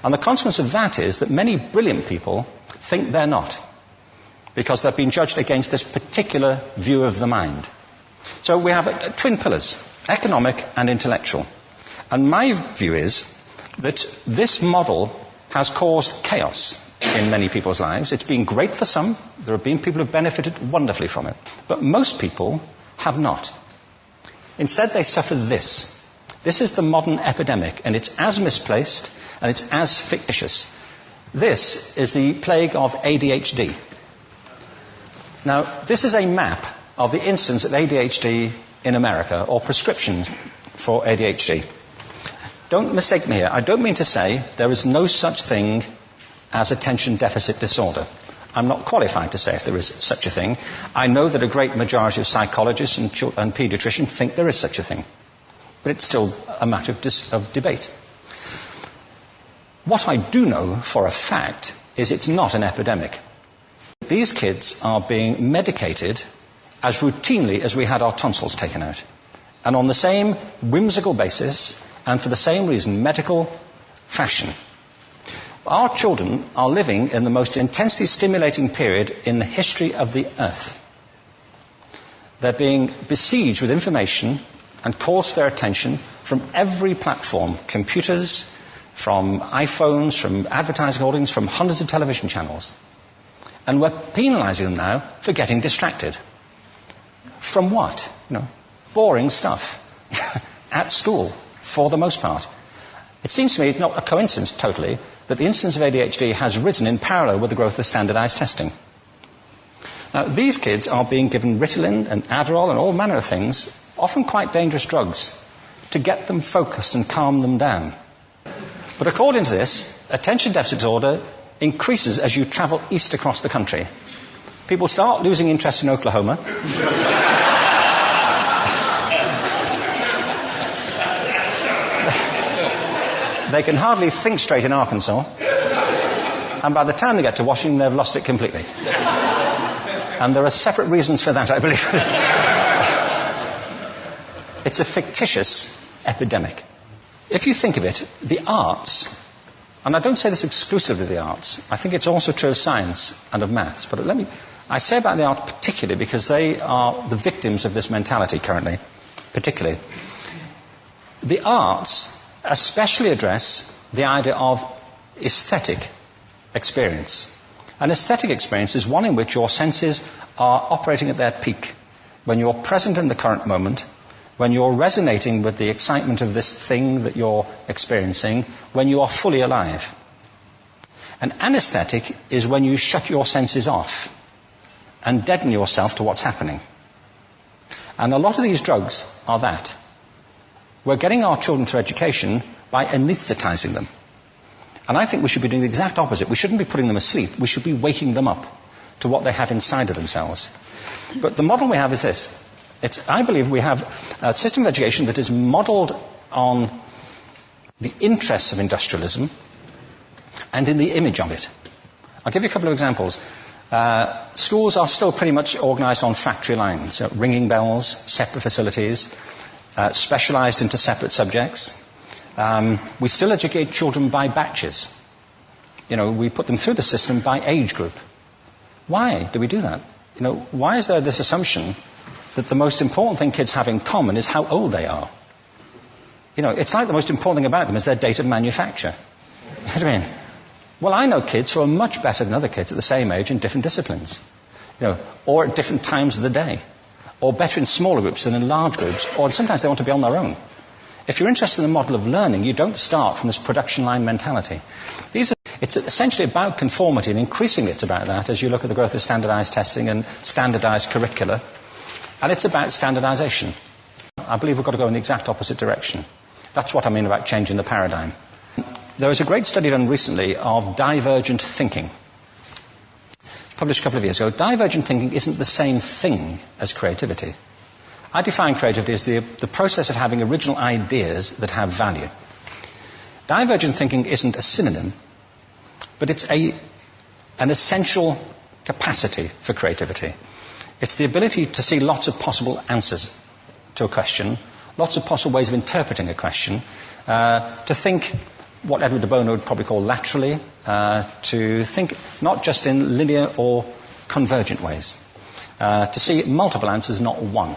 And the consequence of that is that many brilliant people think they're not, because they've been judged against this particular view of the mind. So we have twin pillars, economic and intellectual. And my view is that this model has caused chaos in many people's lives. It's been great for some. There have been people who have benefited wonderfully from it. But most people have not. Instead, they suffer this. This is the modern epidemic, and it's as misplaced and it's as fictitious. This is the plague of ADHD. Now, this is a map of the incidence of ADHD in America, or prescriptions for ADHD. Don't mistake me here. I don't mean to say there is no such thing as attention deficit disorder. I'm not qualified to say if there is such a thing. I know that a great majority of psychologists and paediatricians think there is such a thing. But it's still a matter of debate. What I do know for a fact is it's not an epidemic. These kids are being medicated as routinely as we had our tonsils taken out. And on the same whimsical basis, and for the same reason, medical fashion. Our children are living in the most intensely stimulating period in the history of the earth. They're being besieged with information and calls for their attention from every platform, computers, from iPhones, from advertising holdings, from hundreds of television channels. And we're penalizing them now for getting distracted. From what? You know, boring stuff. At school, for the most part. It seems to me it's not a coincidence totally that the incidence of ADHD has risen in parallel with the growth of standardized testing. Now, these kids are being given Ritalin and Adderall and all manner of things, often quite dangerous drugs, to get them focused and calm them down. But according to this, attention deficit disorder increases as you travel east across the country. People start losing interest in Oklahoma. They can hardly think straight in Arkansas. And by the time they get to Washington, they've lost it completely. And there are separate reasons for that, I believe. It's a fictitious epidemic. If you think of it, the arts, and I don't say this exclusively of the arts, I think it's also true of science and of maths, but I say about the arts particularly because they are the victims of this mentality currently, particularly. The arts especially address the idea of aesthetic experience. An aesthetic experience is one in which your senses are operating at their peak, when you're present in the current moment, when you're resonating with the excitement of this thing that you're experiencing, when you are fully alive. An anesthetic is when you shut your senses off and deaden yourself to what's happening. And a lot of these drugs are that. We're getting our children through education by anesthetizing them. And I think we should be doing the exact opposite. We shouldn't be putting them asleep. We should be waking them up to what they have inside of themselves. But the model we have is this. I believe we have a system of education that is modeled on the interests of industrialism and in the image of it. I'll give you a couple of examples. Schools are still pretty much organized on factory lines, ringing bells, separate facilities, specialized into separate subjects. We still educate children by batches. We put them through the system by age group. Why do we do that? Why is there this assumption that the most important thing kids have in common is how old they are? It's like the most important thing about them is their date of manufacture. You know what I mean? Well, I know kids who are much better than other kids at the same age in different disciplines, or at different times of the day, or better in smaller groups than in large groups, or sometimes they want to be on their own. If you're interested in the model of learning, you don't start from this production line mentality. It's essentially about conformity, and increasingly it's about that as you look at the growth of standardized testing and standardized curricula. And it's about standardization. I believe we've got to go in the exact opposite direction. That's what I mean about changing the paradigm. There was a great study done recently of divergent thinking. Published a couple of years ago. Divergent thinking isn't the same thing as creativity. I define creativity as the process of having original ideas that have value. Divergent thinking isn't a synonym, but it's an essential capacity for creativity. It's the ability to see lots of possible answers to a question, lots of possible ways of interpreting a question, to think what Edward de Bono would probably call laterally, to think not just in linear or convergent ways, to see multiple answers, not one.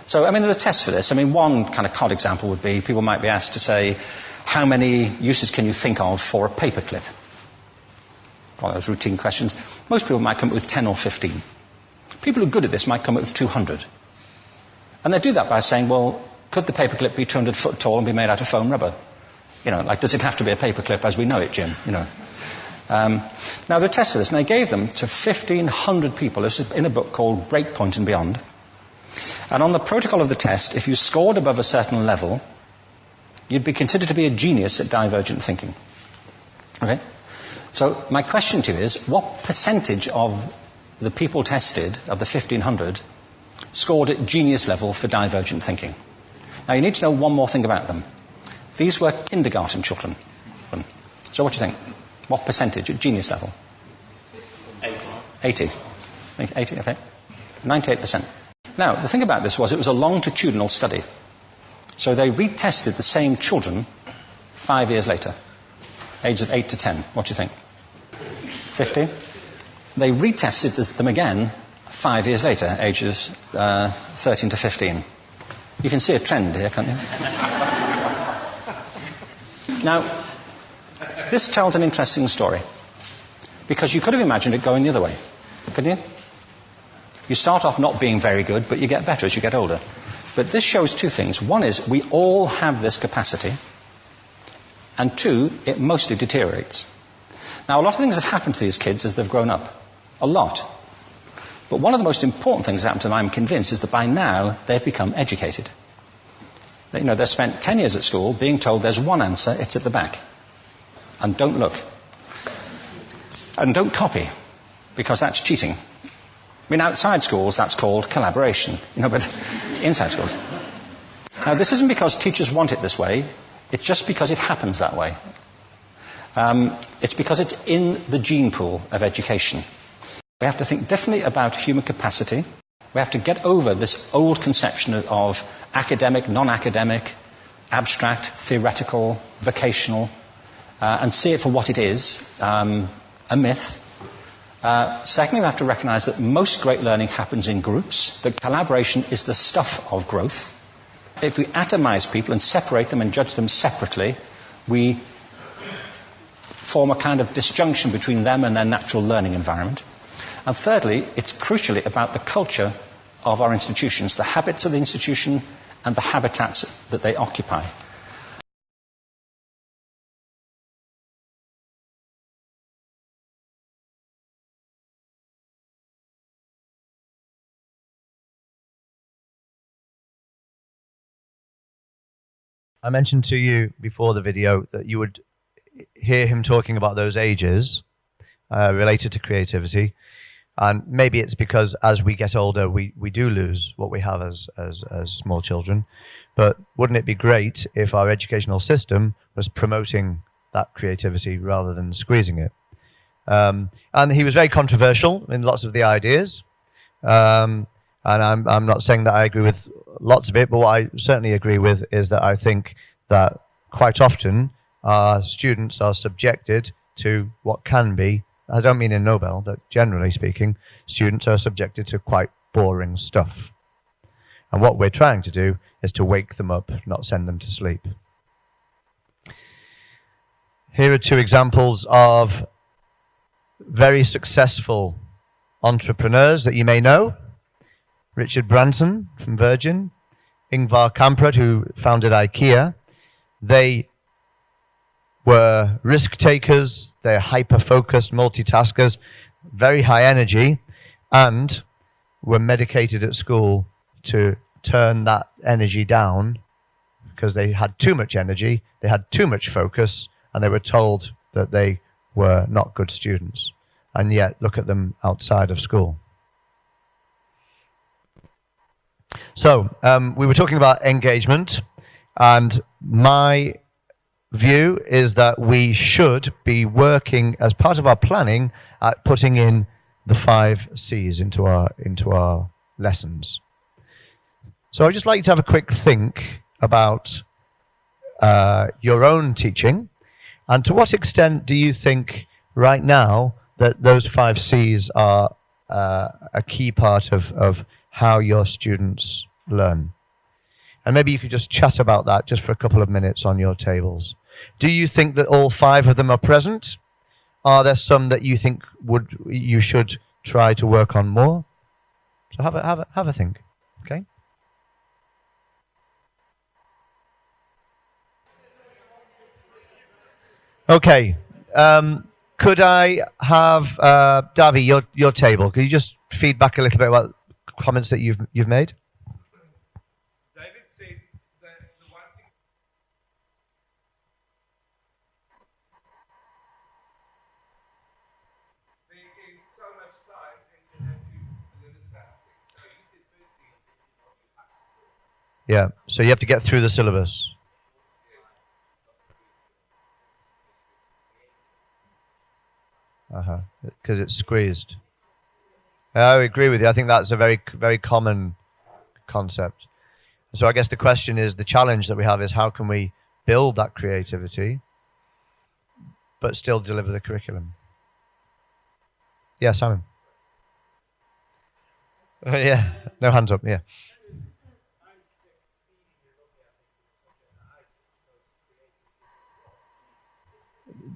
So, there are tests for this. One kind of cod example would be, people might be asked to say, how many uses can you think of for a paperclip? One of those routine questions. Most people might come up with 10 or 15. People who are good at this might come up with 200. And they do that by saying, well, could the paperclip be 200 foot tall and be made out of foam rubber? Does it have to be a paperclip as we know it, Jim? Now, there are tests for this, and they gave them to 1,500 people. This is in a book called Breakpoint and Beyond. And on the protocol of the test, if you scored above a certain level, you'd be considered to be a genius at divergent thinking. Okay? So my question to you is, what percentage of the people tested, of the 1,500, scored at genius level for divergent thinking? Now, you need to know one more thing about them. These were kindergarten children. So what do you think? What percentage at genius level? 80. 80, okay. 98%. Now, the thing about this was it was a longitudinal study. So they retested the same children 5 years later, ages of 8 to 10. What do you think? 50? They retested them again 5 years later, ages 13 to 15. You can see a trend here, can't you? Now, this tells an interesting story, because you could have imagined it going the other way, couldn't you? You start off not being very good, but you get better as you get older. But this shows two things. One is we all have this capacity, and two, it mostly deteriorates. Now, a lot of things have happened to these kids as they've grown up. A lot. But one of the most important things that happened to them, I'm convinced, is that by now they've become educated. They've spent 10 years at school being told there's one answer, it's at the back. And don't look. And don't copy, because that's cheating. Outside schools, that's called collaboration, but inside schools. Now, this isn't because teachers want it this way. It's just because it happens that way. It's because it's in the gene pool of education. We have to think differently about human capacity We have to get over this old conception of academic, non-academic, abstract, theoretical, vocational, and see it for what it is, a myth. Secondly, we have to recognize that most great learning happens in groups, that collaboration is the stuff of growth. If we atomize people and separate them and judge them separately, we form a kind of disjunction between them and their natural learning environment. And thirdly, it's crucially about the culture of our institutions, the habits of the institution and the habitats that they occupy. I mentioned to you before the video that you would hear him talking about those ages related to creativity. And maybe it's because as we get older, we do lose what we have as small children. But wouldn't it be great if our educational system was promoting that creativity rather than squeezing it? And he was very controversial in lots of the ideas. And I'm not saying that I agree with lots of it, but what I certainly agree with is that I think that quite often our students are subjected to what can be, I don't mean in Nobel, but generally speaking, students are subjected to quite boring stuff. And what we're trying to do is to wake them up, not send them to sleep. Here are two examples of very successful entrepreneurs that you may know. Richard Branson from Virgin, Ingvar Kamprad, who founded IKEA. They were risk takers, they're hyper-focused multitaskers, very high energy, and were medicated at school to turn that energy down because they had too much energy, they had too much focus, and they were told that they were not good students. And yet, look at them outside of school. So, we were talking about engagement, and my view is that we should be working as part of our planning at putting in the 5 C's into our lessons. So I'd just like you to have a quick think about your own teaching, and to what extent do you think right now that those 5 C's are a key part of how your students learn? And maybe you could just chat about that just for a couple of minutes on your tables. Do you think that all 5 of them are present? Are there some that you think you should try to work on more? So have a think, okay? Okay. Could I have Davi, your table? Could you just feed back a little bit about comments that you've made? David said that the one thing there is so much time and you have to deliver something. So he said firstly, this is what you have to do. Yeah, so you have to get through the syllabus. Because it's squeezed. I agree with you. I think that's a very, very common concept. So I guess the question is, the challenge that we have is how can we build that creativity but still deliver the curriculum? Yeah, Simon. Yeah, no hands up, yeah.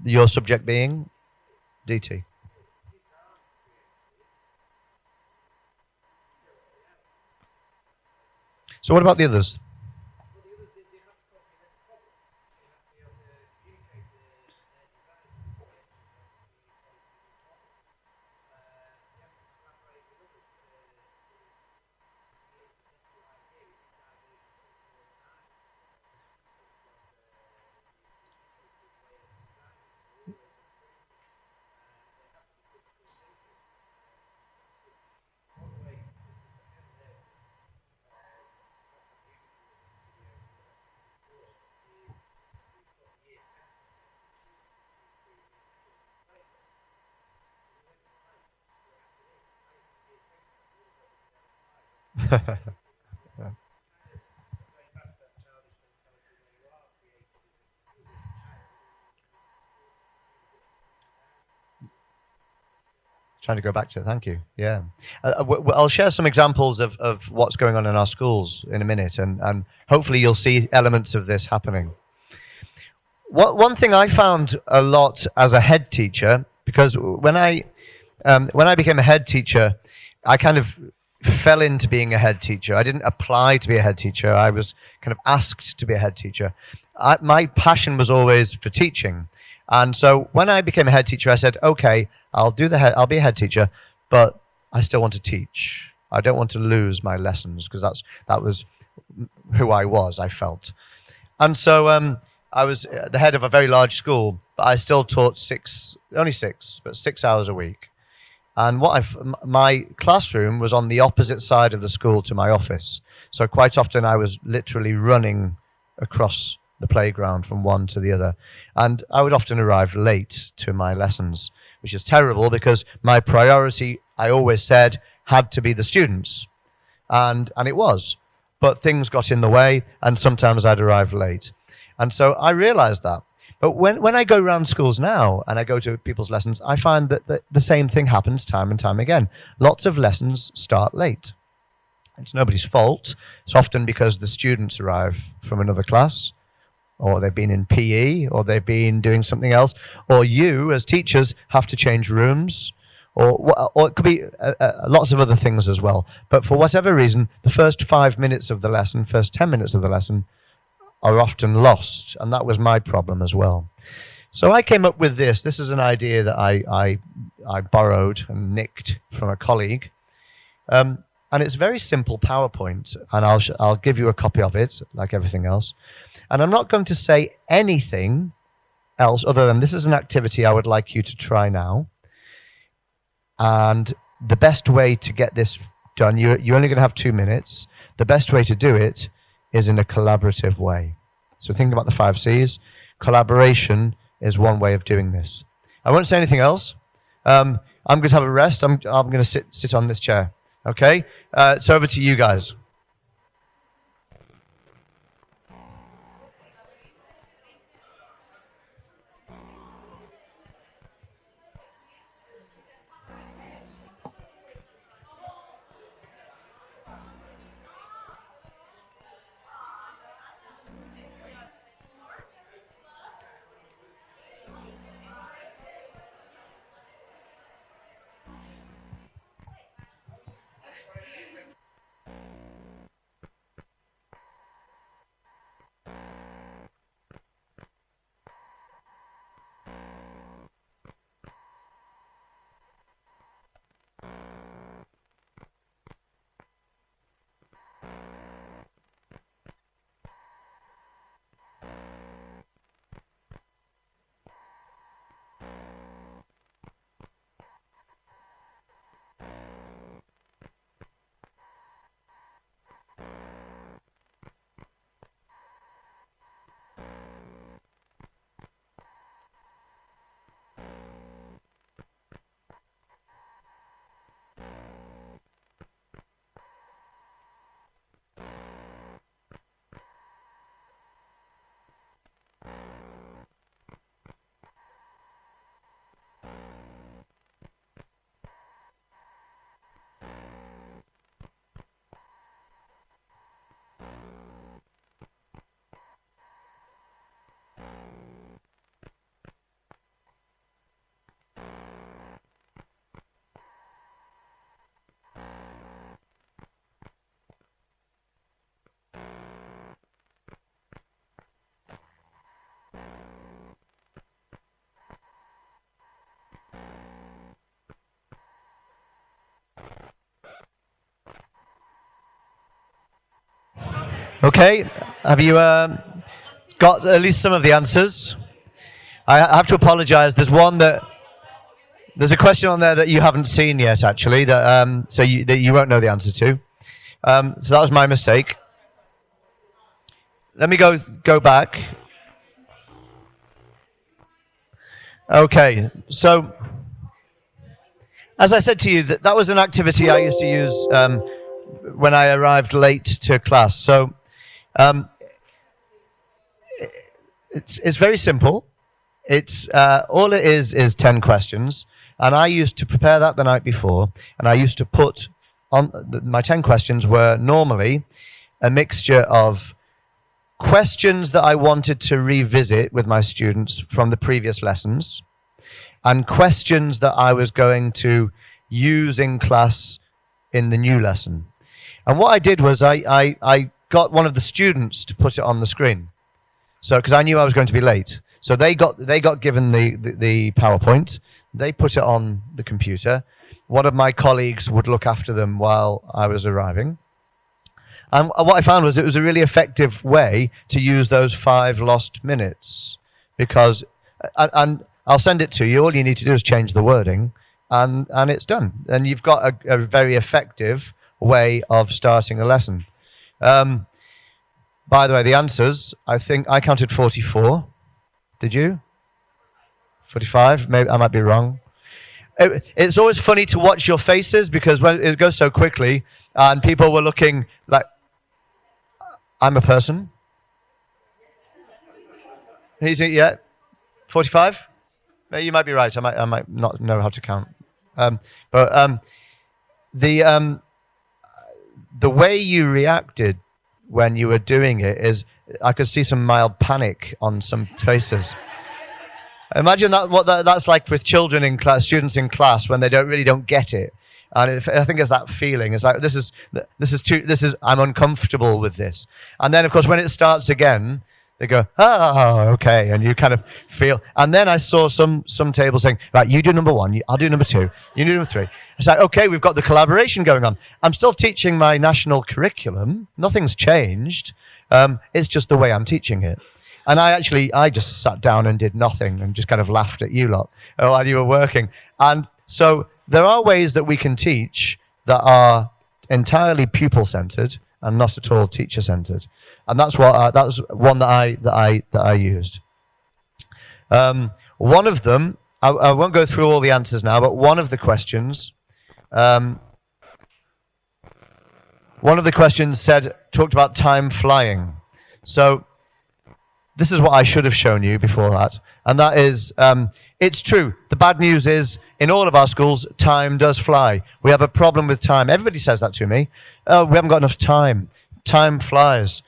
Your subject being? DT. So what about the others? Trying to go back to it. Thank you. Yeah. I'll share some examples of what's going on in our schools in a minute, and hopefully you'll see elements of this happening. One thing I found a lot as a head teacher, because when I became a head teacher, I kind of fell into being a head teacher. I didn't apply to be a head teacher. I was kind of asked to be a head teacher. My passion was always for teaching. And so when I became a head teacher, I said, okay, I'll be a head teacher, but I still want to teach. I don't want to lose my lessons, because that was who I was, I felt. And so I was the head of a very large school, but I still taught 6 hours a week. And my classroom was on the opposite side of the school to my office. So quite often I was literally running across the playground from one to the other. And I would often arrive late to my lessons, which is terrible because my priority, I always said, had to be the students. And it was. But things got in the way, and sometimes I'd arrive late. And so I realized that. But when I go around schools now and I go to people's lessons, I find that the same thing happens time and time again. Lots of lessons start late. It's nobody's fault. It's often because the students arrive from another class, or they've been in PE, or they've been doing something else, or you as teachers have to change rooms, or it could be lots of other things as well. But for whatever reason, the first 5 minutes of the lesson, first 10 minutes of the lesson are often lost, and that was my problem as well. So I came up with this. This is an idea that I borrowed and nicked from a colleague. And it's very simple PowerPoint, and I'll give you a copy of it, like everything else. And I'm not going to say anything else other than this is an activity I would like you to try now. And the best way to get this done, you're only going to have 2 minutes. The best way to do it is in a collaborative way. So think about the 5 C's. Collaboration is one way of doing this. I won't say anything else. I'm going to have a rest. I'm going to sit on this chair. Okay? It's over to you guys. Okay, have you got at least some of the answers? I have to apologize. There's a question on there that you haven't seen yet, actually, that you won't know the answer to. So that was my mistake. Let me go back. Okay, so as I said to you, that was an activity I used to use when I arrived late to class. So it's very simple. It's all it is 10 questions, and I used to prepare that the night before, and I used to put on my 10 questions were normally a mixture of questions that I wanted to revisit with my students from the previous lessons, and questions that I was going to use in class in the new lesson. And what I did was I got one of the students to put it on the screen. So, because I knew I was going to be late. So they got given the PowerPoint. They put it on the computer. One of my colleagues would look after them while I was arriving. And what I found was it was a really effective way to use those 5 lost minutes, because, and I'll send it to you. All you need to do is change the wording, and it's done. And you've got a very effective way of starting a lesson. By the way, the answers, I think I counted 44. Did you? 45? Maybe I might be wrong. It's always funny to watch your faces, because when it goes so quickly, and people were looking like, I'm a person. He's yeah, 45. You might be right. I might not know how to count. But the way you reacted when you were doing it is, I could see some mild panic on some faces. Imagine that's like with children in class, students in class, when they don't get it. And I think it's that feeling. It's like, I'm uncomfortable with this. And then, of course, when it starts again, they go, oh, okay. And you kind of feel. And then I saw some tables saying, right, you do number 1, I'll do number 2, you do number 3. It's like, okay, we've got the collaboration going on. I'm still teaching my national curriculum. Nothing's changed. It's just the way I'm teaching it. And I just sat down and did nothing and just kind of laughed at you lot while you were working. And so there are ways that we can teach that are entirely pupil-centered and not at all teacher-centered. And that's one that I used. One of them, I won't go through all the answers now, but one of the questions talked about time flying. So this is what I should have shown you before that. And that is, it's true. The bad news is, in all of our schools, time does fly. We have a problem with time. Everybody says that to me. Oh, we haven't got enough time. Time flies.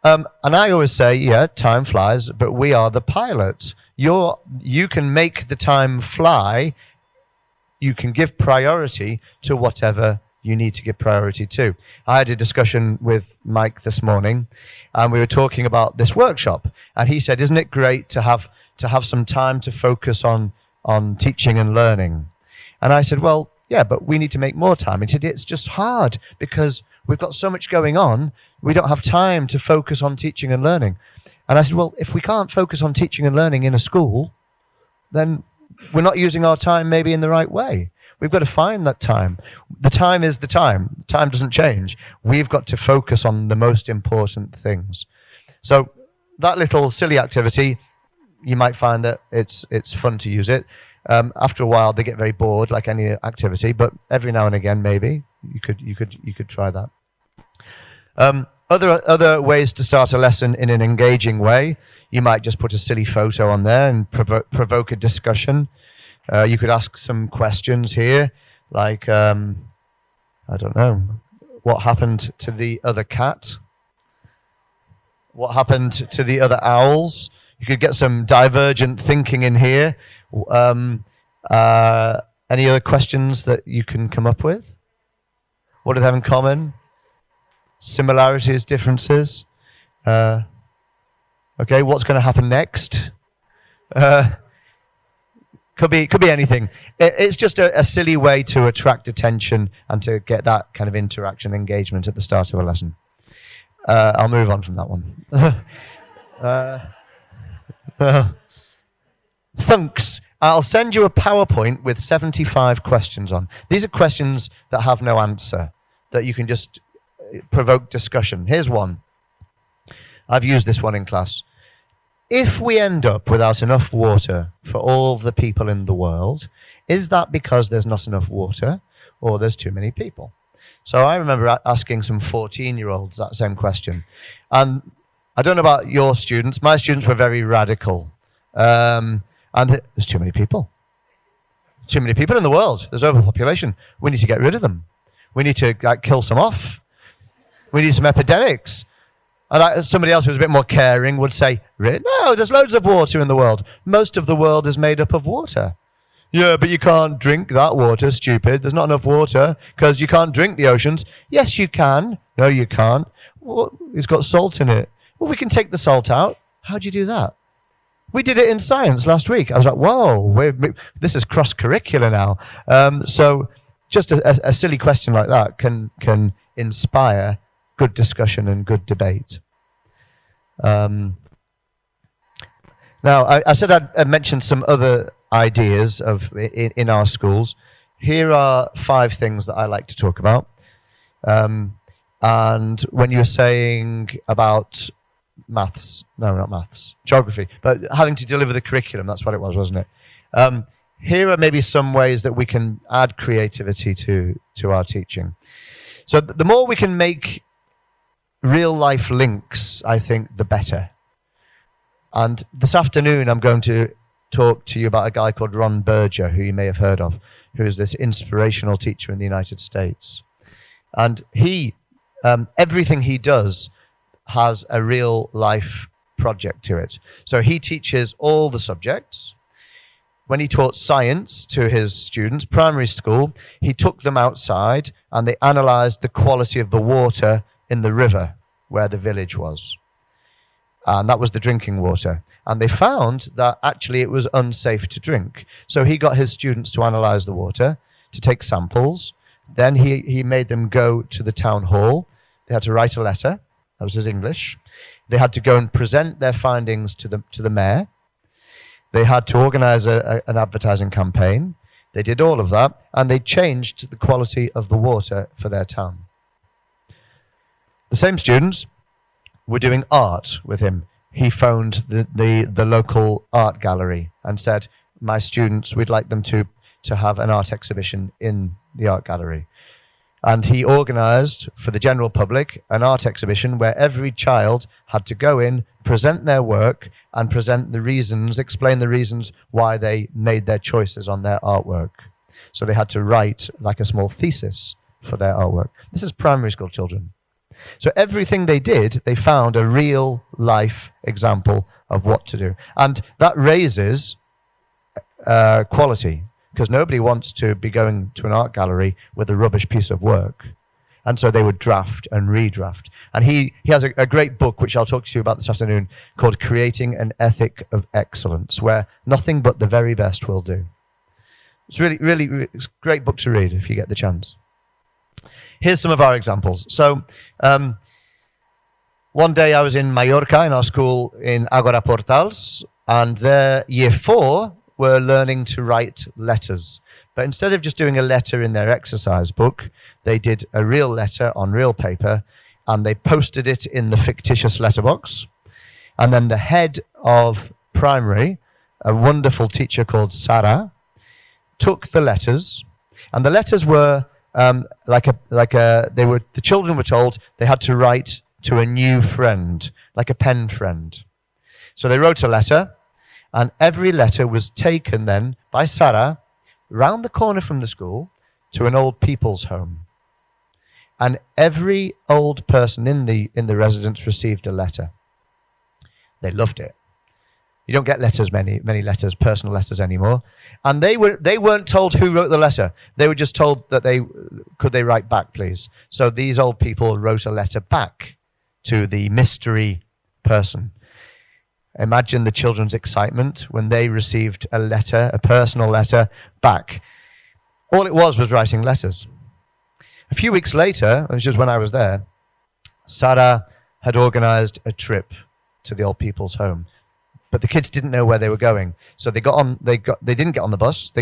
And I always say, yeah, time flies, but we are the pilot. You can make the time fly. You can give priority to whatever you need to give priority to. I had a discussion with Mike this morning, and we were talking about this workshop. And he said, isn't it great to have some time to focus on teaching and learning? And I said, well, yeah, but we need to make more time. And he said, it's just hard because we've got so much going on. We don't have time to focus on teaching and learning. And I said, well, if we can't focus on teaching and learning in a school, then we're not using our time maybe in the right way. We've got to find that time. The time is the time. Time doesn't change. We've got to focus on the most important things. So that little silly activity, you might find that it's fun to use it. After a while, they get very bored, like any activity. But every now and again, maybe you could try that. Other ways to start a lesson in an engaging way. You might just put a silly photo on there and provoke a discussion. You could ask some questions here, like, I don't know, what happened to the other cat? What happened to the other owls? You could get some divergent thinking in here. Any other questions that you can come up with? What do they have in common? Similarities, differences? Okay, what's going to happen next? Could be anything. It's just a silly way to attract attention and to get that kind of interaction, engagement at the start of a lesson. I'll move on from that one. Thanks. I'll send you a PowerPoint with 75 questions on. These are questions that have no answer, that you can just provoke discussion. Here's one. I've used this one in class. If we end up without enough water for all the people in the world, is that because there's not enough water or there's too many people? So I remember asking some 14-year-olds that same question. And I don't know about your students. My students were very radical. And there's too many people. Too many people in the world. There's overpopulation. We need to get rid of them. We need to kill some off. We need some epidemics. And somebody else who's a bit more caring would say, no, there's loads of water in the world. Most of the world is made up of water. Yeah, but you can't drink that water, stupid. There's not enough water because you can't drink the oceans. Yes, you can. No, you can't. Well, it's got salt in it. Well, we can take the salt out. How do you do that? We did it in science last week. I was like, whoa, this is cross-curricular now. So just a silly question like that can inspire good discussion and good debate. Now, I said I'd mentioned some other ideas in our schools. Here are 5 things that I like to talk about. And when you were saying about maths, no, not maths, geography, but having to deliver the curriculum, that's what it was, wasn't it? Here are maybe some ways that we can add creativity to our teaching. So the more we can make real life links, I think, the better. And this afternoon, I'm going to talk to you about a guy called Ron Berger, who you may have heard of, who is this inspirational teacher in the United States. And he, everything he does has a real life project to it. So he teaches all the subjects. When he taught science to his students, primary school, he took them outside and they analyzed the quality of the water in the river where the village was. And that was the drinking water. And they found that actually it was unsafe to drink. So he got his students to analyze the water, to take samples. Then he made them go to the town hall. They had to write a letter. That was his English. They had to go and present their findings to the mayor. They had to organize an advertising campaign. They did all of that, and they changed the quality of the water for their town. The same students were doing art with him. He phoned the local art gallery and said, my students, we'd like them to have an art exhibition in the art gallery. And he organized for the general public an art exhibition where every child had to go in, present their work, and present the reasons, explain the reasons why they made their choices on their artwork. So they had to write like a small thesis for their artwork. This is primary school children. So everything they did, they found a real life example of what to do. And that raises quality, because nobody wants to be going to an art gallery with a rubbish piece of work. And so they would draft and redraft. And he has a great book, which I'll talk to you about this afternoon, called Creating an Ethic of Excellence, where nothing but the very best will do. It's it's a great book to read if you get the chance. Here's some of our examples. So one day I was in Mallorca in our school in Agora Portals, and their year 4 were learning to write letters. But instead of just doing a letter in their exercise book, they did a real letter on real paper, and they posted it in the fictitious letterbox. And then the head of primary, a wonderful teacher called Sarah, took the letters, and the letters were the children were told they had to write to a new friend, like a pen friend. So they wrote a letter, and every letter was taken then by Sarah round the corner from the school to an old people's home. And every old person in the residence received a letter. They loved it. You don't get many letters, personal letters anymore. And they weren't told who wrote the letter. They were just told that could they write back, please. So these old people wrote a letter back to the mystery person. Imagine the children's excitement when they received a letter, a personal letter, back. All it was writing letters. A few weeks later, which is when I was there, Sarah had organized a trip to the old people's home. But the kids didn't know where they were going. So they didn't get on the bus. They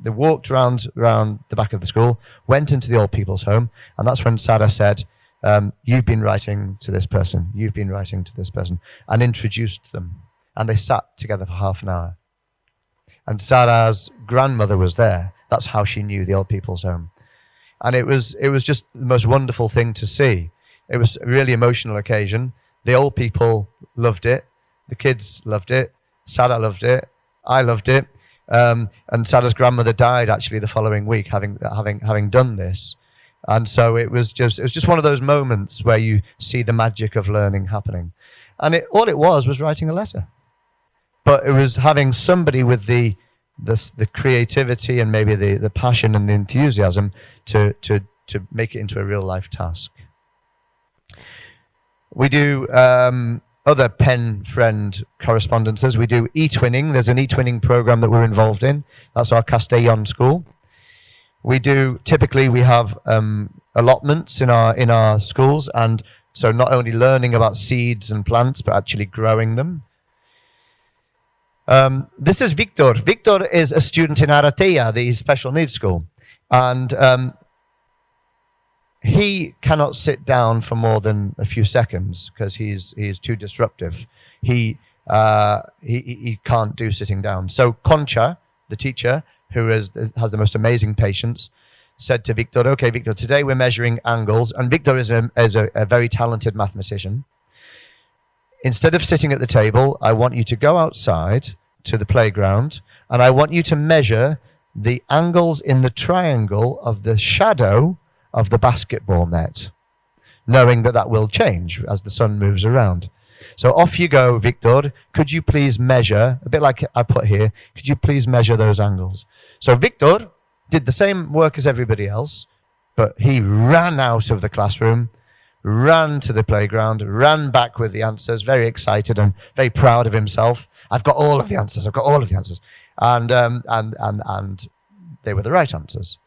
walked around the back of the school, went into the old people's home, and that's when Sarah said, you've been writing to this person, you've been writing to this person, and introduced them. And they sat together for half an hour. And Sarah's grandmother was there. That's how she knew the old people's home. And it was just the most wonderful thing to see. It was a really emotional occasion. The old people loved it. The kids loved it. Sada loved it. I loved it. And Sada's grandmother died actually the following week, having done this. And so it was just one of those moments where you see the magic of learning happening. And all it was writing a letter. But it was having somebody with the creativity and maybe the passion and the enthusiasm to make it into a real life task. We do other pen friend correspondences. We do e-twinning. There's an e-twinning program that we're involved in. That's our Castellon school. Typically we have allotments in our schools, and so not only learning about seeds and plants, but actually growing them. This is Victor. Victor is a student in Aratea, the special needs school. And he cannot sit down for more than a few seconds because he's too disruptive. He can't do sitting down. So Concha, the teacher, who has the most amazing patience, said to Victor, okay, Victor, today we're measuring angles. And Victor is a very talented mathematician. Instead of sitting at the table, I want you to go outside to the playground, and I want you to measure the angles in the triangle of the shadow of the basketball net, knowing that will change as the sun moves around. So off you go, Victor. Could you please measure, a bit like I put here, could you please measure those angles? So Victor did the same work as everybody else, but he ran out of the classroom, ran to the playground, ran back with the answers, very excited and very proud of himself. I've got all of the answers. I've got all of the answers. And they were the right answers.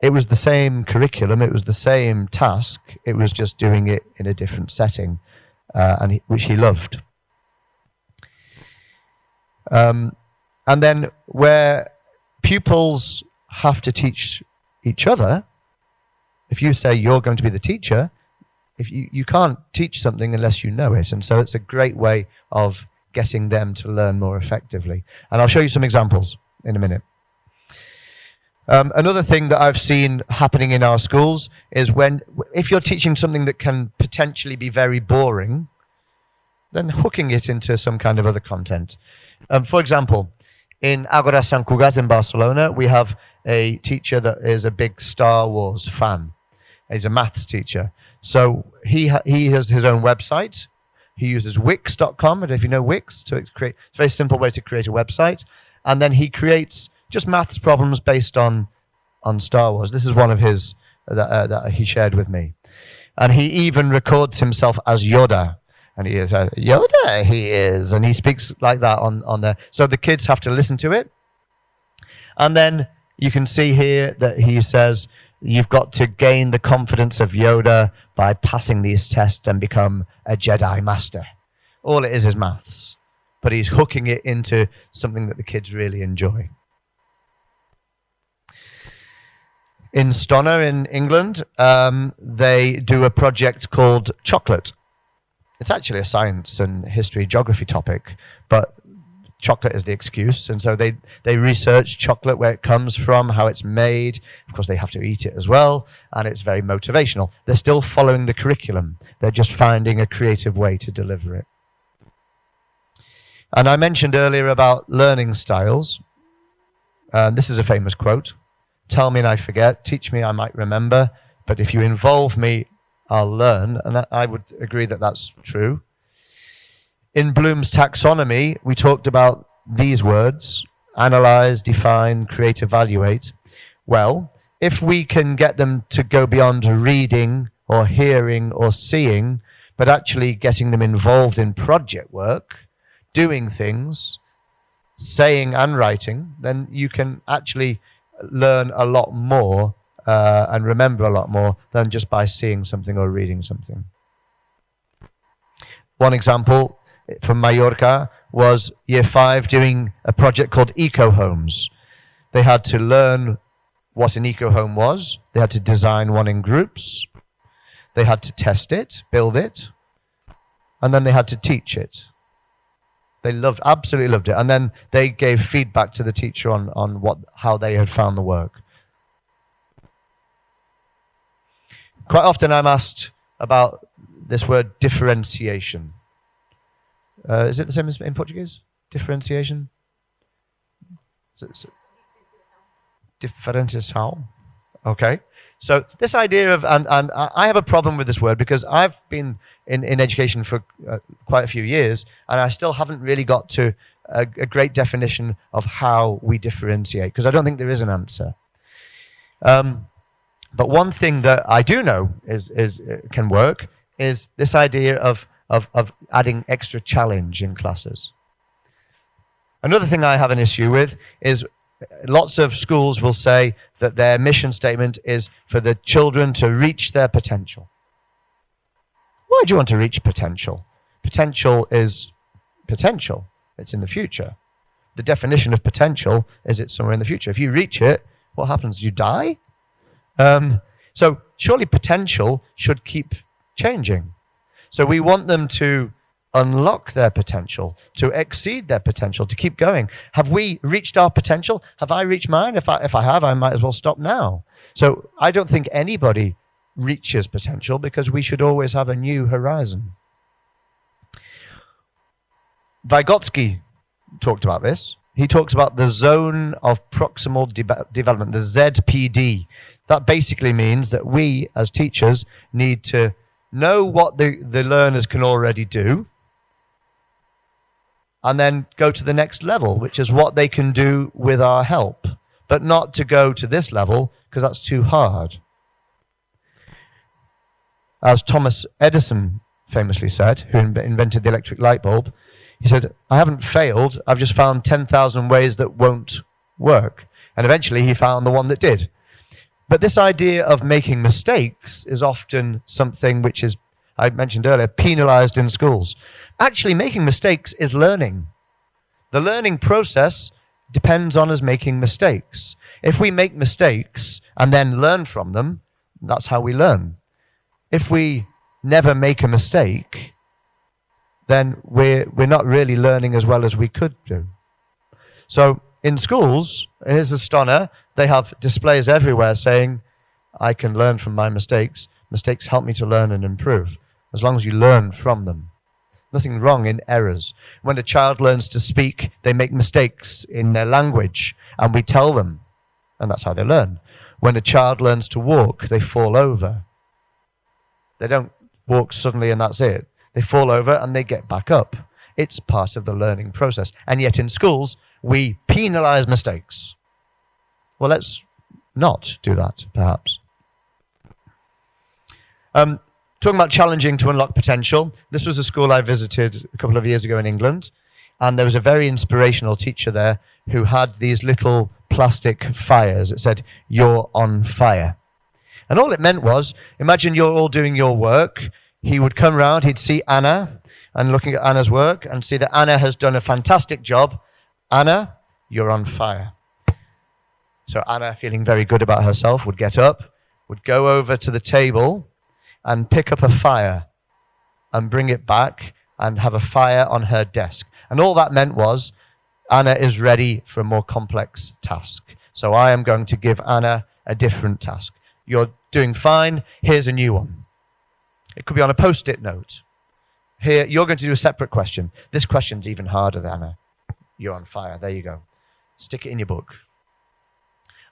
It was the same curriculum. It was the same task. It was just doing it in a different setting, which he loved. And then where pupils have to teach each other, if you say you're going to be the teacher, if you can't teach something unless you know it. And so it's a great way of getting them to learn more effectively. And I'll show you some examples in a minute. Another thing that I've seen happening in our schools is if you're teaching something that can potentially be very boring, then hooking it into some kind of other content. For example, in Agora Sant Cugat in Barcelona, we have a teacher that is a big Star Wars fan. He's a maths teacher. So he has his own website. He uses Wix.com. I don't know if you know Wix. It's a very simple way to create a website. And then he creates just maths problems based on Star Wars. This is one of his that he shared with me. And he even records himself as Yoda. And he is Yoda, he is. And he speaks like that on there. So the kids have to listen to it. And then you can see here that he says, you've got to gain the confidence of Yoda by passing these tests and become a Jedi Master. All it is maths. But he's hooking it into something that the kids really enjoy. In Stonna in England, they do a project called Chocolate. It's actually a science and history geography topic, but chocolate is the excuse. And so they research chocolate, where it comes from, how it's made. Of course, they have to eat it as well, and it's very motivational. They're still following the curriculum. They're just finding a creative way to deliver it. And I mentioned earlier about learning styles. This is a famous quote. Tell me and I forget, teach me I might remember, but if you involve me, I'll learn. And I would agree that that's true. In Bloom's taxonomy, we talked about these words: analyze, define, create, evaluate. Well, if we can get them to go beyond reading or hearing or seeing, but actually getting them involved in project work, doing things, saying and writing, then you can actually learn a lot more and remember a lot more than just by seeing something or reading something. One example from Mallorca was Year 5 doing a project called Eco Homes. They had to learn what an eco home was. They had to design one in groups. They had to test it, build it, and then they had to teach it. They absolutely loved it. And then they gave feedback to the teacher on how they had found the work. Quite often I'm asked about this word differentiation. Is it the same as in Portuguese? Differentiation? Diferenciação. Okay. So this idea of, and I have a problem with this word because I've been in education for quite a few years, and I still haven't really got to a great definition of how we differentiate, because I don't think there is an answer. But one thing that I do know is can work is this idea of adding extra challenge in classes. Another thing I have an issue with is lots of schools will say that their mission statement is for the children to reach their potential. Why do you want to reach potential? Potential is potential. It's in the future. The definition of potential is it's somewhere in the future. If you reach it, what happens? You die? So surely potential should keep changing. So we want them to unlock their potential, to exceed their potential, to keep going. Have we reached our potential? Have I reached mine? If I have, I might as well stop now. So I don't think anybody reaches potential, because we should always have a new horizon. Vygotsky talked about this. He talks about the zone of proximal development, the ZPD. That basically means that we as teachers need to know what the learners can already do, and then go to the next level, which is what they can do with our help, but not to go to this level because that's too hard. As Thomas Edison famously said, who invented the electric light bulb, he said, I haven't failed, I've just found 10,000 ways that won't work. And eventually he found the one that did. But this idea of making mistakes is often something which is, I mentioned earlier, penalized in schools. Actually, making mistakes is learning. The learning process depends on us making mistakes. If we make mistakes and then learn from them, that's how we learn. If we never make a mistake, then we're not really learning as well as we could do. So in schools, here's a stunner, they have displays everywhere saying, I can learn from my mistakes. Mistakes help me to learn and improve, as long as you learn from them. Nothing wrong in errors. When a child learns to speak, they make mistakes in their language, and we tell them, and that's how they learn. When a child learns to walk, they fall over. They don't walk suddenly and that's it. They fall over and they get back up. It's part of the learning process. And yet in schools, we penalize mistakes. Well, let's not do that, perhaps. Talking about challenging to unlock potential, this was a school I visited a couple of years ago in England, and there was a very inspirational teacher there who had these little plastic fires. It said, you're on fire. And all it meant was, imagine you're all doing your work. He would come round, he'd see Anna, and looking at Anna's work, and see that Anna has done a fantastic job. Anna, you're on fire. So Anna, feeling very good about herself, would get up, would go over to the table, and pick up a fire and bring it back and have a fire on her desk. And all that meant was Anna is ready for a more complex task. So I am going to give Anna a different task. You're doing fine, here's a new one. It could be on a post-it note. Here, you're going to do a separate question. This question's even harder than Anna. You're on fire, there you go. Stick it in your book.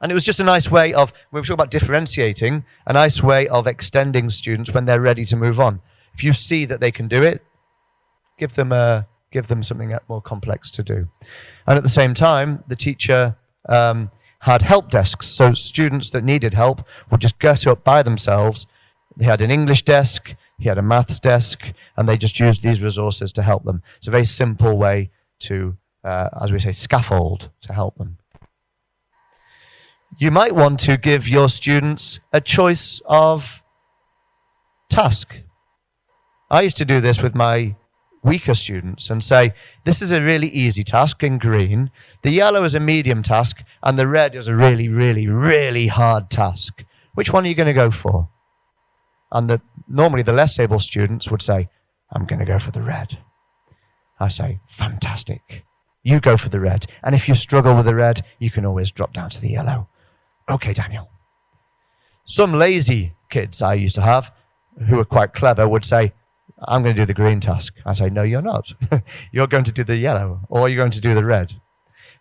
And it was just a nice way of, we were talking about differentiating, a nice way of extending students when they're ready to move on. If you see that they can do it, give them something more complex to do. And at the same time, the teacher had help desks, so students that needed help would just get up by themselves. He had an English desk, he had a maths desk, and they just used these resources to help them. It's a very simple way to, as we say, scaffold to help them. You might want to give your students a choice of task. I used to do this with my weaker students and say, this is a really easy task in green, the yellow is a medium task, and the red is a really, really, really hard task. Which one are you going to go for? And normally the less able students would say, I'm going to go for the red. I say, fantastic. You go for the red. And if you struggle with the red, you can always drop down to the yellow. Okay, Daniel. Some lazy kids I used to have, who are quite clever, would say, I'm going to do the green task. I say, no, you're not. You're going to do the yellow, or you're going to do the red.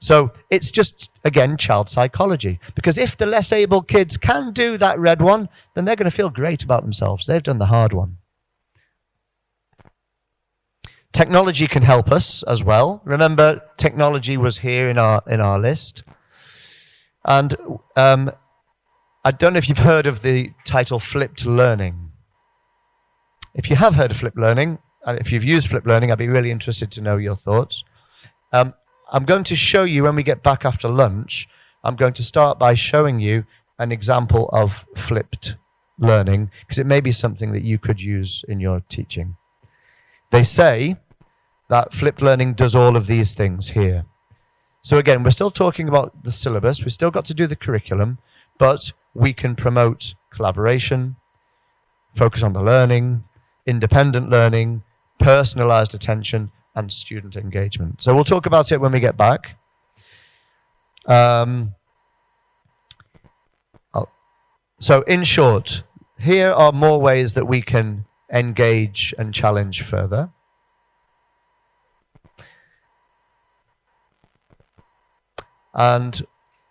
So it's just, again, child psychology. Because if the less able kids can do that red one, then they're going to feel great about themselves. They've done the hard one. Technology can help us as well. Remember, technology was here in our list. And I don't know if you've heard of the title flipped learning. If you have heard of flipped learning, and if you've used flipped learning, I'd be really interested to know your thoughts. I'm going to show you when we get back after lunch. I'm going to start by showing you an example of flipped learning, because it may be something that you could use in your teaching. They say that flipped learning does all of these things here. So again, we're still talking about the syllabus. We've still got to do the curriculum, but we can promote collaboration, focus on the learning, independent learning, personalized attention, and student engagement. So we'll talk about it when we get back. So in short, here are more ways that we can engage and challenge further. And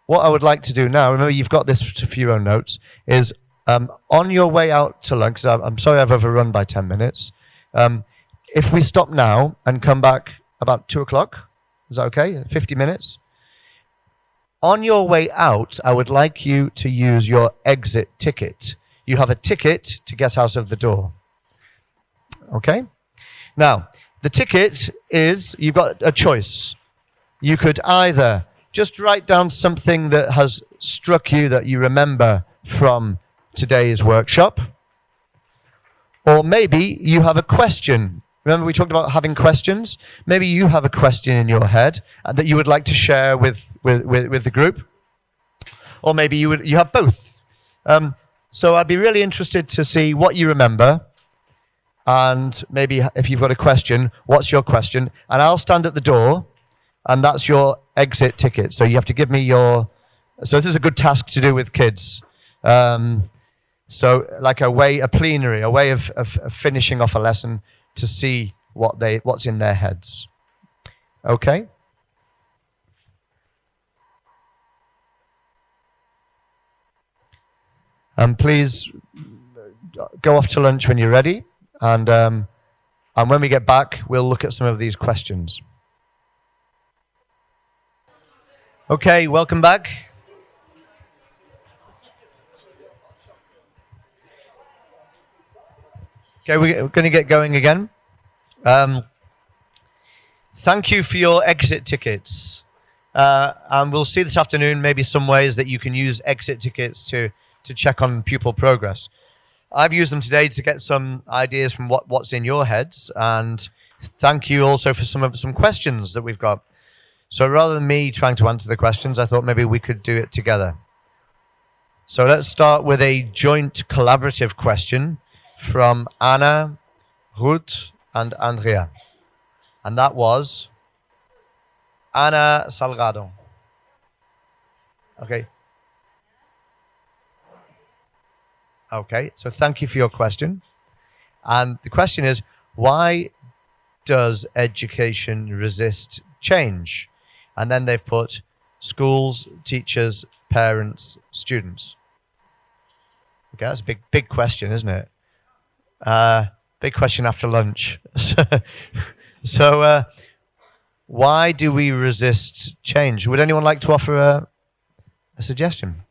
what I would like to do now, remember you've got this for your own notes, is on your way out to lunch, because I'm sorry I've overrun by 10 minutes, if we stop now and come back about 2 o'clock, is that okay? 50 minutes? On your way out, I would like you to use your exit ticket. You have a ticket to get out of the door. Okay? Now, the ticket is, you've got a choice. You could either just write down something that has struck you that you remember from today's workshop, or maybe you have a question. Remember we talked about having questions? Maybe you have a question in your head that you would like to share with the group, or maybe you have both. So I'd be really interested to see what you remember, and maybe if you've got a question, what's your question? And I'll stand at the door, and that's your exit ticket. So you have to give me your... So this is a good task to do with kids. So like a plenary, a way of finishing off a lesson to see what's in their heads. Okay? Please go off to lunch when you're ready, and when we get back, we'll look at some of these questions. Okay, welcome back. Okay, we're going to get going again. Thank you for your exit tickets. And we'll see this afternoon maybe some ways that you can use exit tickets to check on pupil progress. I've used them today to get some ideas from what's in your heads, and thank you also for some questions that we've got. So rather than me trying to answer the questions, I thought maybe we could do it together. So let's start with a joint collaborative question from Anna, Ruth, and Andrea. And that was Ana Salgado. Okay. Okay, so thank you for your question. And the question is, why does education resist change? And then they've put schools, teachers, parents, students. Okay, that's a big question, isn't it? Big question after lunch. So why do we resist change? Would anyone like to offer a suggestion?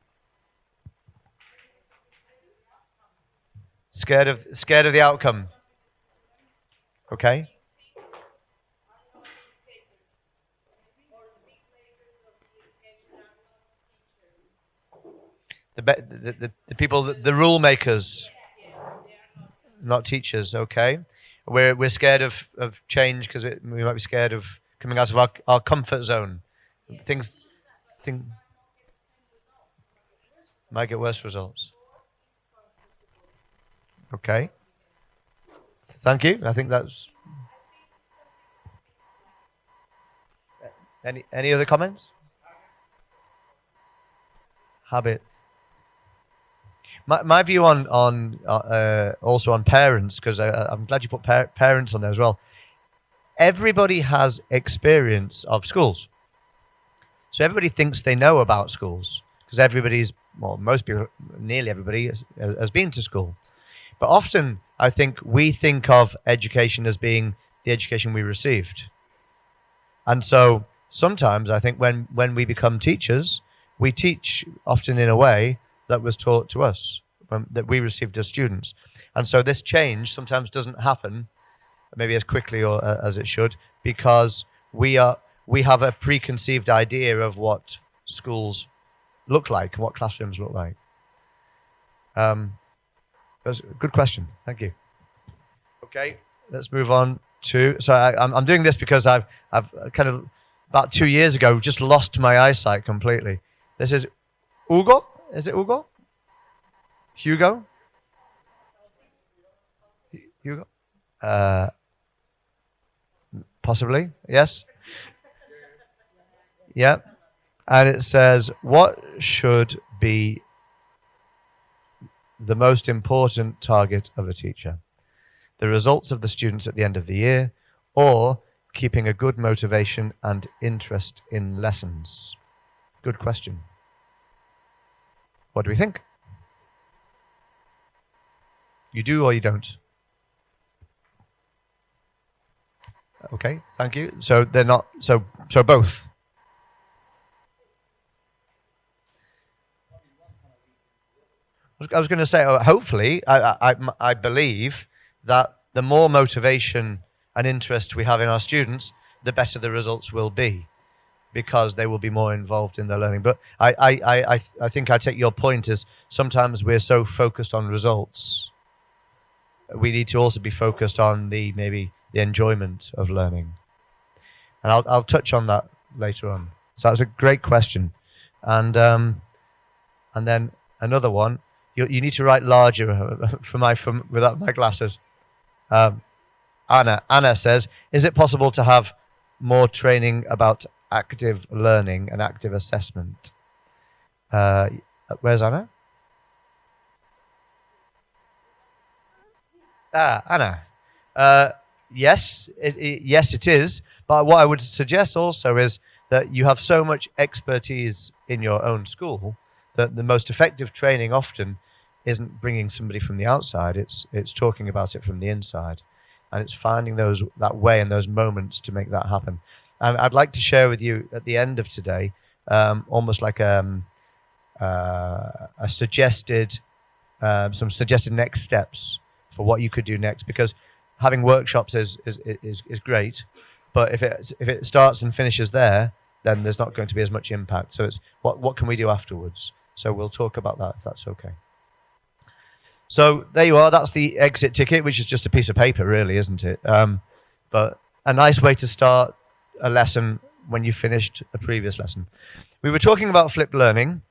Scared of the outcome. Okay. The people, the rule makers, not teachers. Okay. We're scared of change because we might be scared of coming out of our comfort zone. Things might get worse results. Okay. Thank you. I think that's... Any other comments? Habit. My view on also on parents, because I'm glad you put parents on there as well. Everybody has experience of schools, so everybody thinks they know about schools because most people, nearly everybody has been to school. But often, I think we think of education as being the education we received, and so sometimes I think when we become teachers, we teach often in a way that was taught to us, that we received as students. And so this change sometimes doesn't happen maybe as quickly or as it should, because we have a preconceived idea of what schools look like, what classrooms look like. That's a good question. Thank you. Okay, let's move on to. So I'm doing this because I've kind of about 2 years ago just lost my eyesight completely. This is Hugo. Is it Hugo? Hugo? Hugo? Possibly, yes. Yeah. And it says, what should be the most important target of a teacher? The results of the students at the end of the year, or keeping a good motivation and interest in lessons? Good question. What do we think? You do or you don't? Okay, thank you. So they're not, so both. I was going to say, hopefully, I believe that the more motivation and interest we have in our students, the better the results will be, because they will be more involved in their learning. But I think I take your point as sometimes we're so focused on results, we need to also be focused on maybe the enjoyment of learning. And I'll touch on that later on. So that's a great question. And then another one. You need to write larger without my glasses. Anna says, is it possible to have more training about active learning and active assessment? Where's Anna? Anna. Yes, it is. But what I would suggest also is that you have so much expertise in your own school that the most effective training often isn't bringing somebody from the outside. It's talking about it from the inside, and it's finding that way and those moments to make that happen. And I'd like to share with you at the end of today, almost like a suggested, some suggested next steps for what you could do next. Because having workshops is great, but if it starts and finishes there, then there's not going to be as much impact. So it's what can we do afterwards? So we'll talk about that if that's okay. So there you are. That's the exit ticket, which is just a piece of paper, really, isn't it? But a nice way to start a lesson when you finished a previous lesson. We were talking about flipped learning,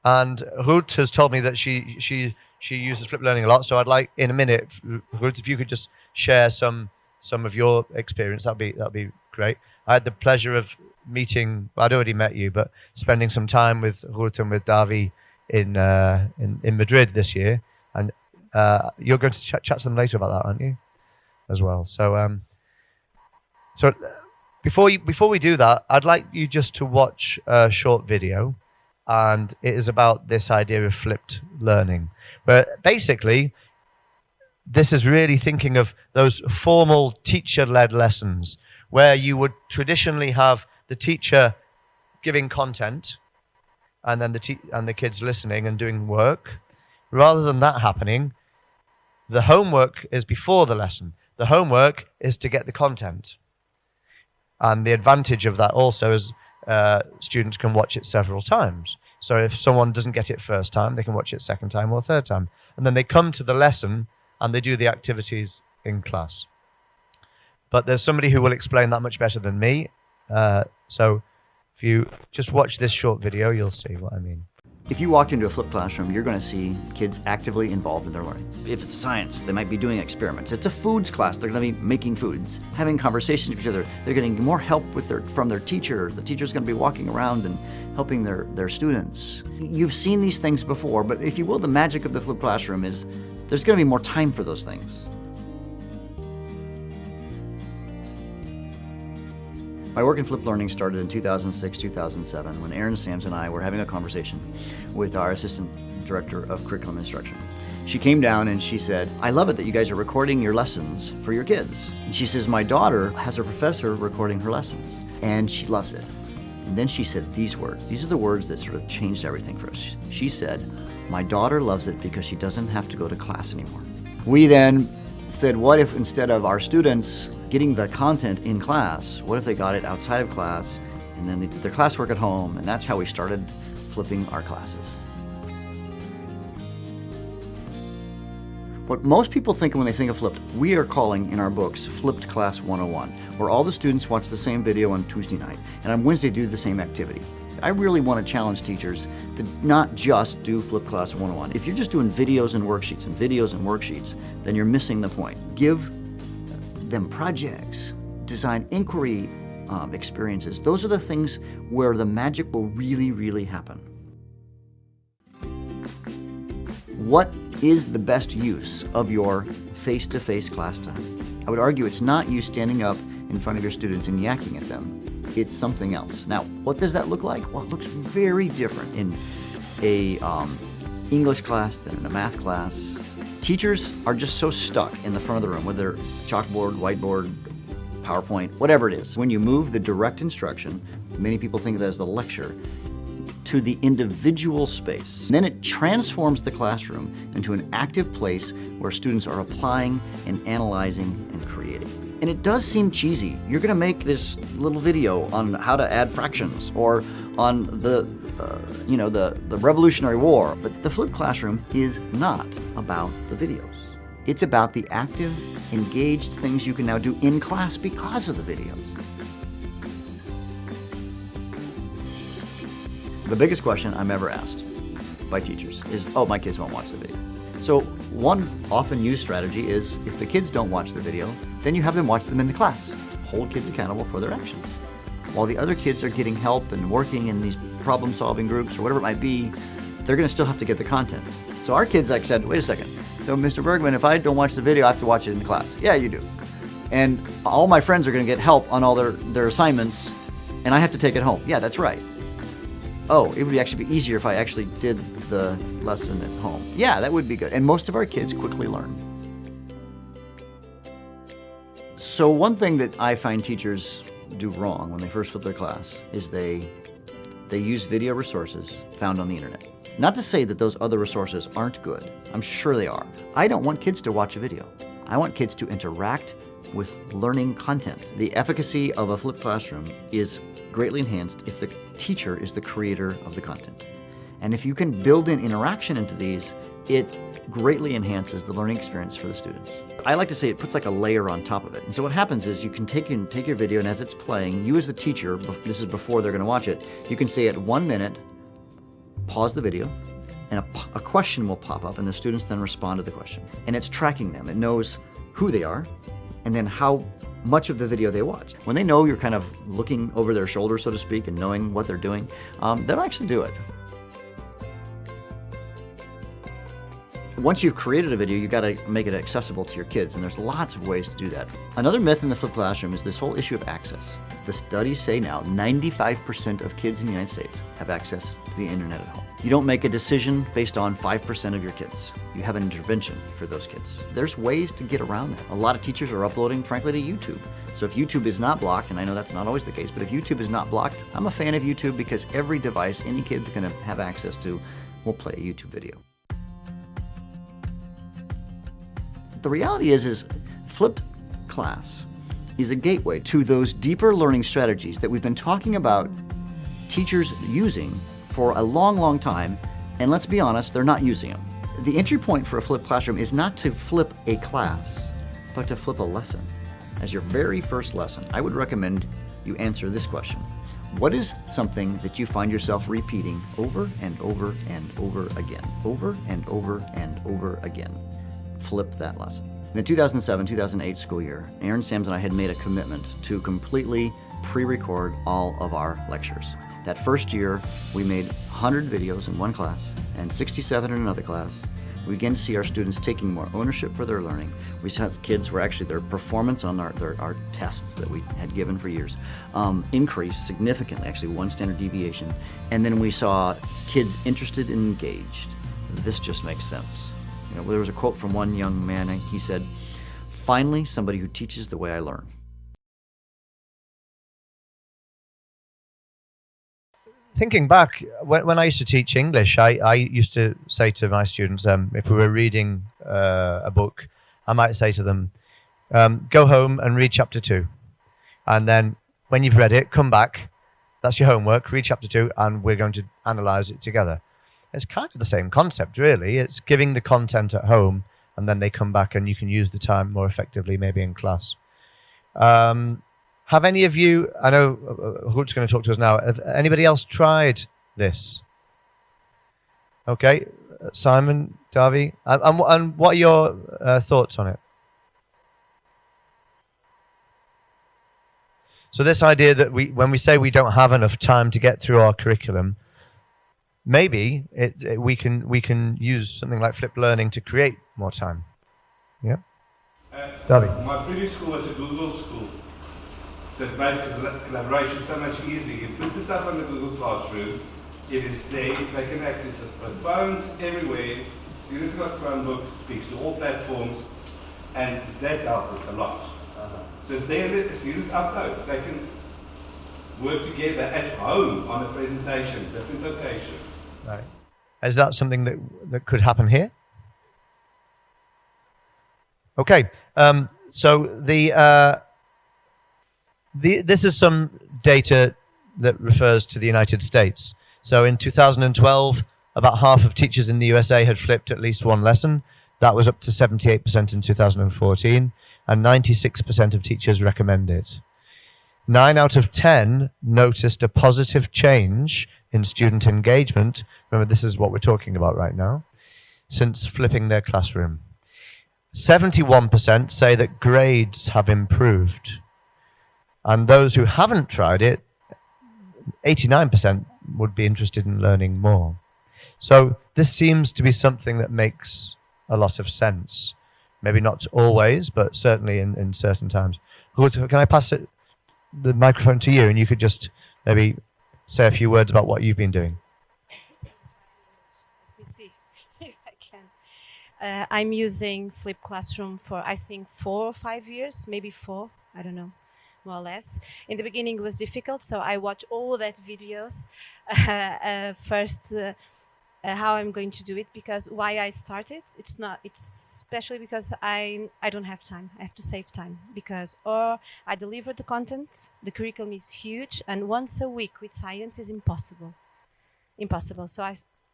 and Ruth has told me that she uses flipped learning a lot. So I'd like, in a minute, Ruth, if you could just share some of your experience, that'd be great. I had the pleasure of meeting. I'd already met you, but spending some time with Ruth and with Davi in Madrid this year. And you're going to chat to them later about that, aren't you? As well. So before we do that, I'd like you just to watch a short video, and it is about this idea of flipped learning, where basically this is really thinking of those formal teacher-led lessons where you would traditionally have the teacher giving content and then the kids listening and doing work. Rather than that happening, the homework is before the lesson. The homework is to get the content. And the advantage of that also is students can watch it several times. So if someone doesn't get it first time, they can watch it second time or third time. And then they come to the lesson and they do the activities in class. But there's somebody who will explain that much better than me. So if you just watch this short video, you'll see what I mean. If you walked into a flipped classroom, you're going to see kids actively involved in their learning. If it's science, they might be doing experiments. It's a foods class, they're going to be making foods, having conversations with each other. They're getting more help from their teacher. The teacher's going to be walking around and helping their students. You've seen these things before, but if you will, the magic of the flipped classroom is there's going to be more time for those things. My work in flipped learning started in 2006, 2007, when Erin Sams and I were having a conversation with our Assistant Director of Curriculum Instruction. She came down and she said, I love it that you guys are recording your lessons for your kids. And she says, my daughter has her professor recording her lessons, and she loves it. And then she said these words. These are the words that sort of changed everything for us. She said, my daughter loves it because she doesn't have to go to class anymore. We then said, what if instead of our students getting the content in class, what if they got it outside of class and then they did their classwork at home? And that's how we started flipping our classes. What most people think when they think of flipped, we are calling in our books Flipped Class 101, where all the students watch the same video on Tuesday night and on Wednesday do the same activity. I really want to challenge teachers to not just do Flipped Class 101. If you're just doing videos and worksheets, then you're missing the point. Give them projects, design inquiry experiences. Those are the things where the magic will really, really happen. What is the best use of your face-to-face class time? I would argue it's not you standing up in front of your students and yakking at them. It's something else. Now, what does that look like? Well, it looks very different in a English class than in a math class. Teachers are just so stuck in the front of the room, whether chalkboard, whiteboard, PowerPoint, whatever it is. When you move the direct instruction, many people think of that as the lecture, to the individual space, then it transforms the classroom into an active place where students are applying and analyzing and creating. And it does seem cheesy. You're going to make this little video on how to add fractions or on the Revolutionary War, but the flipped classroom is not about the videos. It's about the active, engaged things you can now do in class because of the videos. The biggest question I'm ever asked by teachers is, oh, my kids won't watch the video. So one often used strategy is if the kids don't watch the video, then you have them watch them in the class. Hold kids accountable for their actions. While the other kids are getting help and working in these problem-solving groups or whatever it might be, they're going to still have to get the content. So our kids said, wait a second. So Mr. Bergman, if I don't watch the video, I have to watch it in class. Yeah, you do. And all my friends are going to get help on all their assignments, and I have to take it home. Yeah, that's right. Oh, it would actually be easier if I actually did the lesson at home. Yeah, that would be good. And most of our kids quickly learn. So one thing that I find teachers do wrong when they first flip their class is they use video resources found on the internet. Not to say that those other resources aren't good. I'm sure they are. I don't want kids to watch a video. I want kids to interact with learning content. The efficacy of a flipped classroom is greatly enhanced if the teacher is the creator of the content. And if you can build in interaction into these, it greatly enhances the learning experience for the students. I like to say it puts like a layer on top of it. And so what happens is you can take your video, and as it's playing, you as the teacher, this is before they're going to watch it, you can say at 1 minute, pause the video, and a question will pop up, and the students then respond to the question. And it's tracking them. It knows who they are, and then how much of the video they watched. When they know you're kind of looking over their shoulder, so to speak, and knowing what they're doing, they'll actually do it. Once you've created a video, you've got to make it accessible to your kids, and there's lots of ways to do that. Another myth in the flipped classroom is this whole issue of access. The studies say now 95% of kids in the United States have access to the internet at home. You don't make a decision based on 5% of your kids. You have an intervention for those kids. There's ways to get around that. A lot of teachers are uploading, frankly, to YouTube. So if YouTube is not blocked, and I know that's not always the case, but if YouTube is not blocked, I'm a fan of YouTube because every device any kid's going to have access to will play a YouTube video. The reality is flipped class is a gateway to those deeper learning strategies that we've been talking about teachers using for a long, long time, and let's be honest, they're not using them. The entry point for a flipped classroom is not to flip a class, but to flip a lesson. As your very first lesson, I would recommend you answer this question. What is something that you find yourself repeating over and over and over again? Over and over and over again. Flip that lesson. In the 2007-2008 school year, Aaron Sams and I had made a commitment to completely pre-record all of our lectures. That first year, we made 100 videos in one class and 67 in another class. We began to see our students taking more ownership for their learning. We saw kids were actually, their performance on our tests that we had given for years increased significantly, actually 1 standard deviation. And then we saw kids interested and engaged. This just makes sense. You know, there was a quote from one young man, and he said, "Finally, somebody who teaches the way I learn." Thinking back, when I used to teach English, I used to say to my students, if we were reading a book, I might say to them, go home and read chapter 2. And then when you've read it, come back. That's your homework. Read chapter 2, and we're going to analyze it together. It's kind of the same concept, really. It's giving the content at home, and then they come back, and you can use the time more effectively, maybe in class. Have any of you, I know Hood's going to talk to us now, have anybody else tried this? Okay, Simon, Davi, and what are your thoughts on it? So this idea that when we say we don't have enough time to get through our curriculum, maybe we can use something like flipped learning to create more time. Yeah, Davi. My previous school was a Google school. So it made collaboration so much easier. You put the stuff on the Google Classroom, it is there, they can access it. But phones everywhere, students got Chromebooks, speaks to all platforms, and that helped a lot. So it's there, the students upload. They can work together at home on a presentation, different locations. Right. Is that something that could happen here? Okay. So this is some data that refers to the United States. So in 2012, about half of teachers in the USA had flipped at least one lesson. That was up to 78% in 2014, and 96% of teachers recommend it. 9 out of 10 noticed a positive change in student engagement. Remember, this is what we're talking about right now, since flipping their classroom. 71% say that grades have improved. And those who haven't tried it, 89% would be interested in learning more. So this seems to be something that makes a lot of sense. Maybe not always, but certainly in certain times. Can I pass the microphone to you, and you could just maybe say a few words about what you've been doing? Let me see if I can. I'm using Flip Classroom for, I think, 4 or 5 years, maybe 4, I don't know, more or less. In the beginning it was difficult, so I watched all that videos. First, how I'm going to do it, because why I started, it's especially because I don't have time. I have to save time, because or I deliver the content, the curriculum is huge, and once a week with science is impossible. So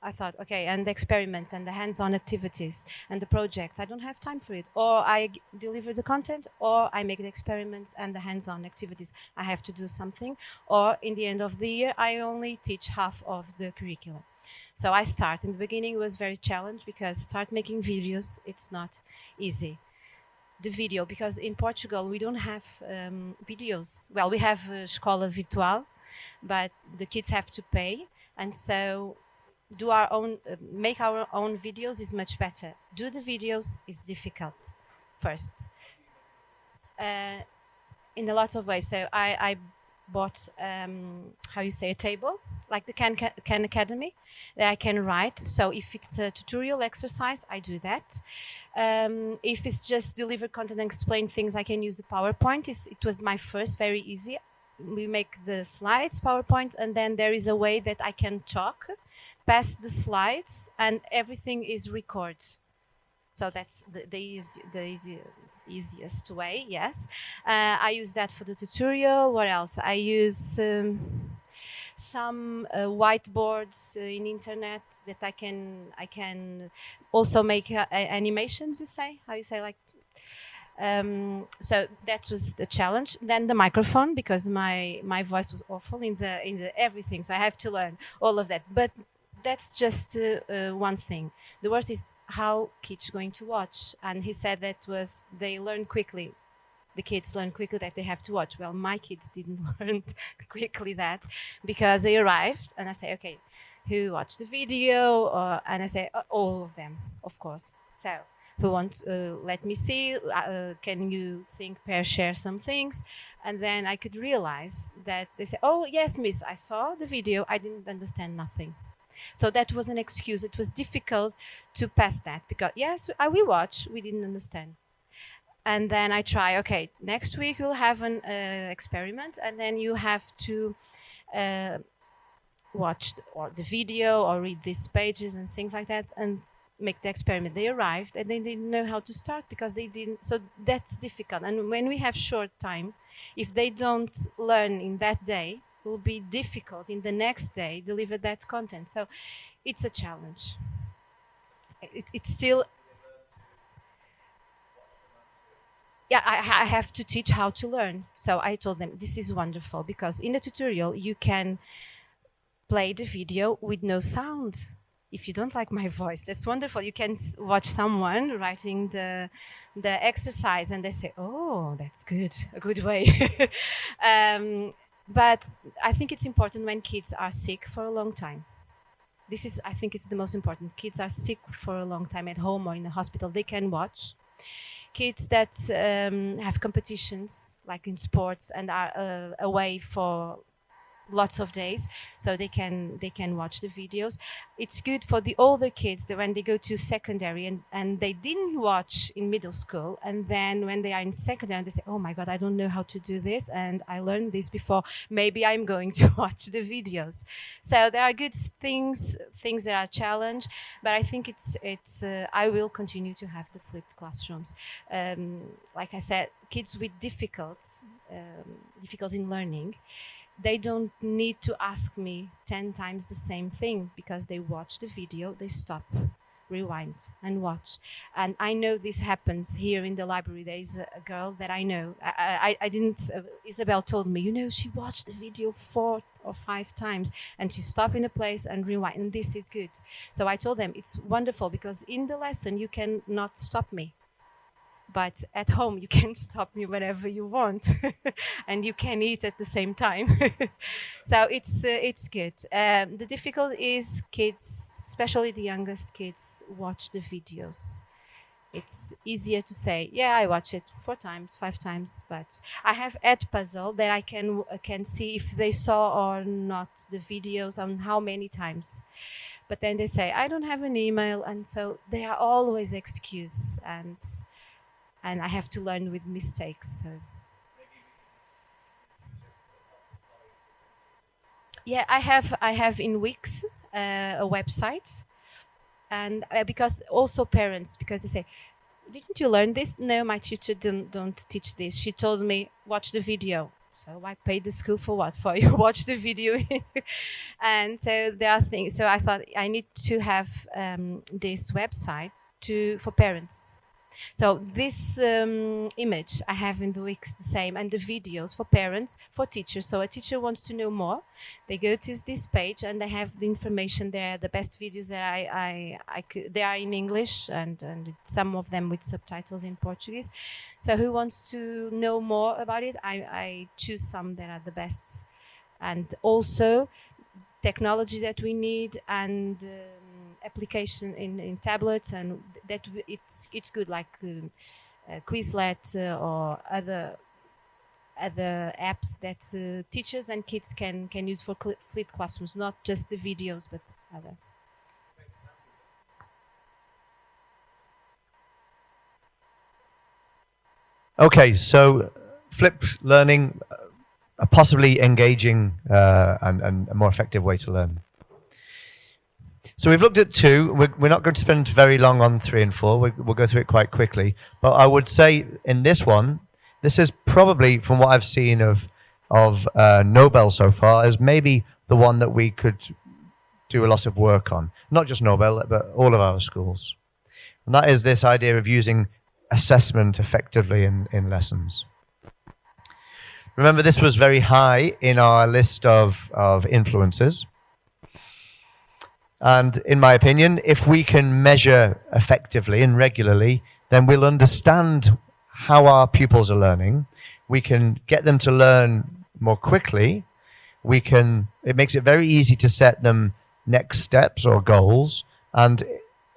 I thought, okay, and the experiments and the hands-on activities and the projects, I don't have time for it. Or I deliver the content, or I make the experiments and the hands-on activities. I have to do something. Or in the end of the year, I only teach half of the curriculum. So I start. In the beginning, it was very challenging, because start making videos, it's not easy. The video, because in Portugal, we don't have videos. Well, we have Escola Virtual, but the kids have to pay. And so do our own, make our own videos is much better. Do the videos is difficult first. In a lot of ways. So I bought, how you say, a table, like the Khan Academy, that I can write. So if it's a tutorial exercise, I do that. If it's just deliver content and explain things, I can use the PowerPoint. It was my first, very easy. We make the slides, PowerPoint, and then there is a way that I can talk, pass the slides, and everything is recorded. So that's the easiest way, yes. I use that for the tutorial. What else? I use some whiteboards in internet that I can also make animations, you say? How you say, like, So that was the challenge. Then the microphone, because my voice was awful in the everything. So I have to learn all of that. But that's just one thing. The worst is how kids going to watch. And he said that was they learn quickly. The kids learn quickly that they have to watch. Well, my kids didn't learn quickly that, because they arrived and I say, okay, who watched the video? And I say, all of them, of course. So who wants, let me see, can you share some things? And then I could realize that they say, oh, yes, miss, I saw the video, I didn't understand nothing. So that was an excuse. It was difficult to pass that, because yes, we watch, we didn't understand. And then I try, okay, next week we'll have an experiment, and then you have to watch the video or read these pages and things like that and make the experiment. They arrived and they didn't know how to start because they didn't. So that's difficult. And when we have short time, if they don't learn in that day, it will be difficult in the next day deliver that content. So it's a challenge. It's still. Yeah, I have to teach how to learn. So I told them, this is wonderful, because in the tutorial, you can play the video with no sound. If you don't like my voice, that's wonderful. You can watch someone writing the exercise and they say, oh, that's good, a good way. But I think it's important when kids are sick for a long time. I think it's the most important. Kids are sick for a long time at home or in the hospital, they can watch. Kids that have competitions, like in sports, and are away for lots of days, so they can watch the videos. It's good for the older kids that when they go to secondary and they didn't watch in middle school, and then when they are in secondary, they say, oh my God, I don't know how to do this, and I learned this before. Maybe I'm going to watch the videos. So there are good things that are challenge, but I think it's I will continue to have the flipped classrooms. Like I said, kids with difficulties in learning, they don't need to ask me 10 times the same thing, because they watch the video, they stop, rewind and watch. And I know this happens here in the library. There is a girl that I know. I didn't, Isabel told me, she watched the video 4 or 5 times and she stopped in a place and rewind, and this is good. So I told them it's wonderful, because in the lesson you cannot stop me. But at home, you can stop me whenever you want, and you can eat at the same time. So it's good. The difficulty is kids, especially the youngest kids, watch the videos. It's easier to say, yeah, I watch it 4 times, 5 times, but I have Edpuzzle that I can see if they saw or not the videos on how many times. But then they say, I don't have an email, and so they are always excuse, and I have to learn with mistakes. So. Yeah, I have in Wix a website, and because also parents, because they say, didn't you learn this? No, my teacher don't teach this. She told me watch the video. So I paid the school for what? For you watch the video. And so there are things. So I thought I need to have this website for parents. So this image I have in the Wix the same, and the videos for parents, for teachers. So a teacher wants to know more, they go to this page and they have the information there, the best videos that they are in English and some of them with subtitles in Portuguese. So who wants to know more about it, I choose some that are the best. And also technology that we need, and application in tablets, and that it's good, like Quizlet or other apps that teachers and kids can use for flipped classrooms, not just the videos but other. Okay, so flipped learning, a possibly engaging and a more effective way to learn. So we've looked at 2. We're not going to spend very long on 3 and 4. We'll go through it quite quickly. But I would say in this one, this is probably, from what I've seen of Nobel so far, is maybe the one that we could do a lot of work on. Not just Nobel, but all of our schools. And that is this idea of using assessment effectively in lessons. Remember, this was very high in our list of influences. And in my opinion, if we can measure effectively and regularly, then we'll understand how our pupils are learning. We can get them to learn more quickly. It makes it very easy to set them next steps or goals, and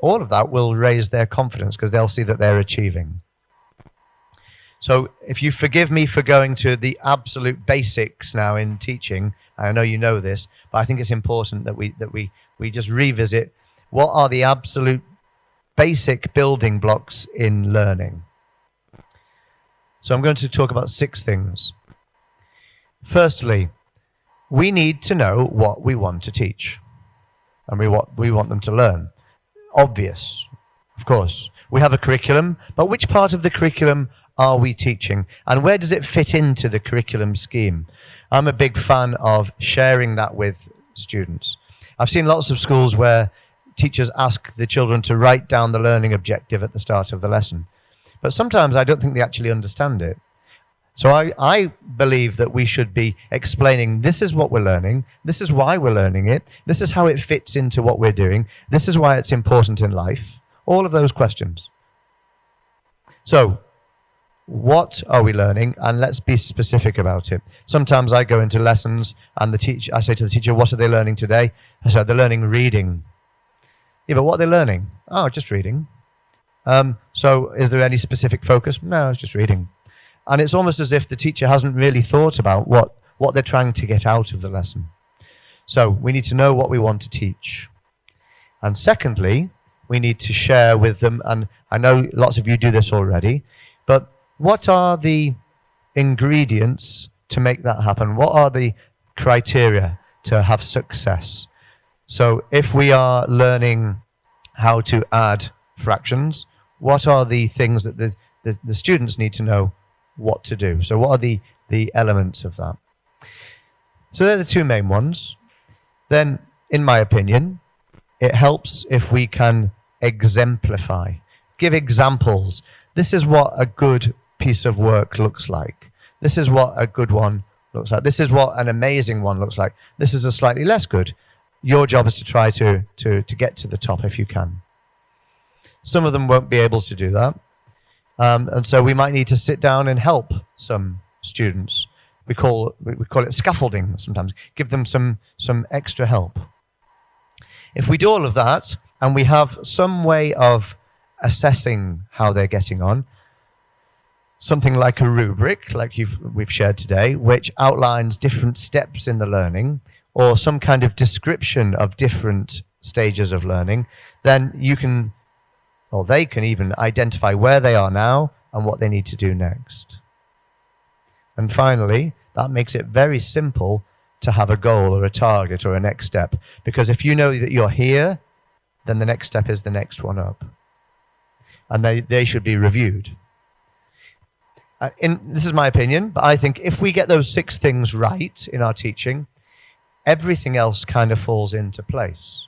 all of that will raise their confidence because they'll see that they're achieving. So if you forgive me for going to the absolute basics now in teaching, I know you know this, but I think it's important that we just revisit what are the absolute basic building blocks in learning. So I'm going to talk about 6 things. Firstly, we need to know what we want to teach and what we want them to learn. Obvious, of course. We have a curriculum, but which part of the curriculum are we teaching? And where does it fit into the curriculum scheme? I'm a big fan of sharing that with students. I've seen lots of schools where teachers ask the children to write down the learning objective at the start of the lesson. But sometimes I don't think they actually understand it. So I believe that we should be explaining, this is what we're learning, this is why we're learning it, this is how it fits into what we're doing, this is why it's important in life, all of those questions. So, what are we learning? And let's be specific about it. Sometimes I go into lessons and I say to the teacher, what are they learning today? I say, they're learning reading. Yeah, but what are they learning? Oh, just reading. So is there any specific focus? No, it's just reading. And it's almost as if the teacher hasn't really thought about what they're trying to get out of the lesson. So we need to know what we want to teach. And secondly, we need to share with them, and I know lots of you do this already, but what are the ingredients to make that happen? What are the criteria to have success? So if we are learning how to add fractions, what are the things that the students need to know what to do? So what are the elements of that? So they're the 2 main ones. Then, in my opinion, it helps if we can exemplify, give examples. This is what a good piece of work looks like. This is what a good one looks like. This is what an amazing one looks like. This is a slightly less good. Your job is to try to get to the top if you can. Some of them won't be able to do that. And so we might need to sit down and help some students. We call it scaffolding sometimes. Give them some extra help. If we do all of that, and we have some way of assessing how they're getting on, something like a rubric, like we've shared today, which outlines different steps in the learning, or some kind of description of different stages of learning, then you can, or they can even identify where they are now and what they need to do next. And finally, that makes it very simple to have a goal or a target or a next step. Because if you know that you're here, then the next step is the next one up. And they should be reviewed. This is my opinion, but I think if we get those 6 things right in our teaching, everything else kind of falls into place.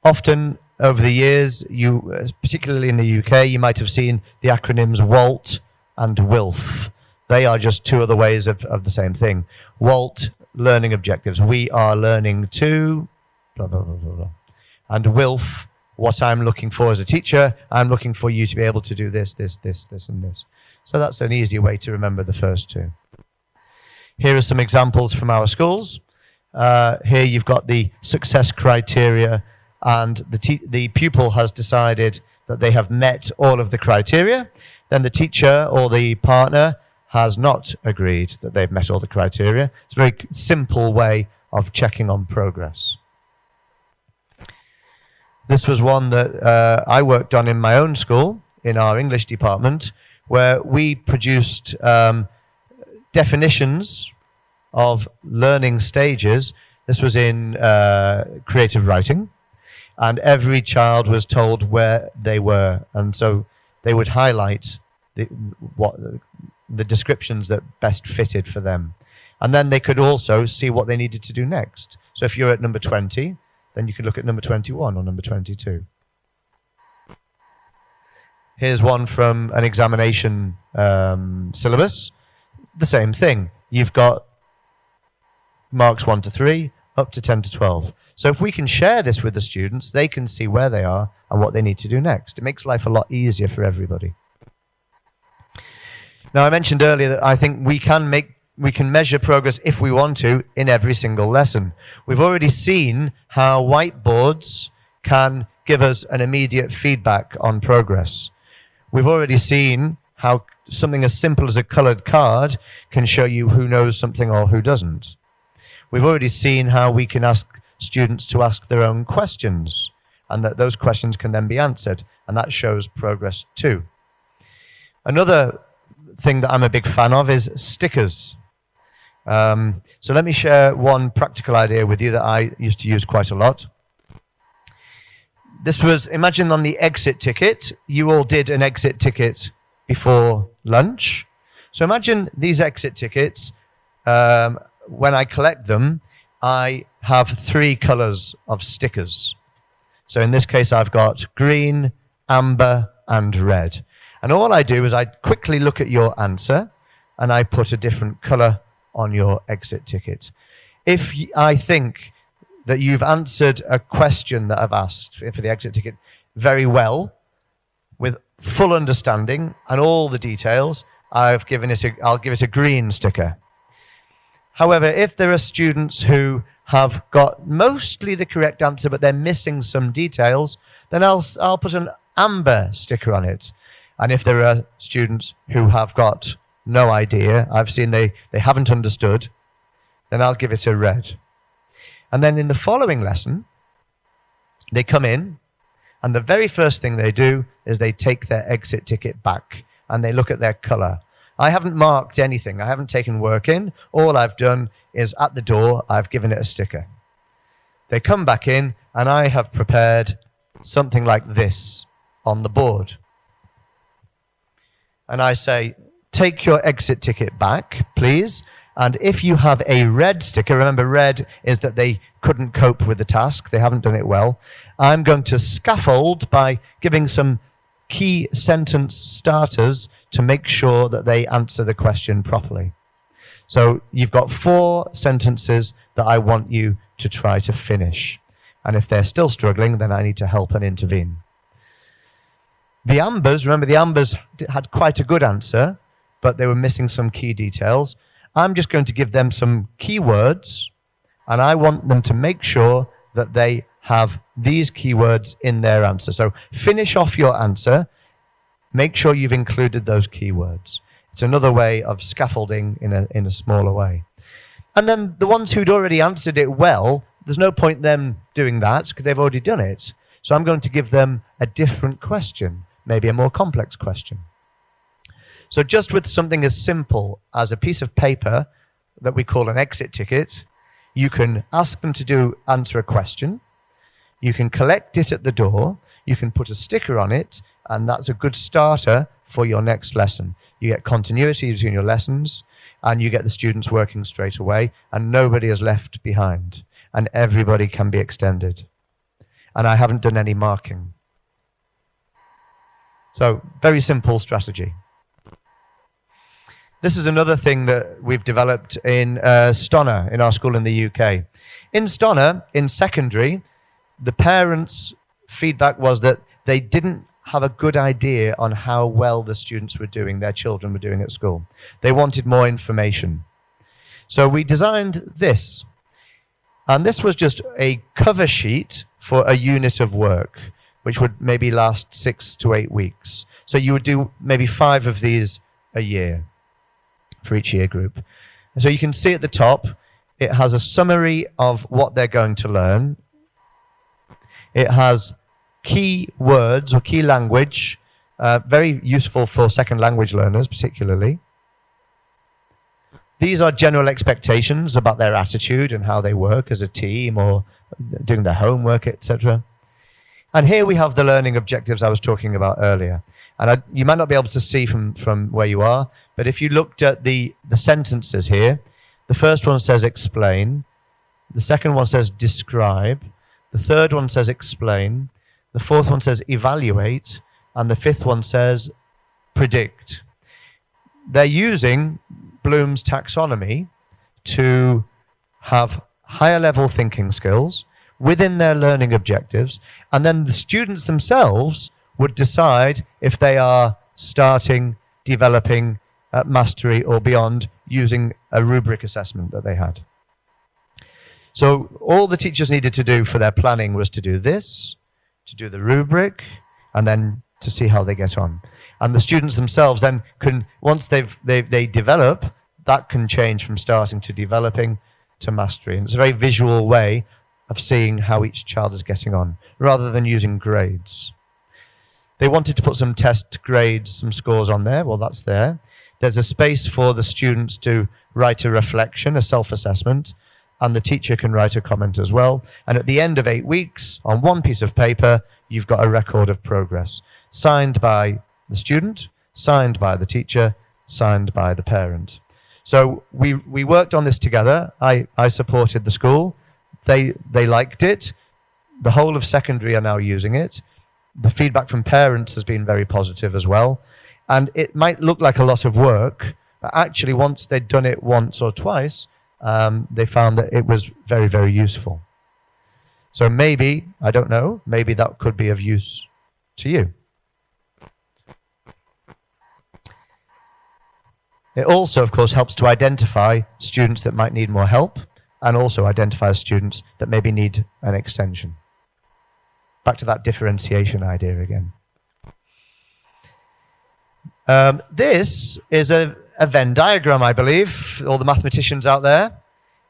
Often over the years, particularly in the UK, you might have seen the acronyms WALT and WILF. They are just 2 other ways of the same thing. WALT, learning objectives. We are learning to blah, blah, blah, blah, blah. And WILF, what I'm looking for as a teacher, I'm looking for you to be able to do this, this, this, this, and this. So that's an easy way to remember the first 2. Here are some examples from our schools. Here you've got the success criteria, and the pupil has decided that they have met all of the criteria. Then the teacher or the partner has not agreed that they've met all the criteria. It's a very simple way of checking on progress. This was one that I worked on in my own school, in our English department, where we produced definitions of learning stages. This was in creative writing, and every child was told where they were, and so they would highlight the descriptions that best fitted for them. And then they could also see what they needed to do next. So if you're at number 20, then you could look at number 21 or number 22. Here's one from an examination syllabus. The same thing. You've got marks 1 to 3, up to 10 to 12. So if we can share this with the students, they can see where they are and what they need to do next. It makes life a lot easier for everybody. Now, I mentioned earlier that I think we can measure progress if we want to in every single lesson. We've already seen how whiteboards can give us an immediate feedback on progress. We've already seen how something as simple as a colored card can show you who knows something or who doesn't. We've already seen how we can ask students to ask their own questions, and that those questions can then be answered, and that shows progress too. Another thing that I'm a big fan of is stickers. So let me share one practical idea with you that I used to use quite a lot. This was, imagine on the exit ticket, you all did an exit ticket before lunch. So imagine these exit tickets, when I collect them, I have 3 colors of stickers. So in this case, I've got green, amber, and red. And all I do is I quickly look at your answer, and I put a different color on your exit ticket. If I think that you've answered a question that I've asked for the exit ticket very well, with full understanding and all the details, I'll give it a green sticker. However, if there are students who have got mostly the correct answer, but they're missing some details, then I'll put an amber sticker on it. And if there are students who have got no idea, I've seen they haven't understood, then I'll give it a red. And then in the following lesson, they come in, and the very first thing they do is they take their exit ticket back, and they look at their color. I haven't marked anything. I haven't taken work in. All I've done is at the door, I've given it a sticker. They come back in, and I have prepared something like this on the board. And I say, take your exit ticket back, please. And if you have a red sticker, remember red is that they couldn't cope with the task. They haven't done it well. I'm going to scaffold by giving some key sentence starters to make sure that they answer the question properly. So you've got 4 sentences that I want you to try to finish. And if they're still struggling, then I need to help and intervene. The ambers, remember the ambers had quite a good answer, but they were missing some key details. I'm just going to give them some keywords, and I want them to make sure that they have these keywords in their answer. So finish off your answer. Make sure you've included those keywords. It's another way of scaffolding in a smaller way. And then the ones who'd already answered it well, there's no point them doing that because they've already done it. So I'm going to give them a different question, maybe a more complex question. So just with something as simple as a piece of paper that we call an exit ticket, you can ask them to answer a question. You can collect it at the door. You can put a sticker on it, and that's a good starter for your next lesson. You get continuity between your lessons, and you get the students working straight away, and nobody is left behind, and everybody can be extended. And I haven't done any marking. So, very simple strategy. This is another thing that we've developed in Stonor, in our school in the UK. In Stonor, in secondary, the parents' feedback was that they didn't have a good idea on how well the students were doing, their children were doing at school. They wanted more information. So we designed this. And this was just a cover sheet for a unit of work, which would maybe last 6 to 8 weeks. So you would do maybe 5 of these a year for each year group. And so you can see at the top, it has a summary of what they're going to learn. It has key words or key language, very useful for second language learners particularly. These are general expectations about their attitude and how they work as a team or doing their homework, etc. And here we have the learning objectives I was talking about earlier. And you might not be able to see from where you are, but if you looked at the sentences here, the first one says explain, the second one says describe, The third one says explain. The fourth one says evaluate. And the fifth one says predict. They're using Bloom's taxonomy to have higher level thinking skills within their learning objectives, and then the students themselves would decide if they are starting, developing at mastery or beyond using a rubric assessment that they had. So all the teachers needed to do for their planning was to do this, to do the rubric, and then to see how they get on. And the students themselves then can, once they develop, that can change from starting to developing to mastery. And it's a very visual way of seeing how each child is getting on, rather than using grades. They wanted to put some test grades, some scores on there. Well, that's there. There's a space for the students to write a reflection, a self-assessment, and the teacher can write a comment as well. And at the end of 8 weeks, on one piece of paper, you've got a record of progress, signed by the student, signed by the teacher, signed by the parent. So we worked on this together. I supported the school. They liked it. The whole of secondary are now using it. The feedback from parents has been very positive as well. And it might look like a lot of work, but actually once they'd done it once or twice, they found that it was very, very useful. So maybe, I don't know, maybe that could be of use to you. It also, of course, helps to identify students that might need more help, and also identify students that maybe need an extension. Back to that differentiation idea again. This is a Venn diagram, I believe, all the mathematicians out there.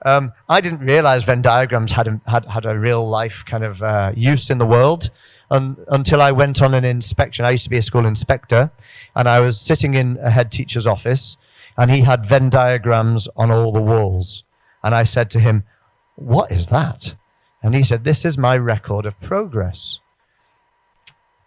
I didn't realize Venn diagrams had a real life kind of use in the world until I went on an inspection. I used to be a school inspector, and I was sitting in a head teacher's office, and he had Venn diagrams on all the walls. And I said to him, "What is that?" And he said, "This is my record of progress."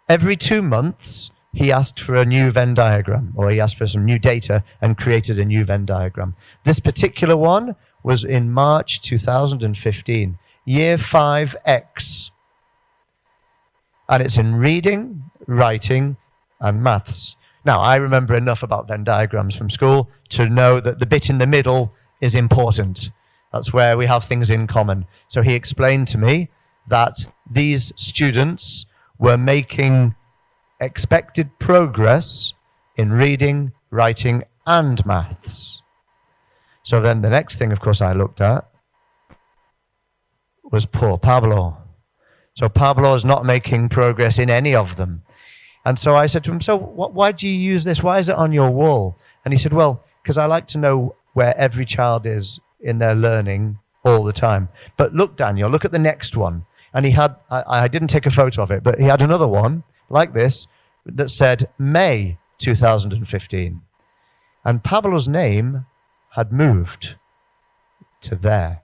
Every 2 months, he asked for a new Venn diagram, or he asked for some new data and created a new Venn diagram. This particular one was in March 2015, Year 5X. And it's in reading, writing, and maths. Now, I remember enough about Venn diagrams from school to know that the bit in the middle is important. That's where we have things in common. So he explained to me that these students were making expected progress in reading, writing, and maths. So then the next thing, of course, I looked at was poor Pablo. So Pablo is not making progress in any of them. And so I said to him, "So why do you use this? Why is it on your wall?" And he said, "Well, because I like to know where every child is in their learning all the time. But look, Daniel, look at the next one." And he had, I didn't take a photo of it, but he had another one like this that said May 2015. And Pablo's name had moved to there.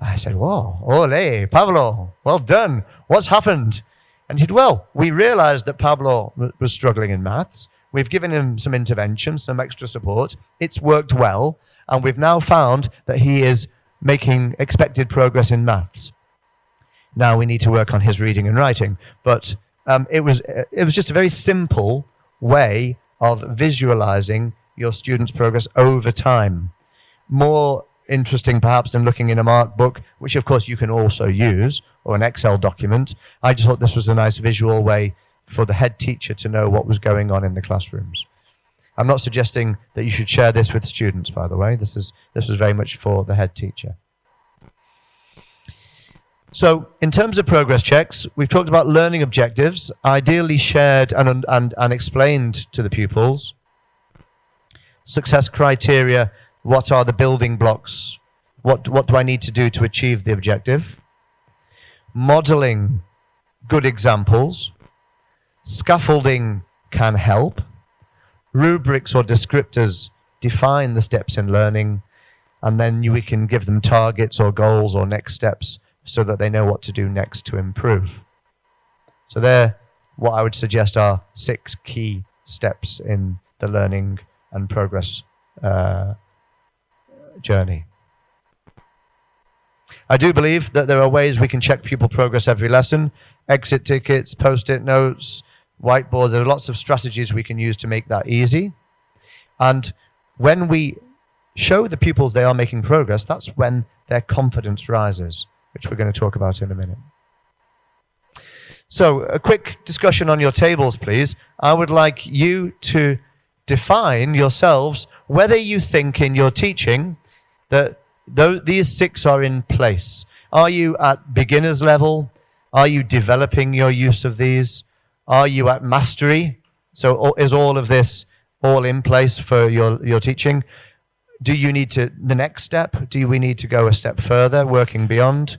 I said, "Whoa, ole, Pablo, well done. What's happened?" And he said, "Well, we realized that Pablo was struggling in maths. We've given him some intervention, some extra support. It's worked well. And we've now found that he is making expected progress in maths. Now we need to work on his reading and writing." But it was just a very simple way of visualizing your students' progress over time. More interesting perhaps than looking in a mark book, which of course you can also use, or an Excel document. I just thought this was a nice visual way for the head teacher to know what was going on in the classrooms. I'm not suggesting that you should share this with students, by the way. This was very much for the head teacher. So in terms of progress checks, we've talked about learning objectives, ideally shared and explained to the pupils. Success criteria, what are the building blocks? What do I need to do to achieve the objective? Modeling good examples. Scaffolding can help. Rubrics or descriptors define the steps in learning, and then we can give them targets or goals or next steps so that they know what to do next to improve. So there, what I would suggest are 6 key steps in the learning and progress journey. I do believe that there are ways we can check pupil progress every lesson. Exit tickets, post-it notes, whiteboards. There are lots of strategies we can use to make that easy. And when we show the pupils they are making progress, that's when their confidence rises, which we're going to talk about in a minute. So, a quick discussion on your tables, please. I would like you to define yourselves whether you think in your teaching that these 6 are in place. Are you at beginner's level? Are you developing your use of these? Are you at mastery? So is all of this all in place for your teaching? Do you need to, the next step, do we need to go a step further, working beyond?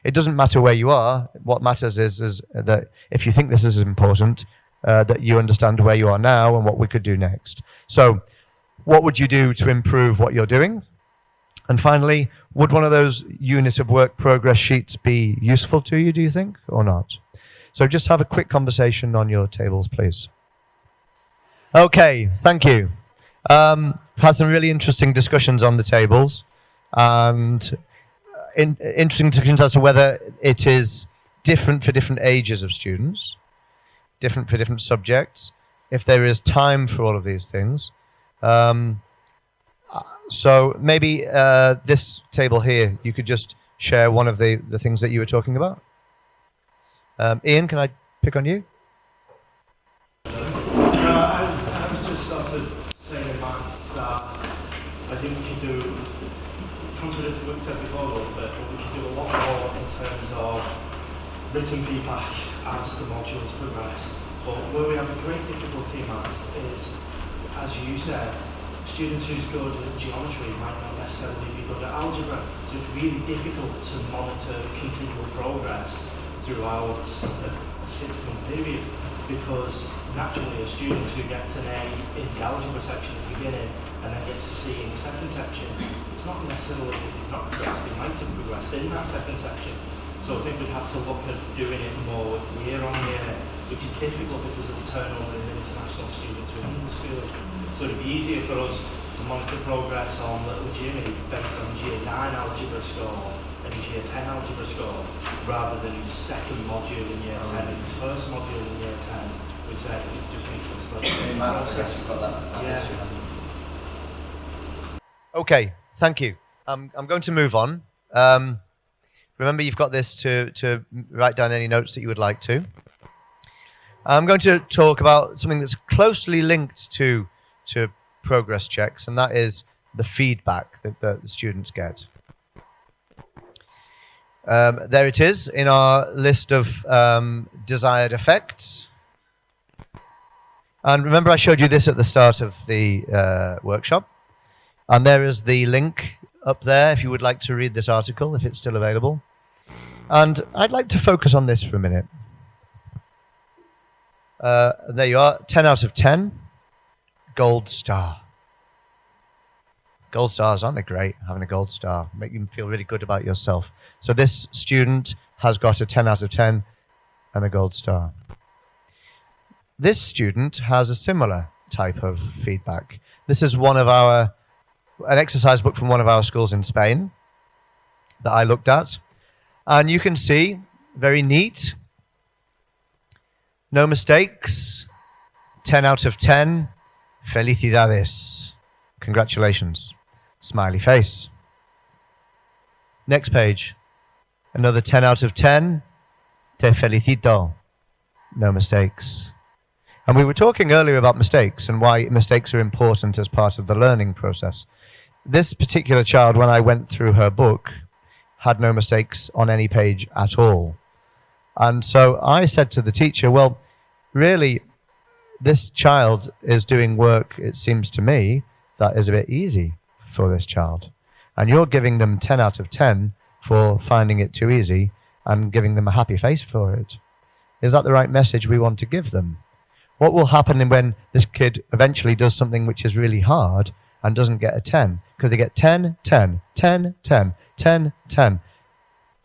It doesn't matter where you are. What matters is that if you think this is important, that you understand where you are now and what we could do next. So what would you do to improve what you're doing? And finally, would one of those unit of work progress sheets be useful to you, do you think, or not? So just have a quick conversation on your tables, please. Okay, thank you. Had some really interesting discussions on the tables, and interesting discussions as to whether it is different for different ages of students, different for different subjects, if there is time for all of these things. So maybe this table here, you could just share one of the things that you were talking about. Ian, can I pick on you? I was just sort of saying in maths that I think we can do, contrary to what you said before a little bit, but we can do a lot more in terms of written feedback as the modules progress. But where we have a great difficulty in maths is, as you said, students who's good at geometry might not necessarily be good at algebra. So it's really difficult to monitor continual progress throughout a 6-month period, because naturally a student who gets an A in the algebra section at the beginning and then gets a C in the second section, it's not necessarily not progressed, they might have progressed in that second section. So I think we'd have to look at doing it more year on year, which is difficult because of the turnover in international students within the school. So it'd be easier for us to monitor progress on little Jimmy based on his year 9 algebra score and his year 10 algebra score, rather than his second module in year 10 and his first module in year 10, which just makes sense. Okay, thank you. I'm going to move on. Remember, you've got this to write down any notes that you would like to. I'm going to talk about something that's closely linked to progress checks, and that is the feedback that the students get. There it is in our list of desired effects. And remember, I showed you this at the start of the workshop. And there is the link up there if you would like to read this article, if it's still available. And I'd like to focus on this for a minute. There you are, 10 out of 10, gold star. Gold stars, aren't they great, having a gold star? Make you feel really good about yourself. So this student has got a 10 out of 10 and a gold star. This student has a similar type of feedback. This is an exercise book from one of our schools in Spain that I looked at. And you can see, very neat, no mistakes, 10 out of 10, felicidades, congratulations, smiley face. Next page, another 10 out of 10, te felicito, no mistakes. And we were talking earlier about mistakes and why mistakes are important as part of the learning process. This particular child, when I went through her book, had no mistakes on any page at all. And so I said to the teacher, well, really, this child is doing work, it seems to me, that is a bit easy for this child. And you're giving them 10 out of 10 for finding it too easy and giving them a happy face for it. Is that the right message we want to give them? What will happen when this kid eventually does something which is really hard and doesn't get a 10? Because they get 10, 10, 10, 10, 10, 10.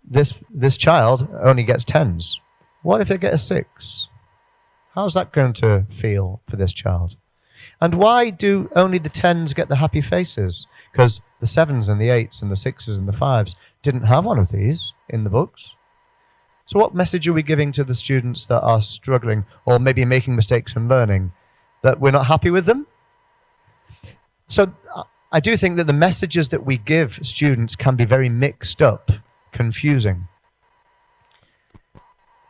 This child only gets 10s. What if they get a 6? How's that going to feel for this child? And why do only the 10s get the happy faces? Because the 7s and the 8s and the 6s and the 5s didn't have one of these in the books. So what message are we giving to the students that are struggling or maybe making mistakes in learning? That we're not happy with them? So I do think that the messages that we give students can be very mixed up, confusing.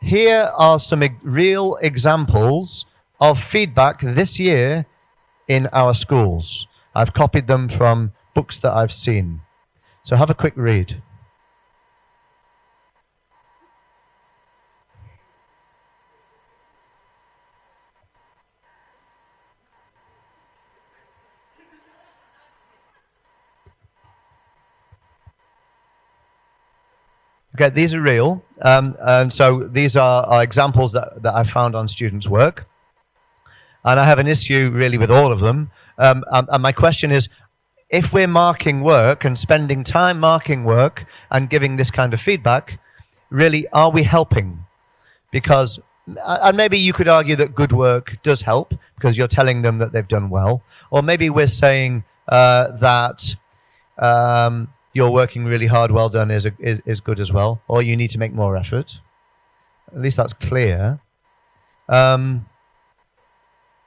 Here are some real examples of feedback this year in our schools. I've copied them from books that I've seen. So have a quick read. Okay, these are real, and so these are examples that I found on students' work. And I have an issue really with all of them. And my question is, if we're marking work and spending time marking work and giving this kind of feedback, really, are we helping? Because, and maybe you could argue that good work does help because you're telling them that they've done well. Or maybe we're saying that you're working really hard, well done is good as well. Or you need to make more effort. At least that's clear.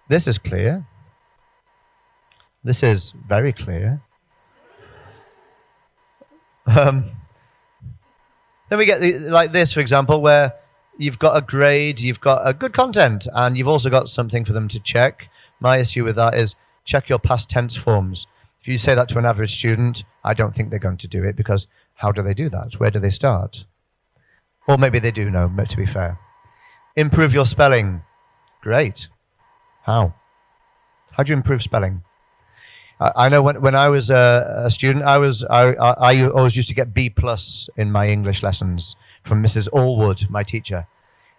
This is clear. This is very clear. Then we get like this, for example, where you've got a grade, you've got a good content, and you've also got something for them to check. My issue with that is check your past tense forms. If you say that to an average student, I don't think they're going to do it, because how do they do that? Where do they start? Or maybe they do know, to be fair. Improve your spelling. Great. How? How do you improve spelling? I know when I was a student, I always used to get B+ in my English lessons from Mrs. Allwood, my teacher.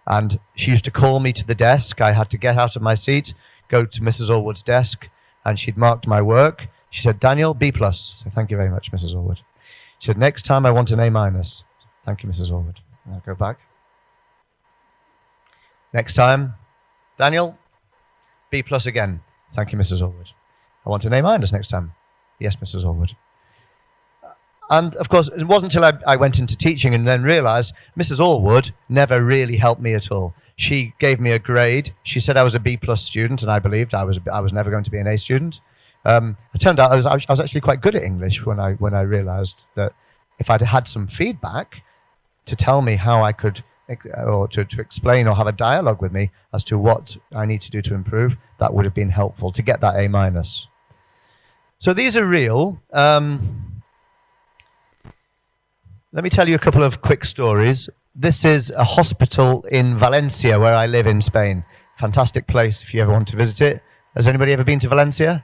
And she used to call me to the desk. I had to get out of my seat, go to Mrs. Allwood's desk, and she'd marked my work. She said, Daniel, B+. So thank you very much, Mrs. Allwood. She said, next time I want an A-. Thank you, Mrs. Allwood. And I'll go back. Next time, Daniel, B+ again. Thank you, Mrs. Allwood. I want an A- next time. Yes, Mrs. Allwood. And of course, it wasn't until I went into teaching and then realized Mrs. Allwood never really helped me at all. She gave me a grade. She said I was a B+ student, and I believed I was never going to be an A student. It turned out I was actually quite good at English when I realized that if I'd had some feedback to tell me how I could, or to explain or have a dialogue with me as to what I need to do to improve, that would have been helpful to get that A-. So these are real. Let me tell you a couple of quick stories. This is a hospital in Valencia, where I live in Spain. Fantastic place if you ever want to visit it. Has anybody ever been to Valencia?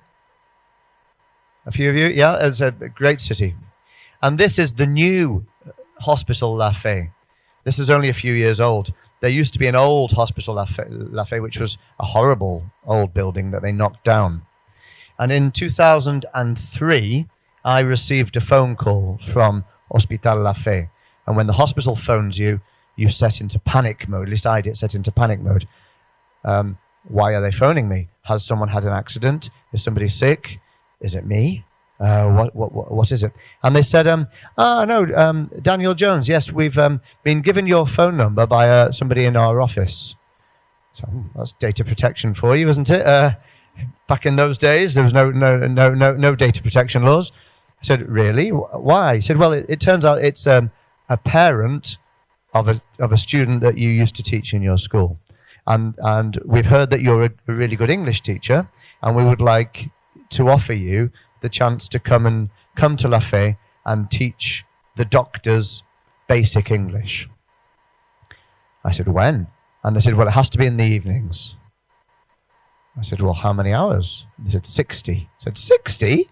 A few of you? Yeah, it's a great city. And this is the new Hospital La Fe. This is only a few years old. There used to be an old Hospital La Fe, which was a horrible old building that they knocked down. And in 2003, I received a phone call from Hospital La Fe. And when the hospital phones you, you set into panic mode. At least I did set into panic mode. Why are they phoning me? Has someone had an accident? Is somebody sick? Is it me? What is it? And they said, no, Daniel Jones, yes, we've been given your phone number by somebody in our office. So that's data protection for you, isn't it? Back in those days, there was no data protection laws. I said, really? Why? He said, well, it turns out it's a parent of a student that you used to teach in your school. And we've heard that you're a really good English teacher, and we would like to offer you the chance to come to La Fe and teach the doctors basic English. I said, when? And they said, well, it has to be in the evenings. I said, well, how many hours? They said, 60. I said, 60?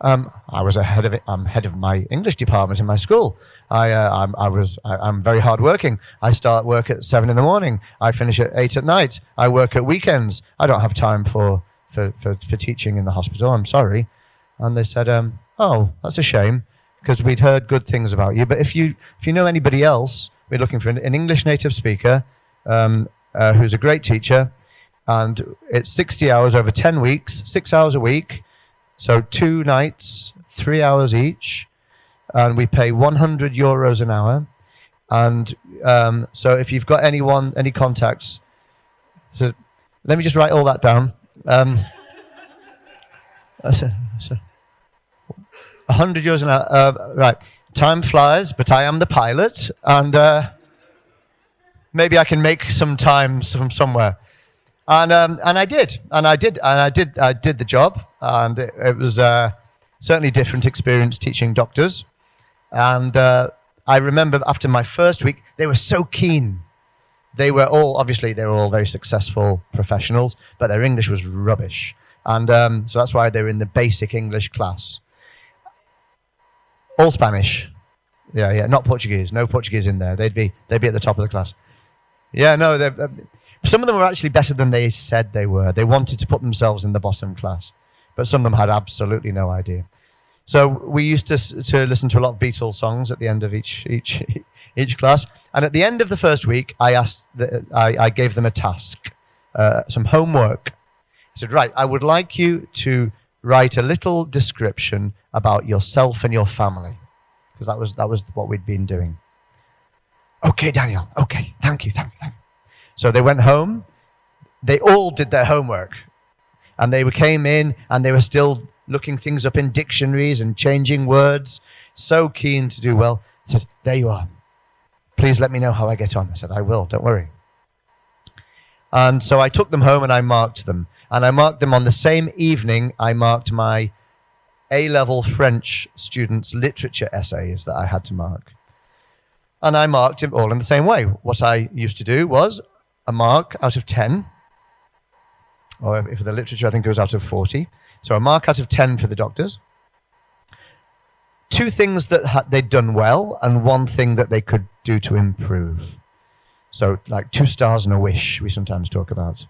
I was I'm head of my English department in my school. I'm very hardworking. I start work at 7 in the morning. I finish at 8 at night. I work at weekends. I don't have time for teaching in the hospital. I'm sorry. And they said, oh, that's a shame, because we'd heard good things about you. But if you know anybody else, we're looking for an English native speaker who's a great teacher, and it's 60 hours over 10 weeks, 6 hours a week. So 2 nights, 3 hours each. and we pay €100 an hour. And so if you've got any contacts, so let me just write all that down. So €100 an hour. Right. Time flies, but I am the pilot, and maybe I can make some time from somewhere. And I did the job, and it was certainly a different experience teaching doctors. And I remember after my first week, they were so keen. They were all very successful professionals, but their English was rubbish. And so that's why they were in the basic English class. All Spanish. Yeah, not Portuguese. No Portuguese in there. They'd be at the top of the class. Yeah, no, some of them were actually better than they said they were. They wanted to put themselves in the bottom class, but some of them had absolutely no idea. So we used to listen to a lot of Beatles songs at the end of each class. And at the end of the first week, I gave them a task, some homework. I said, right, I would like you to write a little description about yourself and your family, because that was what we'd been doing. Okay, Daniel. Okay, thank you. So they went home. They all did their homework, and they came in, and they were still looking things up in dictionaries and changing words. So keen to do well. I said, there you are. Please let me know how I get on. I said, I will. Don't worry. And so I took them home and I marked them. And I marked them on the same evening I marked my A-level French students' literature essays that I had to mark. And I marked them all in the same way. What I used to do was a mark out of 10, or if for the literature I think it was out of 40. So a mark out of 10 for the doctors. 2 things that they'd done well, and 1 thing that they could do to improve. So like 2 stars and a wish, we sometimes talk about.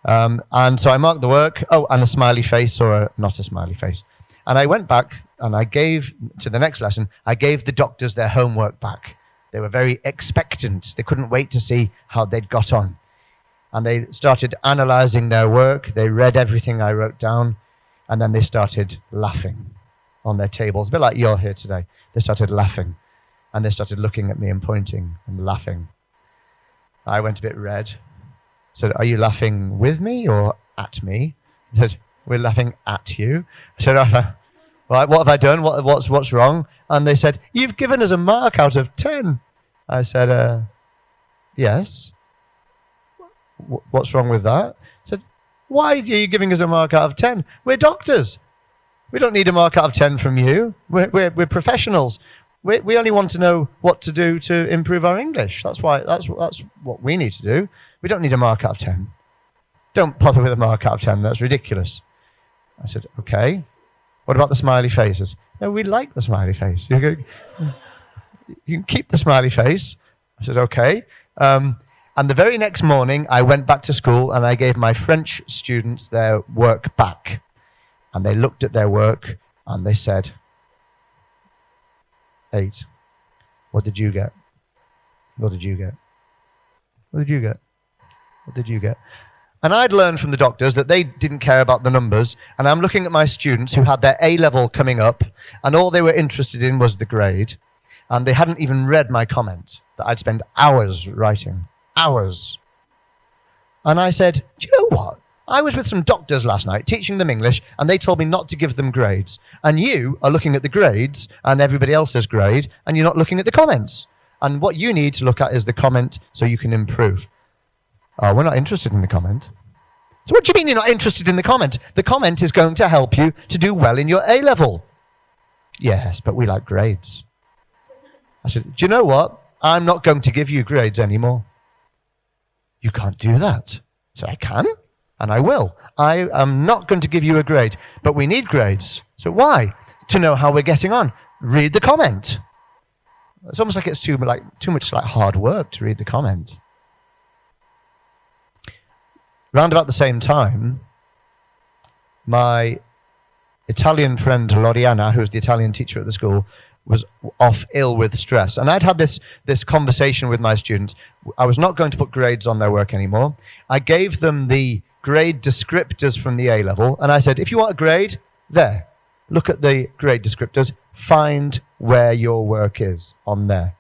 And so I marked the work, and a smiley face or not a smiley face. And I went back and I gave, to the next lesson, I gave the doctors their homework back. They were very expectant. They couldn't wait to see how they'd got on. And they started analyzing their work. They read everything I wrote down, and then they started laughing on their tables, a bit like you're here today. They started laughing, and they started looking at me and pointing and laughing. I went a bit red. Said, are you laughing with me or at me? They said, we're laughing at you. I said, right, what have I done? What's wrong? And they said, you've given us a mark out of 10. I said, yes. What's wrong with that? I said, why are you giving us a mark out of 10? We're doctors. We don't need a mark out of 10 from you. We're professionals. We only want to know what to do to improve our English. That's what we need to do. We don't need a mark out of 10. Don't bother with a mark out of 10. That's ridiculous. I said, okay. What about the smiley faces? No, we like the smiley face. You can keep the smiley face. I said, okay. And the very next morning, I went back to school and I gave my French students their work back. And they looked at their work and they said, 8. What did you get? What did you get? What did you get? What did you get? And I'd learned from the doctors that they didn't care about the numbers. And I'm looking at my students who had their A-level coming up, and all they were interested in was the grade. And they hadn't even read my comment that I'd spend hours writing. Hours. And I said, do you know what? I was with some doctors last night teaching them English, and they told me not to give them grades. And you are looking at the grades and everybody else's grade, and you're not looking at the comments. And what you need to look at is the comment so you can improve. Oh, we're not interested in the comment. So what do you mean you're not interested in the comment? The comment is going to help you to do well in your A-level. Yes, but we like grades. I said, do you know what? I'm not going to give you grades anymore. You can't do that. So I can, and I will. I am not going to give you a grade, but we need grades. So why? To know how we're getting on. Read the comment. It's almost like it's too much like hard work to read the comment. Round about the same time, my Italian friend Loriana, who's the Italian teacher at the school, was off ill with stress. And I'd had this conversation with my students. I was not going to put grades on their work anymore. I gave them the grade descriptors from the A-level, and I said, if you want a grade, there. Look at the grade descriptors. Find where your work is on there.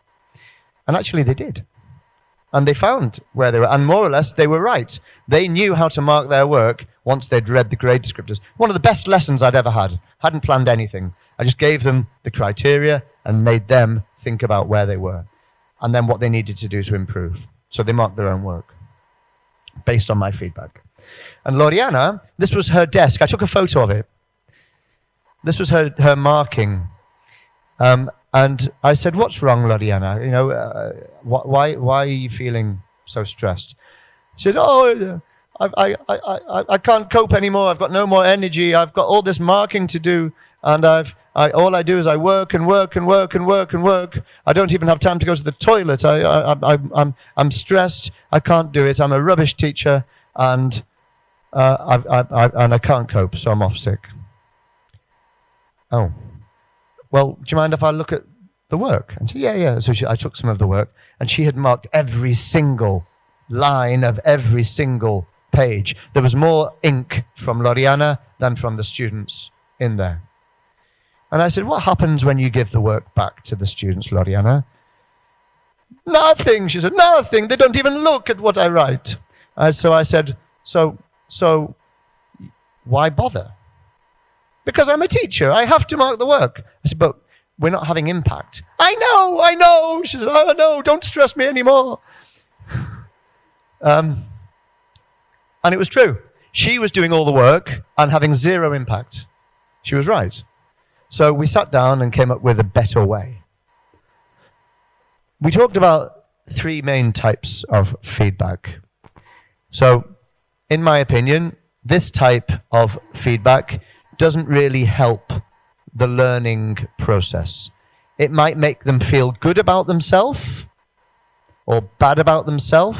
And actually they did. And they found where they were, and more or less they were right. They knew how to mark their work once they'd read the grade descriptors. One of the best lessons I'd ever had. Hadn't planned anything. I just gave them the criteria and made them think about where they were and then what they needed to do to improve. So they marked their own work based on my feedback. And Loriana, this was her desk. I took a photo of it. This was her marking. And I said, "What's wrong, Loriana? You know, why are you feeling so stressed?" She said, "Oh, I can't cope anymore. I've got no more energy. I've got all this marking to do, and all I do is I work and work and work and work and work. I don't even have time to go to the toilet. I'm stressed. I can't do it. I'm a rubbish teacher, and I can't cope, so I'm off sick." Oh. "Well, do you mind if I look at the work?" And she said, yeah. So I took some of the work, and she had marked every single line of every single page. There was more ink from Loriana than from the students in there. And I said, "What happens when you give the work back to the students, Loriana?" "Nothing," she said, "nothing. They don't even look at what I write." So I said, so why bother? "Because I'm a teacher. I have to mark the work." I said, "But we're not having impact." I know. She said, "Oh, no, don't stress me anymore." And it was true. She was doing all the work and having zero impact. She was right. So we sat down and came up with a better way. We talked about 3 main types of feedback. So, in my opinion, this type of feedback doesn't really help the learning process. It might make them feel good about themselves or bad about themselves,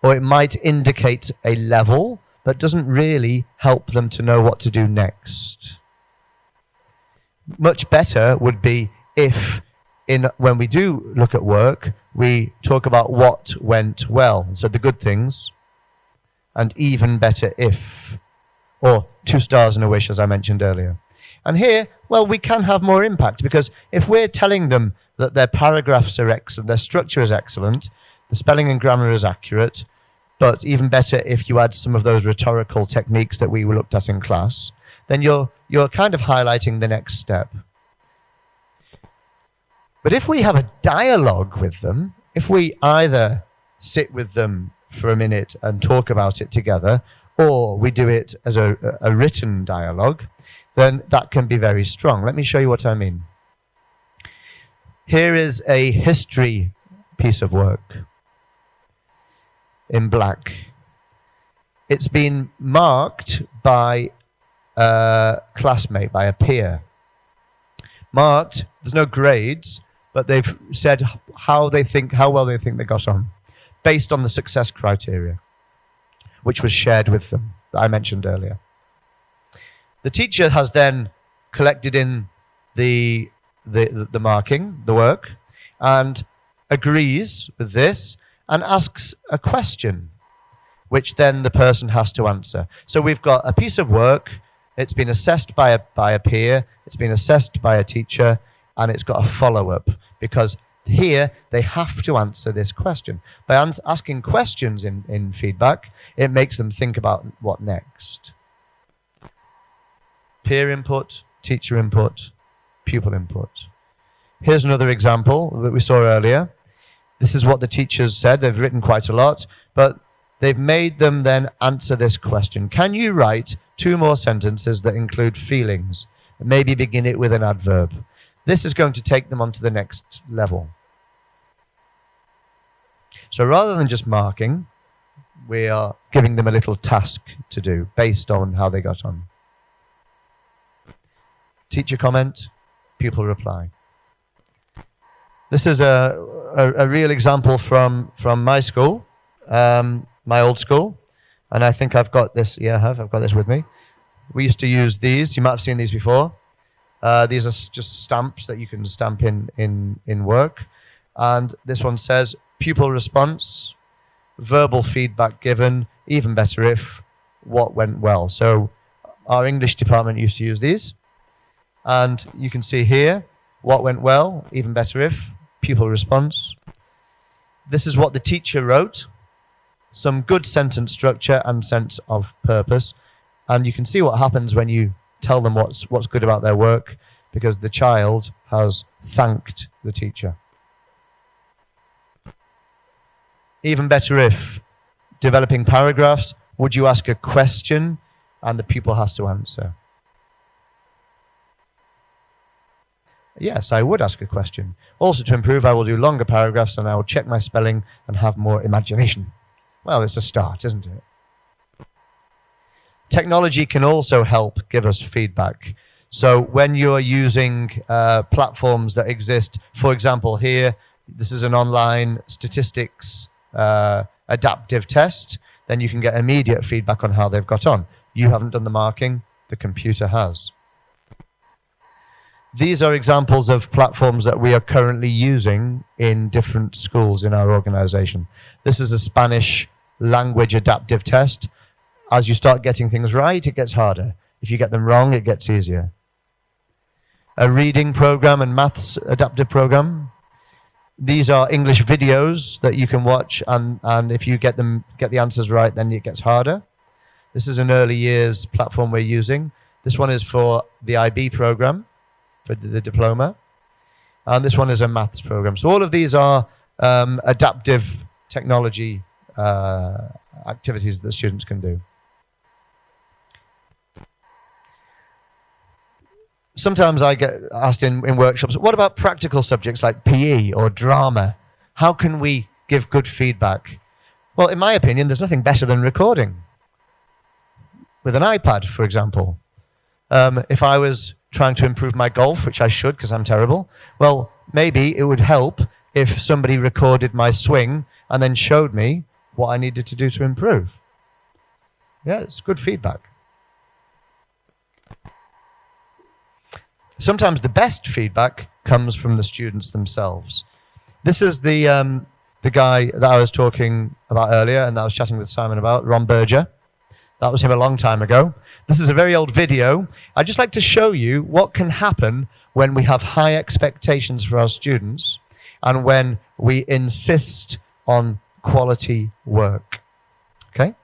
or it might indicate a level, but doesn't really help them to know what to do next. Much better would be if, when we do look at work, we talk about what went well, so the good things, and even better if, or 2 stars and a wish, as I mentioned earlier. And here, well, we can have more impact, because if we're telling them that their paragraphs are excellent, their structure is excellent, the spelling and grammar is accurate, but even better if you add some of those rhetorical techniques that we looked at in class, then you're kind of highlighting the next step. But if we have a dialogue with them, if we either sit with them for a minute and talk about it together, or we do it as a written dialogue, then that can be very strong. Let me show you what I mean. Here is a history piece of work in black. It's been marked by a classmate, by a peer. Marked, there's no grades, but they've said how well they think they got on, based on the success criteria, which was shared with them, that I mentioned earlier. The teacher has then collected in the marking, the work, and agrees with this and asks a question, which then the person has to answer. So we've got a piece of work, it's been assessed by a peer, it's been assessed by a teacher, and it's got a follow-up, because here they have to answer this question. By asking questions in feedback, it makes them think about what next. Peer input, teacher input, pupil input. Here's another example that we saw earlier. This is what the teachers said. They've written quite a lot, but they've made them then answer this question. Can you write 2 more sentences that include feelings? Maybe begin it with an adverb. This is going to take them on to the next level. So rather than just marking, we are giving them a little task to do based on how they got on. Teacher comment, pupil reply. This is a real example from my school, my old school, and I think I've got this. Yeah, I've got this with me. We used to use these. You might have seen these before. These are just stamps that you can stamp in work, and this one says pupil response, verbal feedback given, even better if, what went well. So our English department used to use these. And you can see here, What went well? Even better if. Pupil response. This is what the teacher wrote. Some good sentence structure and sense of purpose. And you can see what happens when you tell them what's good about their work, because the child has thanked the teacher. Even better if. Developing paragraphs. Would you ask a question and the pupil has to answer? Yes, I would ask a question. Also, to improve, I will do longer paragraphs and I will check my spelling and have more imagination. Well, it's a start, isn't it? Technology can also help give us feedback. So when you're using platforms that exist, for example, here, this is an online statistics adaptive test, then you can get immediate feedback on how they've got on. You haven't done the marking, the computer has. These are examples of platforms that we are currently using in different schools in our organization. This is a Spanish language adaptive test. As you start getting things right, it gets harder. If you get them wrong, it gets easier. A reading program and maths adaptive program. These are English videos that you can watch, and if you get the answers right, then it gets harder. This is an early years platform we're using. This one is for the IB program, for the diploma. And this one is a maths program. So all of these are adaptive technology activities that students can do. Sometimes I get asked in workshops, what about practical subjects like PE or drama? How can we give good feedback? Well, in my opinion, there's nothing better than recording. With an iPad, for example. If I was trying to improve my golf, which I should because I'm terrible, well, maybe it would help if somebody recorded my swing and then showed me what I needed to do to improve. Yeah, it's good feedback. Sometimes the best feedback comes from the students themselves. This is the guy that I was talking about earlier and that I was chatting with Simon about, Ron Berger. That was him a long time ago. This is a very old video. I'd just like to show you what can happen when we have high expectations for our students and when we insist on quality work. Okay?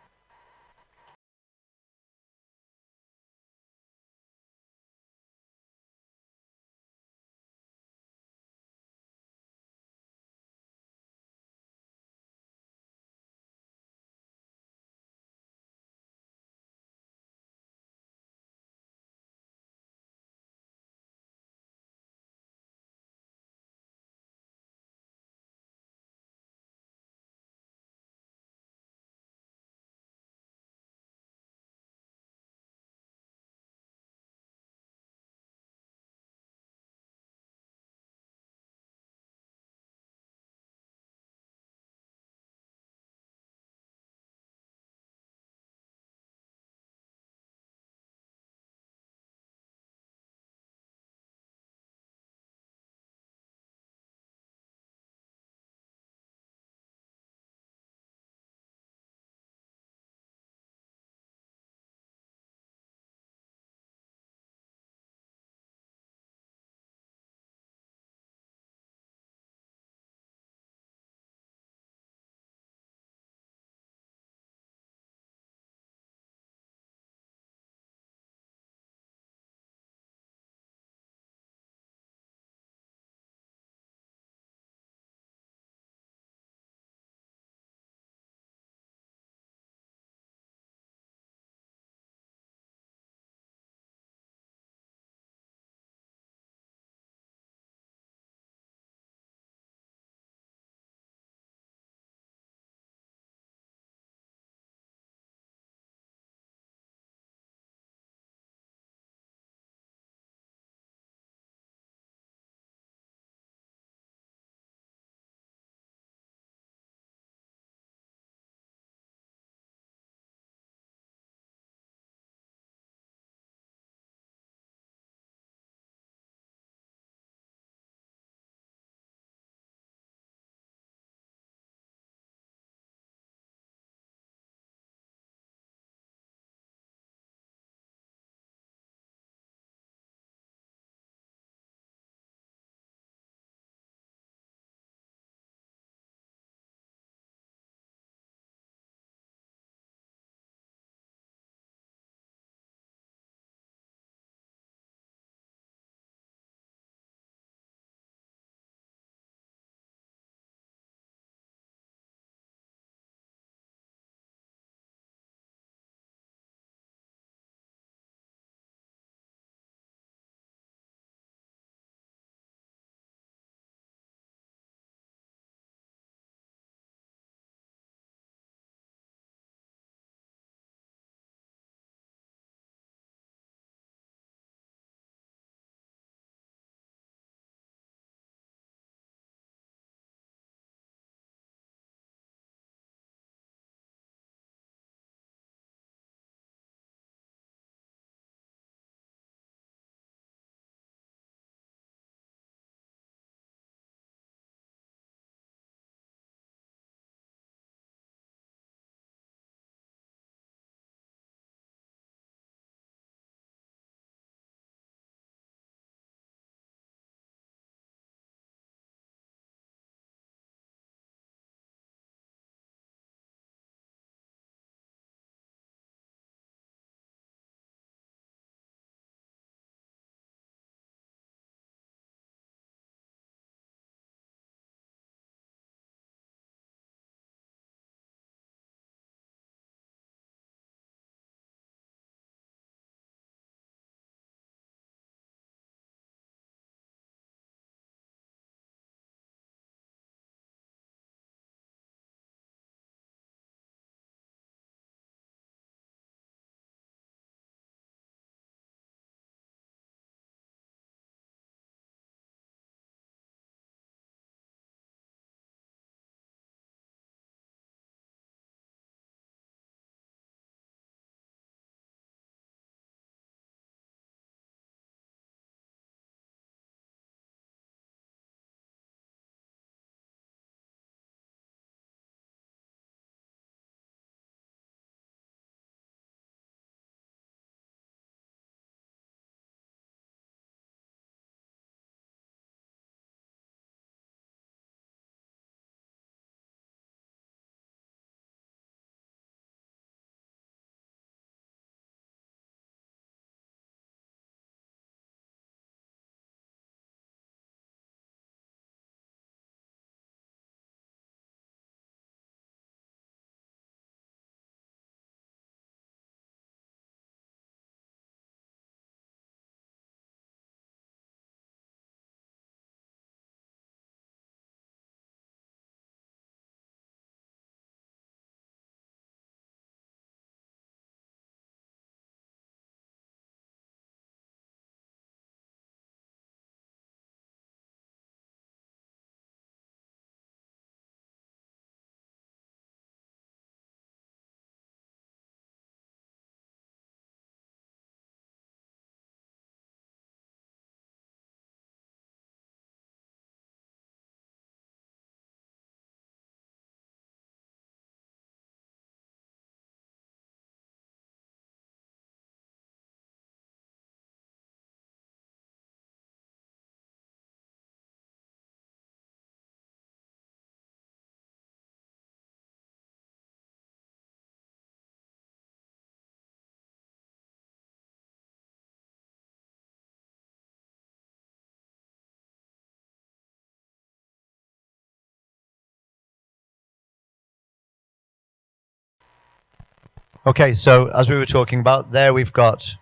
Okay, so as we were talking about, there we've got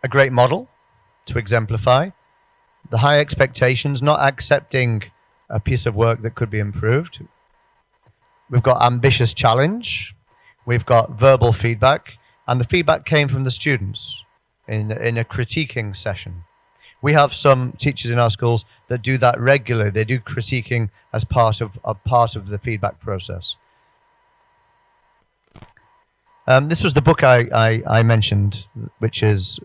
a great model to exemplify the high expectations, not accepting a piece of work that could be improved. We've got ambitious challenge. We've got verbal feedback, and the feedback came from the students in a critiquing session. We have some teachers in our schools that do that regularly. They do critiquing as part of the feedback process. This was the book I mentioned, which is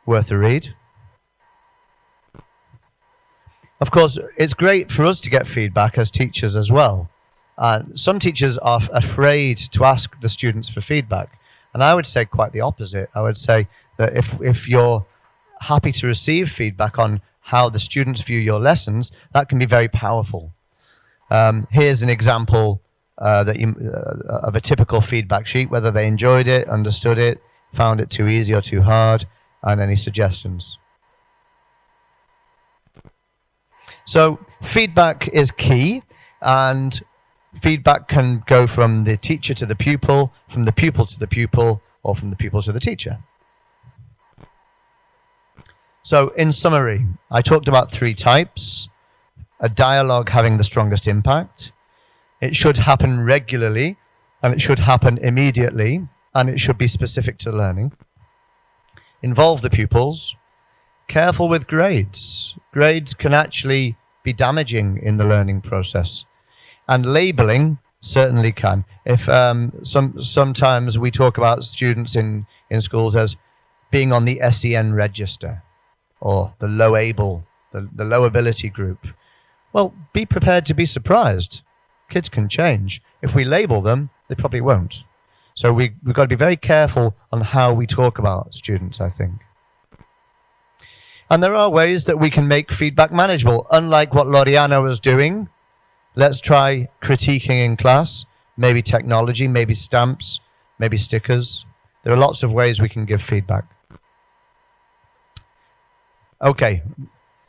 worth a read. Of course, it's great for us to get feedback as teachers as well. Some teachers are afraid to ask the students for feedback. And I would say quite the opposite. I would say that if you're happy to receive feedback on how the students view your lessons, that can be very powerful. Here's an example of a typical feedback sheet, whether they enjoyed it, understood it, found it too easy or too hard, and any suggestions. So feedback is key, and feedback can go from the teacher to the pupil, from the pupil to the pupil, or from the pupil to the teacher. So in summary, I talked about 3 types. A dialogue having the strongest impact. It should happen regularly, and it should happen immediately, and it should be specific to learning. Involve the pupils. Careful with grades. Grades can actually be damaging in the learning process. And labeling certainly can. If sometimes we talk about students in schools as being on the SEN register, or the low able, the low ability group. Well, be prepared to be surprised. Kids can change. If we label them, they probably won't. So we've got to be very careful on how we talk about students, I think. And there are ways that we can make feedback manageable. Unlike what Loriana was doing, let's try critiquing in class, maybe technology, maybe stamps, maybe stickers. There are lots of ways we can give feedback. Okay,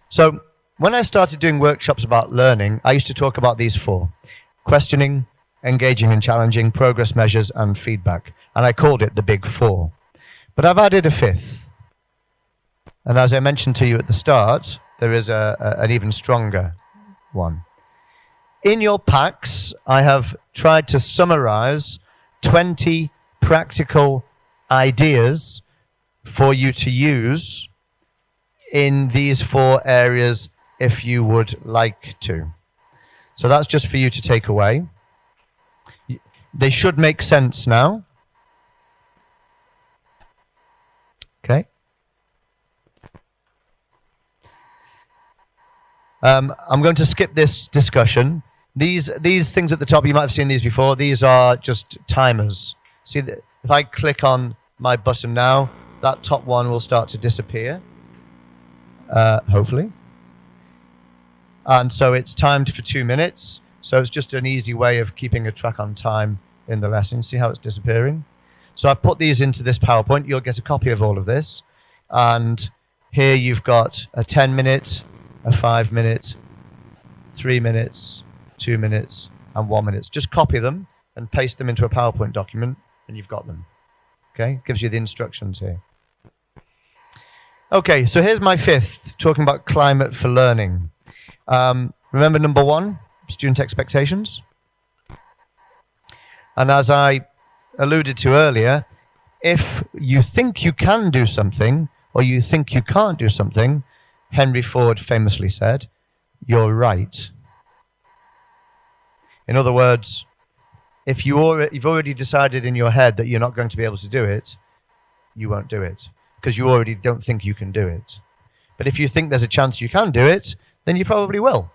so when I started doing workshops about learning, I used to talk about these 4. Questioning, engaging and challenging, progress measures, and feedback. And I called it the Big 4. But I've added a 5th. And as I mentioned to you at the start, there is an even stronger one. In your packs, I have tried to summarize 20 practical ideas for you to use in these 4 areas if you would like to. So that's just for you to take away. They should make sense now. Okay. I'm going to skip this discussion. These things at the top, you might have seen these before. These are just timers. See, if I click on my button now, that top one will start to disappear. Hopefully. And so it's timed for 2 minutes. So it's just an easy way of keeping a track on time in the lesson. See how it's disappearing? So I've put these into this PowerPoint. You'll get a copy of all of this. And here you've got a 10-minute, a 5-minute, 3 minutes, 2 minutes, and 1 minute. Just copy them and paste them into a PowerPoint document, and you've got them. Okay? Gives you the instructions here. Okay, so here's my 5th, talking about climate for learning. Remember number 1, student expectations? And as I alluded to earlier, if you think you can do something, or you think you can't do something, Henry Ford famously said, you're right. In other words, if you've already decided in your head that you're not going to be able to do it, you won't do it, because you already don't think you can do it. But if you think there's a chance you can do it, then you probably will.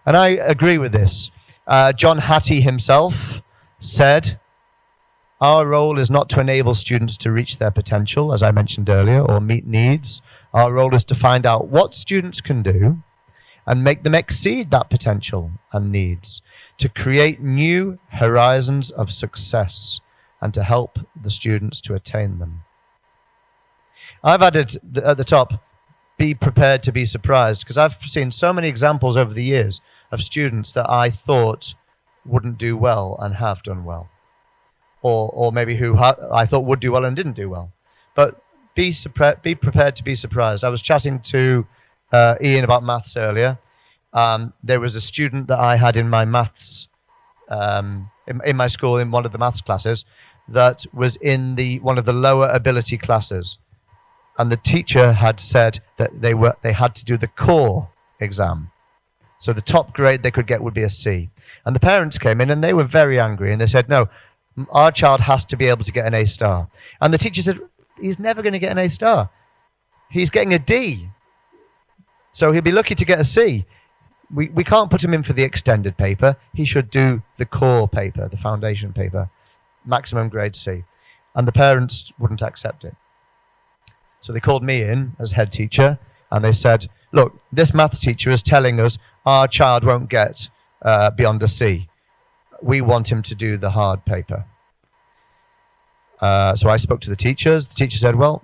And I agree with this. John Hattie himself said, our role is not to enable students to reach their potential, as I mentioned earlier, or meet needs. Our role is to find out what students can do and make them exceed that potential and needs, to create new horizons of success and to help the students to attain them. I've added at the top, be prepared to be surprised, because I've seen so many examples over the years of students that I thought wouldn't do well and have done well. or maybe who I thought would do well and didn't do well. But be prepared to be surprised. I was chatting to Ian about maths earlier. There was a student that I had in my maths, in my school, in one of the maths classes, that was in one of the lower ability classes. And the teacher had said that they had to do the core exam. So the top grade they could get would be a C. And the parents came in and they were very angry and they said, no, our child has to be able to get an A star. And the teacher said, he's never going to get an A star. He's getting a D. So he'll be lucky to get a C. We can't put him in for the extended paper. He should do the core paper, the foundation paper, maximum grade C. And the parents wouldn't accept it. So they called me in as head teacher and they said, look, this maths teacher is telling us our child won't get beyond a C. We want him to do the hard paper. So I spoke to the teachers. The teacher said, well,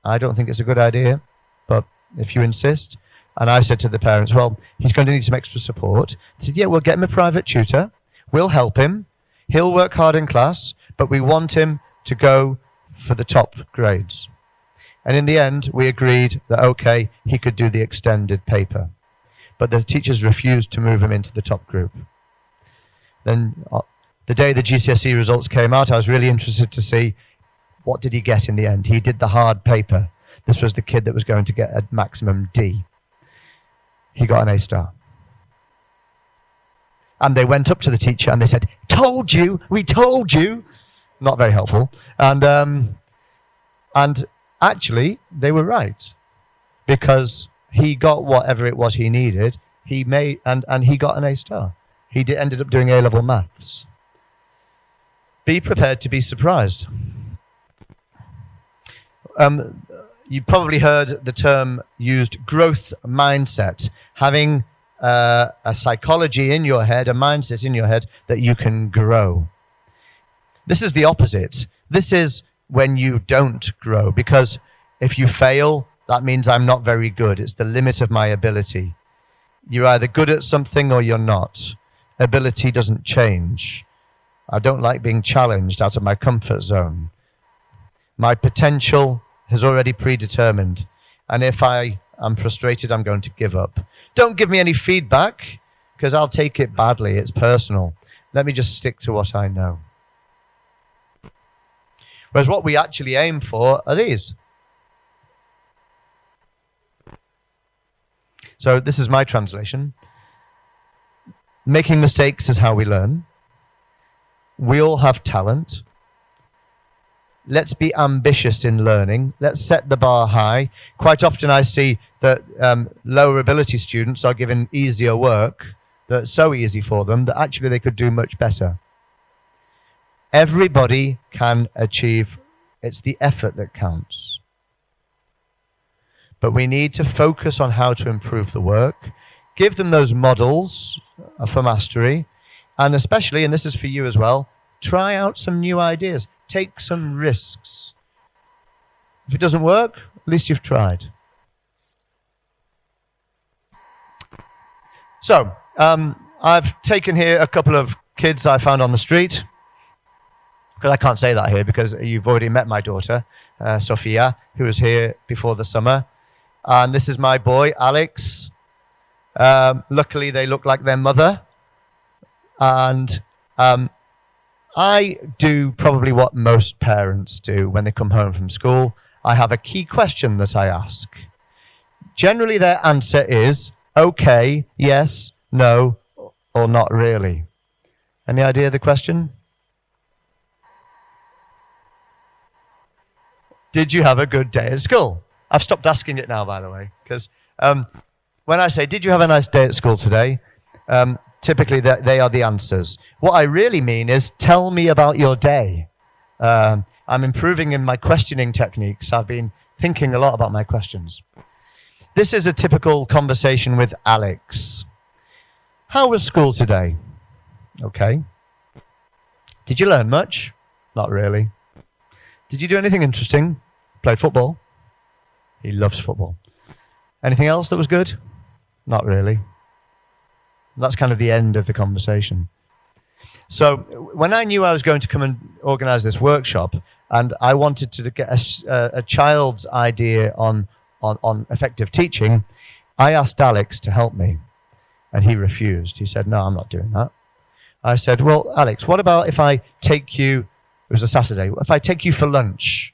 I don't think it's a good idea, but if you insist. And I said to the parents, well, he's going to need some extra support. They said, yeah, we'll get him a private tutor. We'll help him. He'll work hard in class, but we want him to go for the top grades. And in the end, we agreed that, okay, he could do the extended paper. But the teachers refused to move him into the top group. Then the day the GCSE results came out, I was really interested to see what did he get in the end. He did the hard paper. This was the kid that was going to get a maximum D. He got an A star. And they went up to the teacher and they said, told you, we told you. Not very helpful. And actually, they were right. Because he got whatever it was he needed. And he got an A star. He ended up doing A-level maths. Be prepared to be surprised. You probably heard the term used, growth mindset. Having a psychology in your head, a mindset in your head that you can grow. This is the opposite. This is when you don't grow, because if you fail, that means I'm not very good. It's the limit of my ability. You're either good at something or you're not. Ability doesn't change. I don't like being challenged out of my comfort zone. My potential is already predetermined. And if I am frustrated, I'm going to give up. Don't give me any feedback, because I'll take it badly. It's personal. Let me just stick to what I know. Whereas what we actually aim for are these. So this is my translation. Making mistakes is how we learn. We all have talent. Let's be ambitious in learning. Let's set the bar high. Quite often I see that lower ability students are given easier work that's so easy for them that actually they could do much better. Everybody can achieve. It's the effort that counts. But we need to focus on how to improve the work. Give them those models for mastery. And especially, and this is for you as well, try out some new ideas. Take some risks. If it doesn't work, at least you've tried. So, I've taken here a couple of kids I found on the street. Because I can't say that here because you've already met my daughter, Sophia, who was here before the summer. And this is my boy, Alex. Luckily, they look like their mother. And I do probably what most parents do when they come home from school. I have a key question that I ask. Generally, their answer is, okay, yes, no, or not really. Any idea of the question? Did you have a good day at school? I've stopped asking it now, by the way, because when I say, did you have a nice day at school today? Typically, they are the answers. What I really mean is, tell me about your day. I'm improving in my questioning techniques. I've been thinking a lot about my questions. This is a typical conversation with Alex. How was school today? Okay. Did you learn much? Not really. Did you do anything interesting? Played football. He loves football. Anything else that was good? Not really. That's kind of the end of the conversation. So when I knew I was going to come and organize this workshop, and I wanted to get a child's idea on effective teaching. I asked Alex to help me, and he refused. He said, "No, I'm not doing that." I said, "Well, Alex, what about if I take you," it was a Saturday, "if I take you for lunch?"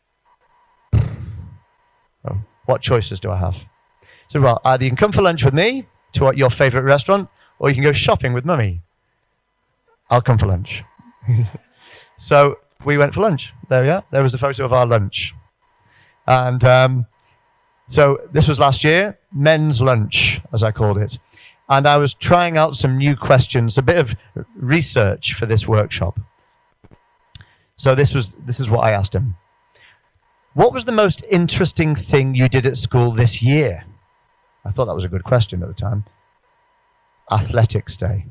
Oh, what choices do I have? So, well, either you can come for lunch with me to your favorite restaurant, or you can go shopping with Mummy. I'll come for lunch. So we went for lunch. There we are. There was a photo of our lunch. And so this was last year, men's lunch, as I called it. And I was trying out some new questions, a bit of research for this workshop. So this is what I asked him. What was the most interesting thing you did at school this year? I thought that was a good question at the time. Athletics Day.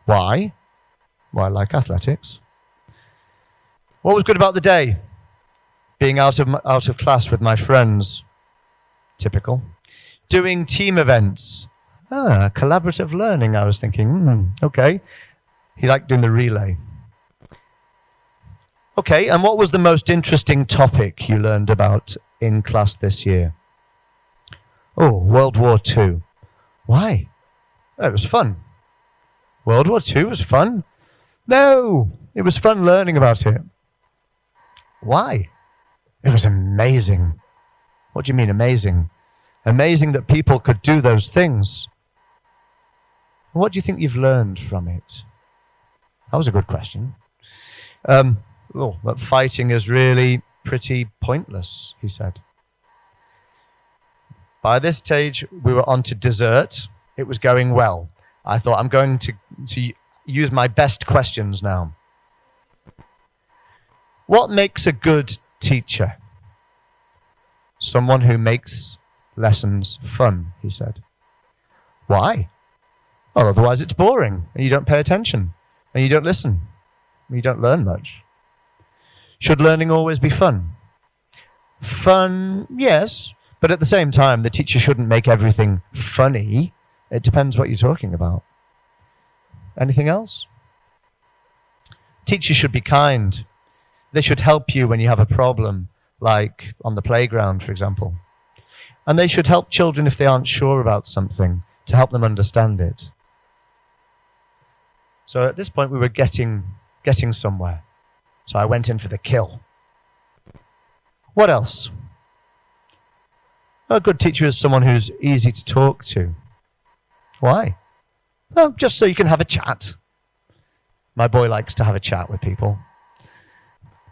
Why? Well, I like athletics. What was good about the day? Being out of class with my friends. Typical. Doing team events. Collaborative learning, I was thinking. Okay. He liked doing the relay. Okay, and what was the most interesting topic you learned about in class this year? Oh, World War II. Why? It was fun. World War II was fun? No, it was fun learning about it. Why? It was amazing. What do you mean amazing? Amazing that people could do those things. What do you think you've learned from it? That was a good question. That fighting is really pretty pointless, he said. By this stage, we were on to dessert. It was going well. I thought, I'm going to use my best questions now. What makes a good teacher? Someone who makes lessons fun, he said. Why? Well, otherwise it's boring, and you don't pay attention, and you don't listen, and you don't learn much. Should learning always be fun? Fun, yes, but at the same time, the teacher shouldn't make everything funny. It depends what you're talking about. Anything else? Teachers should be kind. They should help you when you have a problem, like on the playground, for example. And they should help children if they aren't sure about something, to help them understand it. So at this point, we were getting somewhere. So I went in for the kill. What else? A good teacher is someone who's easy to talk to. Why? Well, just so you can have a chat. My boy likes to have a chat with people.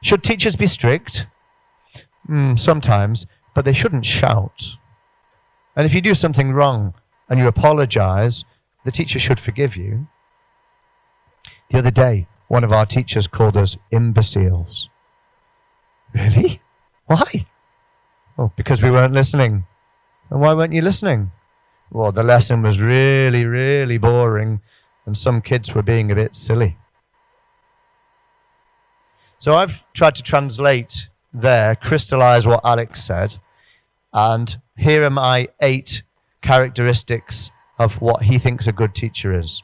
Should teachers be strict? Sometimes, but they shouldn't shout. And if you do something wrong and you apologize, the teacher should forgive you. The other day, one of our teachers called us imbeciles. Really? Why? Oh, because we weren't listening. And why weren't you listening? Well, the lesson was really, really boring, and some kids were being a bit silly. So I've tried to translate there, crystallize what Alex said, and here are my 8 characteristics of what he thinks a good teacher is.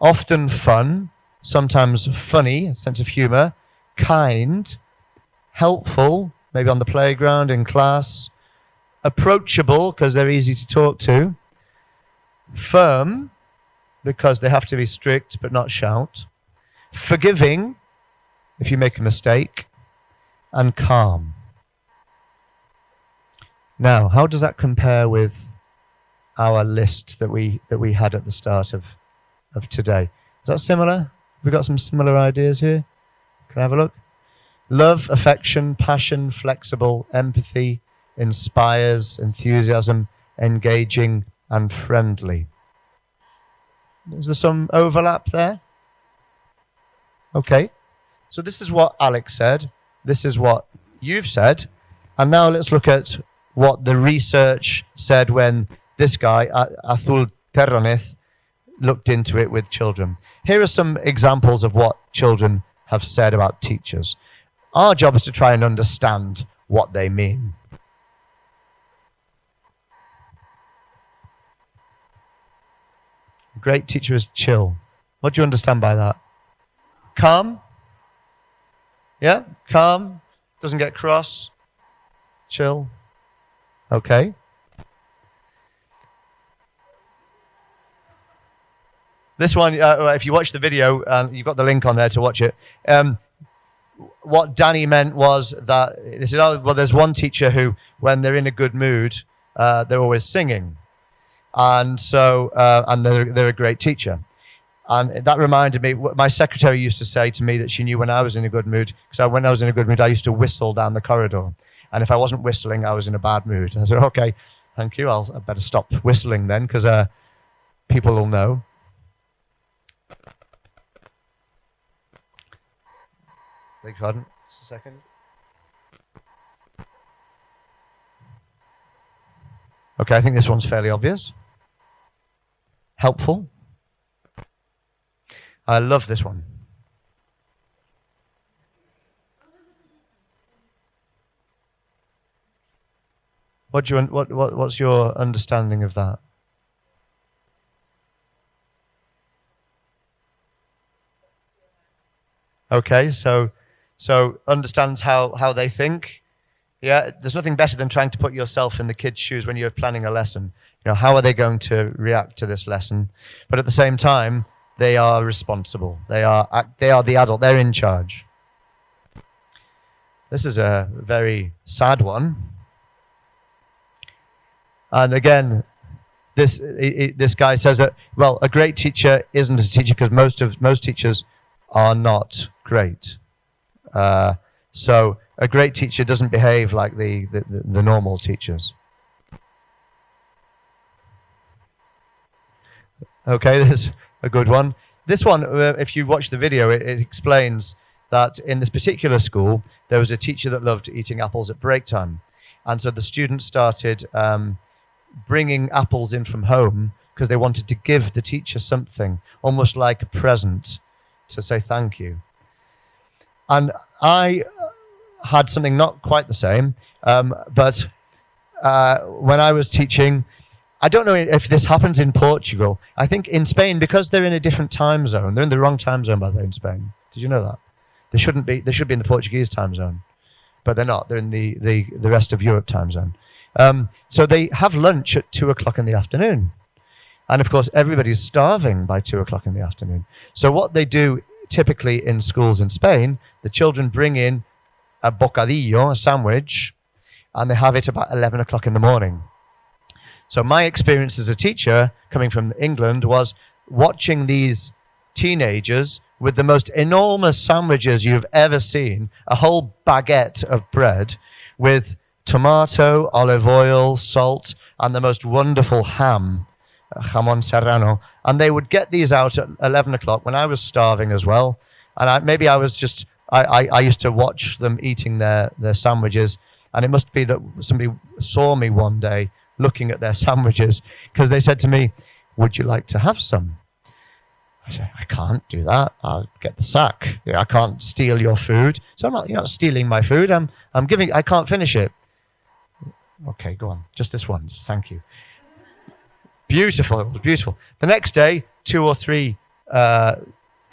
Often fun, sometimes funny, a sense of humor, kind, helpful, maybe on the playground, in class, approachable, because they're easy to talk to, firm, because they have to be strict but not shout, forgiving, if you make a mistake, and calm. Now, how does that compare with our list that we had at the start of today? Is that similar? Have we got some similar ideas here? Can I have a look? Love, affection, passion, flexible, empathy, inspires, enthusiasm, engaging, and friendly. Is there some overlap there? Okay. So this is what Alex said. This is what you've said. And now let's look at what the research said when this guy, Athul Terranith, looked into it with children. Here are some examples of what children have said about teachers. Our job is to try and understand what they mean. A great teacher is chill. What do you understand by that? Calm? Yeah? Calm. Doesn't get cross. Chill. Okay. This one, if you watch the video, you've got the link on there to watch it. What Danny meant was that they said, oh, well, there's one teacher who, when they're in a good mood, they're always singing. And so, and they're a great teacher. And that reminded me, my secretary used to say to me that she knew when I was in a good mood, because when I was in a good mood, I used to whistle down the corridor. And if I wasn't whistling, I was in a bad mood. I said, okay, thank you. I better stop whistling then, because people will know. Beg pardon, just a second. Okay, I think this one's fairly obvious. Helpful. I love this one. What's your understanding of that? Okay, so understands how they think. Yeah, there's nothing better than trying to put yourself in the kids' shoes when you're planning a lesson. You know, how are they going to react to this lesson? But at the same time, they are responsible. They are the adult. They're in charge. This is a very sad one. And again, this guy says that, well, a great teacher isn't a teacher because most teachers are not great. So a great teacher doesn't behave like the normal teachers. Okay, there's a good one. This one, if you watch the video, it explains that in this particular school, there was a teacher that loved eating apples at break time. And so the students started bringing apples in from home because they wanted to give the teacher something, almost like a present, to say thank you. And I had something not quite the same, but when I was teaching, I don't know if this happens in Portugal. I think in Spain, because they're in a different time zone, they're in the wrong time zone, by the way, in Spain. Did you know that? They shouldn't be. They should be in the Portuguese time zone, but they're not. They're in the rest of Europe time zone. So they have lunch at 2:00 in the afternoon. And of course, everybody's starving by 2:00 in the afternoon. So what they do typically in schools in Spain, the children bring in a bocadillo, a sandwich, and they have it about 11:00 in the morning. So my experience as a teacher coming from England was watching these teenagers with the most enormous sandwiches you've ever seen, a whole baguette of bread with tomato, olive oil, salt, and the most wonderful ham, jamón serrano. And they would get these out at 11:00 when I was starving as well. And I used to watch them eating their sandwiches. And it must be that somebody saw me one day looking at their sandwiches, because they said to me, would you like to have some? I said, I can't do that. I'll get the sack. I can't steal your food. So you're not stealing my food. I can't finish it. Okay, go on. Just this once. Thank you. Beautiful. It was beautiful. The next day, 2 or 3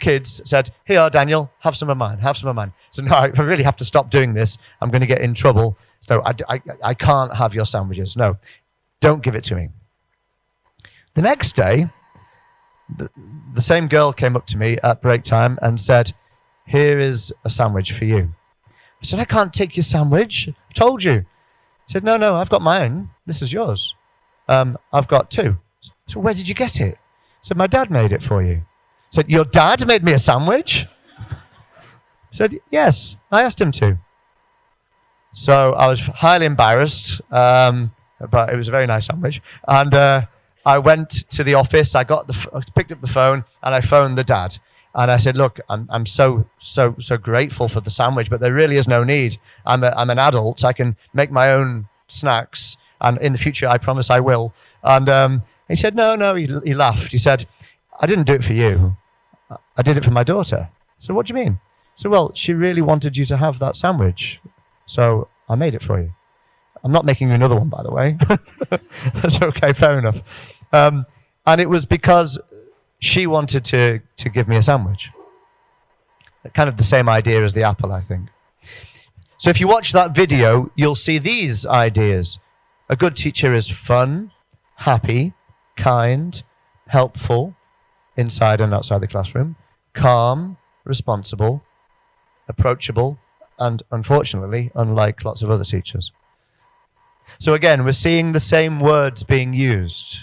kids said, here, Daniel, have some of mine. Have some of mine. So no, I really have to stop doing this. I'm going to get in trouble. So I can't have your sandwiches. No, don't give it to me. The next day, the same girl came up to me at break time and said, here is a sandwich for you. I said, I can't take your sandwich. I told you. He said, no, I've got mine. This is yours. I've got 2. So where did you get it? I said, my dad made it for you. I said, your dad made me a sandwich? I said, yes, I asked him to. So I was highly embarrassed, but it was a very nice sandwich. And I went to the office. I picked up the phone and I phoned the dad. And I said, look, I'm so grateful for the sandwich, but there really is no need. I'm an adult. I can make my own snacks. And in the future, I promise I will. And he said, no, he laughed. He said, I didn't do it for you. I did it for my daughter. So what do you mean? So, well, she really wanted you to have that sandwich. So I made it for you. I'm not making you another one, by the way. That's okay, fair enough. And it was because she wanted to give me a sandwich. Kind of the same idea as the apple, I think. So if you watch that video, you'll see these ideas. A good teacher is fun, happy, kind, helpful, inside and outside the classroom, calm, responsible, approachable, and unfortunately, unlike lots of other teachers. So again, we're seeing the same words being used.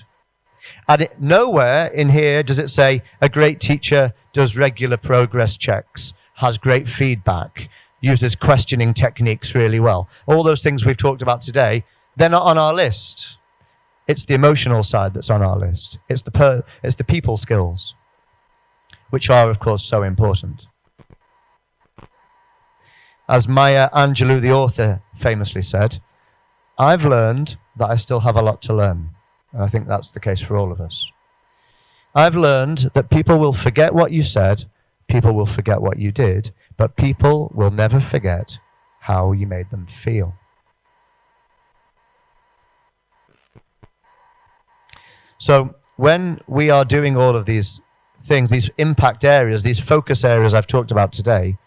And nowhere in here does it say a great teacher does regular progress checks, has great feedback, uses questioning techniques really well. All those things we've talked about today, they're not on our list. It's the emotional side that's on our list. It's the people skills, which are, of course, so important. As Maya Angelou, the author, famously said, I've learned that I still have a lot to learn. And I think that's the case for all of us. I've learned that people will forget what you said, people will forget what you did, but people will never forget how you made them feel. So when we are doing all of these things, these impact areas, these focus areas I've talked about today,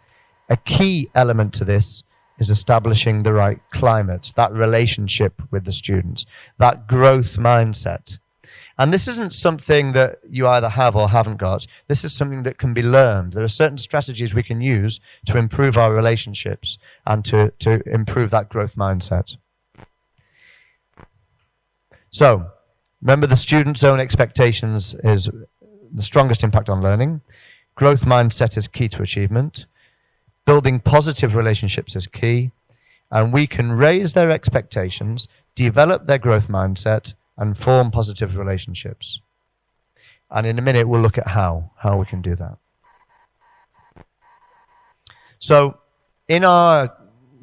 a key element to this is establishing the right climate, that relationship with the students, that growth mindset. And this isn't something that you either have or haven't got. This is something that can be learned. There are certain strategies we can use to improve our relationships and to improve that growth mindset. So, remember, the student's own expectations is the strongest impact on learning. Growth mindset is key to achievement. Building positive relationships is key. And we can raise their expectations, develop their growth mindset, and form positive relationships. And in a minute, we'll look at how we can do that. So, in our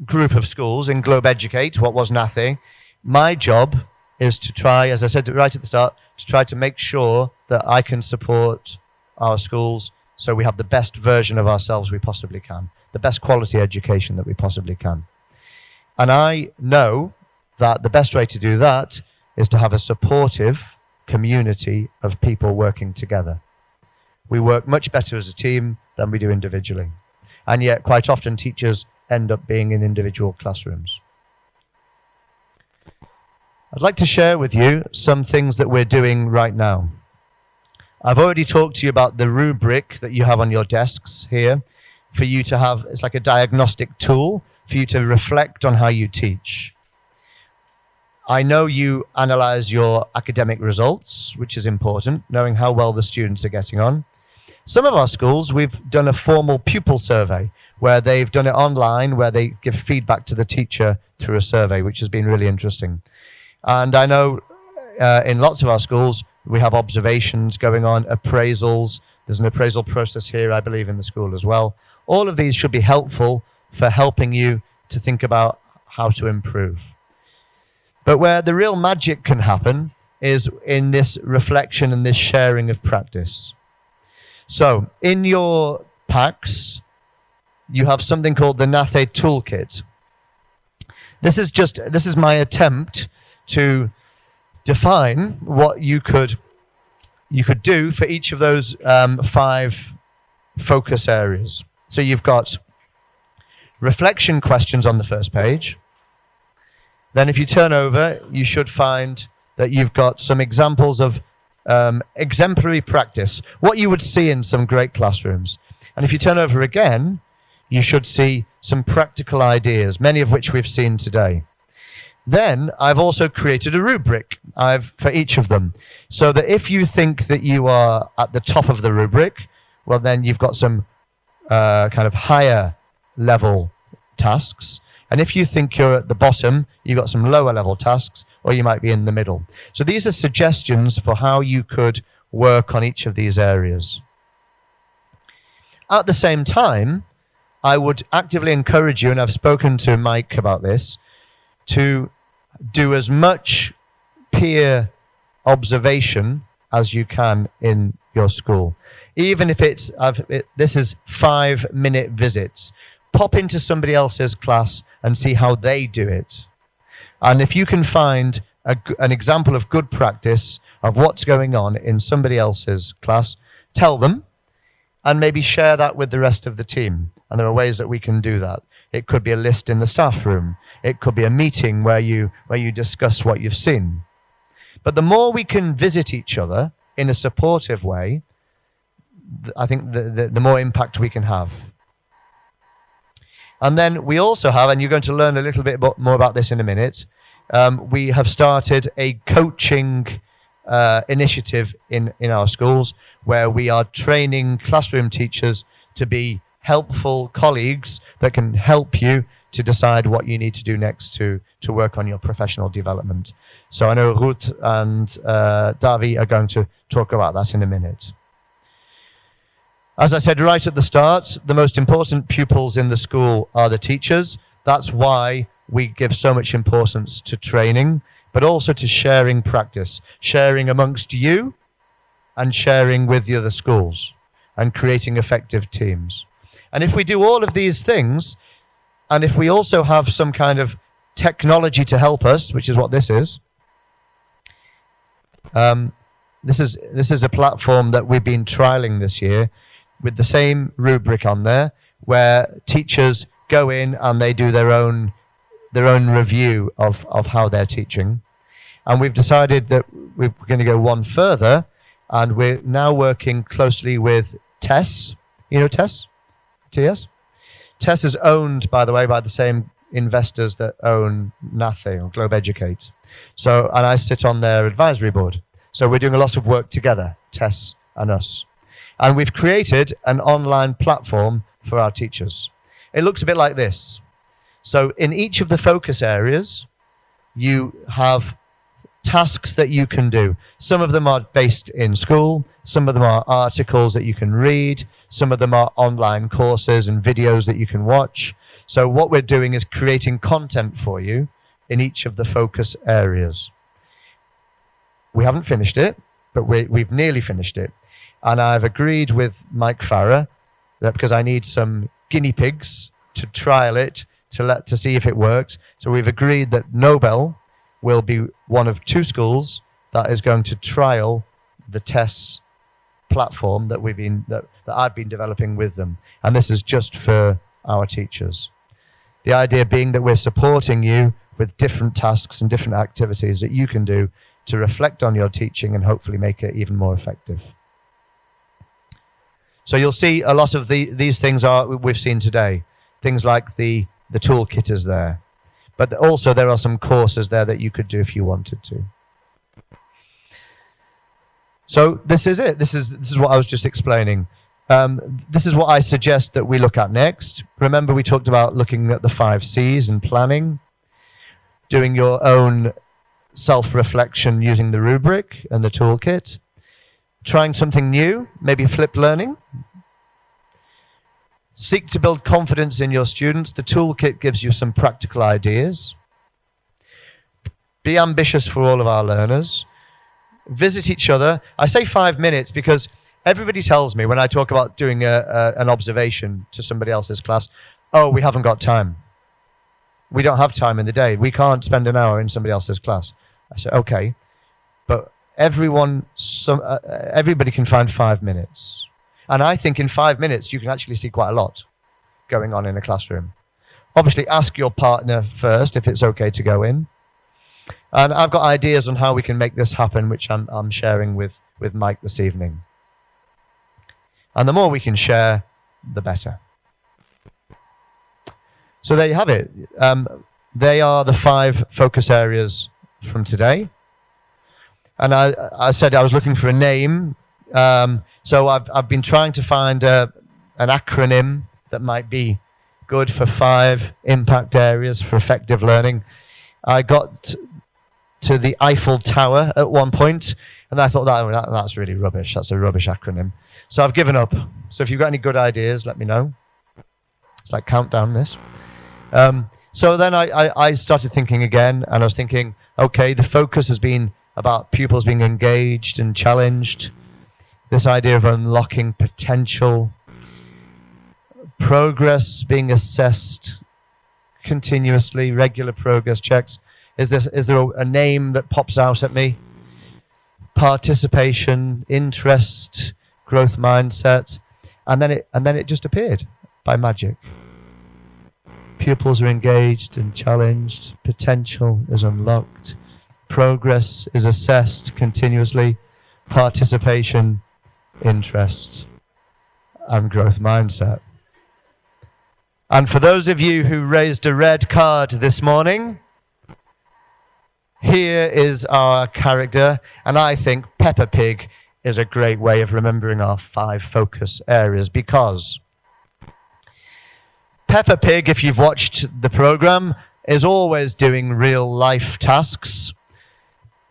group of schools, in Globeducate, what was NATHE, my job is to try, as I said right at the start, to try to make sure that I can support our schools so we have the best version of ourselves we possibly can, the best quality education that we possibly can. And I know that the best way to do that is to have a supportive community of people working together. We work much better as a team than we do individually. And yet, quite often, teachers end up being in individual classrooms. I'd like to share with you some things that we're doing right now. I've already talked to you about the rubric that you have on your desks here for you to have. It's like a diagnostic tool for you to reflect on how you teach. I know you analyze your academic results, which is important, knowing how well the students are getting on. Some of our schools, we've done a formal pupil survey where they've done it online, where they give feedback to the teacher through a survey, which has been really interesting. And I know in lots of our schools, we have observations going on, appraisals. There's an appraisal process here, I believe, in the school as well. All of these should be helpful for helping you to think about how to improve. But where the real magic can happen is in this reflection and this sharing of practice. So in your packs, you have something called the NATHE Toolkit. This is my attempt to define what you could do for each of those 5 focus areas. So you've got reflection questions on the first page. Then if you turn over, you should find that you've got some examples of exemplary practice, what you would see in some great classrooms. And if you turn over again, you should see some practical ideas, many of which we've seen today. Then I've also created a rubric for each of them, so that if you think that you are at the top of the rubric, well, then you've got some kind of higher level tasks. And if you think you're at the bottom, you've got some lower level tasks, or you might be in the middle. So these are suggestions for how you could work on each of these areas. At the same time, I would actively encourage you, and I've spoken to Mike about this, to do as much peer observation as you can in your school. Even if this is 5-minute visits. Pop into somebody else's class and see how they do it. And if you can find an example of good practice of what's going on in somebody else's class, tell them and maybe share that with the rest of the team. And there are ways that we can do that. It could be a list in the staff room. It could be a meeting where you discuss what you've seen. But the more we can visit each other in a supportive way, I think the more impact we can have. And then we also have, and you're going to learn a little bit more about this in a minute, we have started a coaching initiative in our schools where we are training classroom teachers to be helpful colleagues that can help you to decide what you need to do next to work on your professional development. So I know Ruth and Davi are going to talk about that in a minute. As I said right at the start, the most important pupils in the school are the teachers. That's why we give so much importance to training, but also to sharing practice, sharing amongst you and sharing with the other schools and creating effective teams. And if we do all of these things, and if we also have some kind of technology to help us, which is what this is, this is a platform that we've been trialing this year with the same rubric on there, where teachers go in and they do their own review of how they're teaching. And we've decided that we're going to go one further, and we're now working closely with Tess. You know Tess? TS? Tess is owned, by the way, by the same investors that own NATHE or Globeducate. So, and I sit on their advisory board. So we're doing a lot of work together, Tess and us. And we've created an online platform for our teachers. It looks a bit like this. So in each of the focus areas, you have tasks that you can do. Some of them are based in school. Some of them are articles that you can read. Some of them are online courses and videos that you can watch. So what we're doing is creating content for you in each of the focus areas. We haven't finished it, but we've nearly finished it. And I've agreed with Mike Farrer that because I need some guinea pigs to trial it, to see if it works. So we've agreed that Nobel will be one of 2 schools that is going to trial the TESS platform that I've been developing with them. And this is just for our teachers. The idea being that we're supporting you with different tasks and different activities that you can do to reflect on your teaching and hopefully make it even more effective. So you'll see a lot of these things we've seen today. Things like the toolkit is there. But also there are some courses there that you could do if you wanted to. So this is it. This is what I was just explaining. This is what I suggest that we look at next. Remember we talked about looking at the 5 C's and planning, doing your own self-reflection using the rubric and the toolkit, trying something new, maybe flipped learning. Seek to build confidence in your students. The toolkit gives you some practical ideas. Be ambitious for all of our learners. Visit each other. I say 5 minutes because everybody tells me when I talk about doing an observation to somebody else's class, oh, we haven't got time. We don't have time in the day. We can't spend an hour in somebody else's class. I say, okay, but everybody can find 5 minutes. And I think in 5 minutes, you can actually see quite a lot going on in a classroom. Obviously, ask your partner first if it's okay to go in. And I've got ideas on how we can make this happen, which I'm sharing with Mike this evening. And the more we can share, the better. So there you have it. They are the 5 focus areas from today. And I said I was looking for a name. So I've been trying to find an acronym that might be good for 5 impact areas for effective learning. I got to the Eiffel Tower at one point, and I thought that's really rubbish. That's a rubbish acronym. So I've given up. So if you've got any good ideas, let me know. It's like countdown this. So then I started thinking again, and I was thinking, okay, the focus has been about pupils being engaged and challenged. This idea of unlocking potential, progress being assessed continuously, regular progress checks. Is there a name that pops out at me? Participation, interest, growth mindset, and then it just appeared by magic. Pupils are engaged and challenged. Potential is unlocked. Progress is assessed continuously. Participation, interest, and growth mindset. And for those of you who raised a red card this morning, here is our character, and I think Peppa Pig is a great way of remembering our 5 focus areas, because Peppa Pig, if you've watched the program, is always doing real life tasks.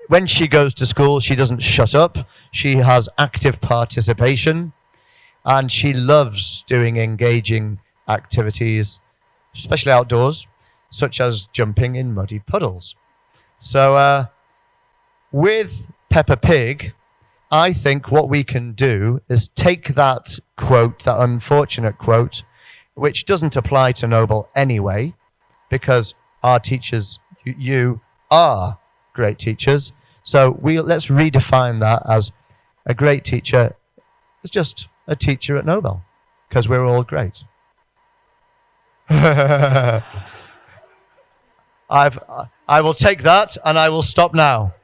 When she goes to school, she doesn't shut up. She has active participation, and she loves doing engaging activities, especially outdoors, such as jumping in muddy puddles. So with Peppa Pig, I think what we can do is take that quote, that unfortunate quote, which doesn't apply to Nobel anyway, because our teachers, you are great teachers. So let's redefine that as a great teacher is just a teacher at Nobel, because we're all great. I will take that, and I will stop now.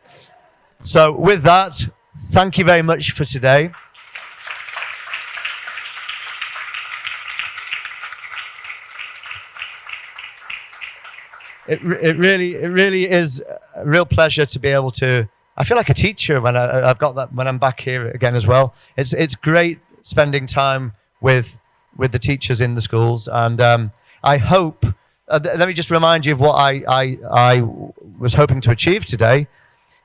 So with that, thank you very much for today. It really is a real pleasure to be able to. I feel like a teacher when I've got that when I'm back here again as well. It's great spending time with the teachers in the schools, and I hope. Let me just remind you of what I was hoping to achieve today.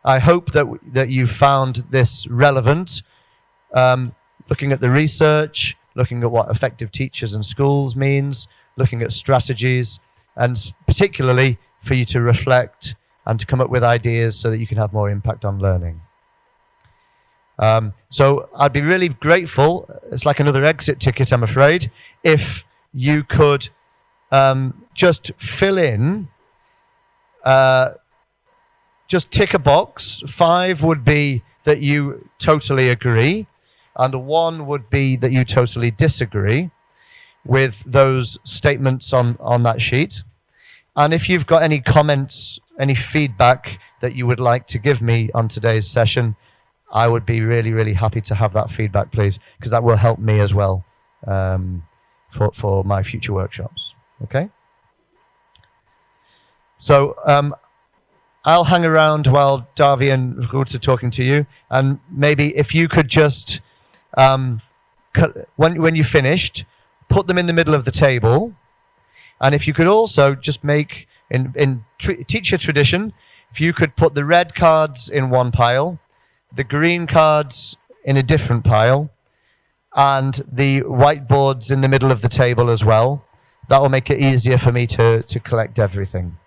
I hope that you found this relevant. Looking at the research, looking at what effective teachers and schools means, looking at strategies, and particularly for you to reflect and to come up with ideas so that you can have more impact on learning. So I'd be really grateful, it's like another exit ticket, I'm afraid, if you could just fill in, just tick a box. 5 would be that you totally agree, and 1 would be that you totally disagree with those statements on that sheet. And if you've got any comments, any feedback that you would like to give me on today's session, I would be really, really happy to have that feedback, please, because that will help me as well for my future workshops. Okay? So I'll hang around while Davi and Ruth are talking to you, and maybe if you could just, when you finished, put them in the middle of the table. And if you could also just make, in teacher tradition, if you could put the red cards in one pile, the green cards in a different pile, and the whiteboards in the middle of the table as well, that will make it easier for me to collect everything.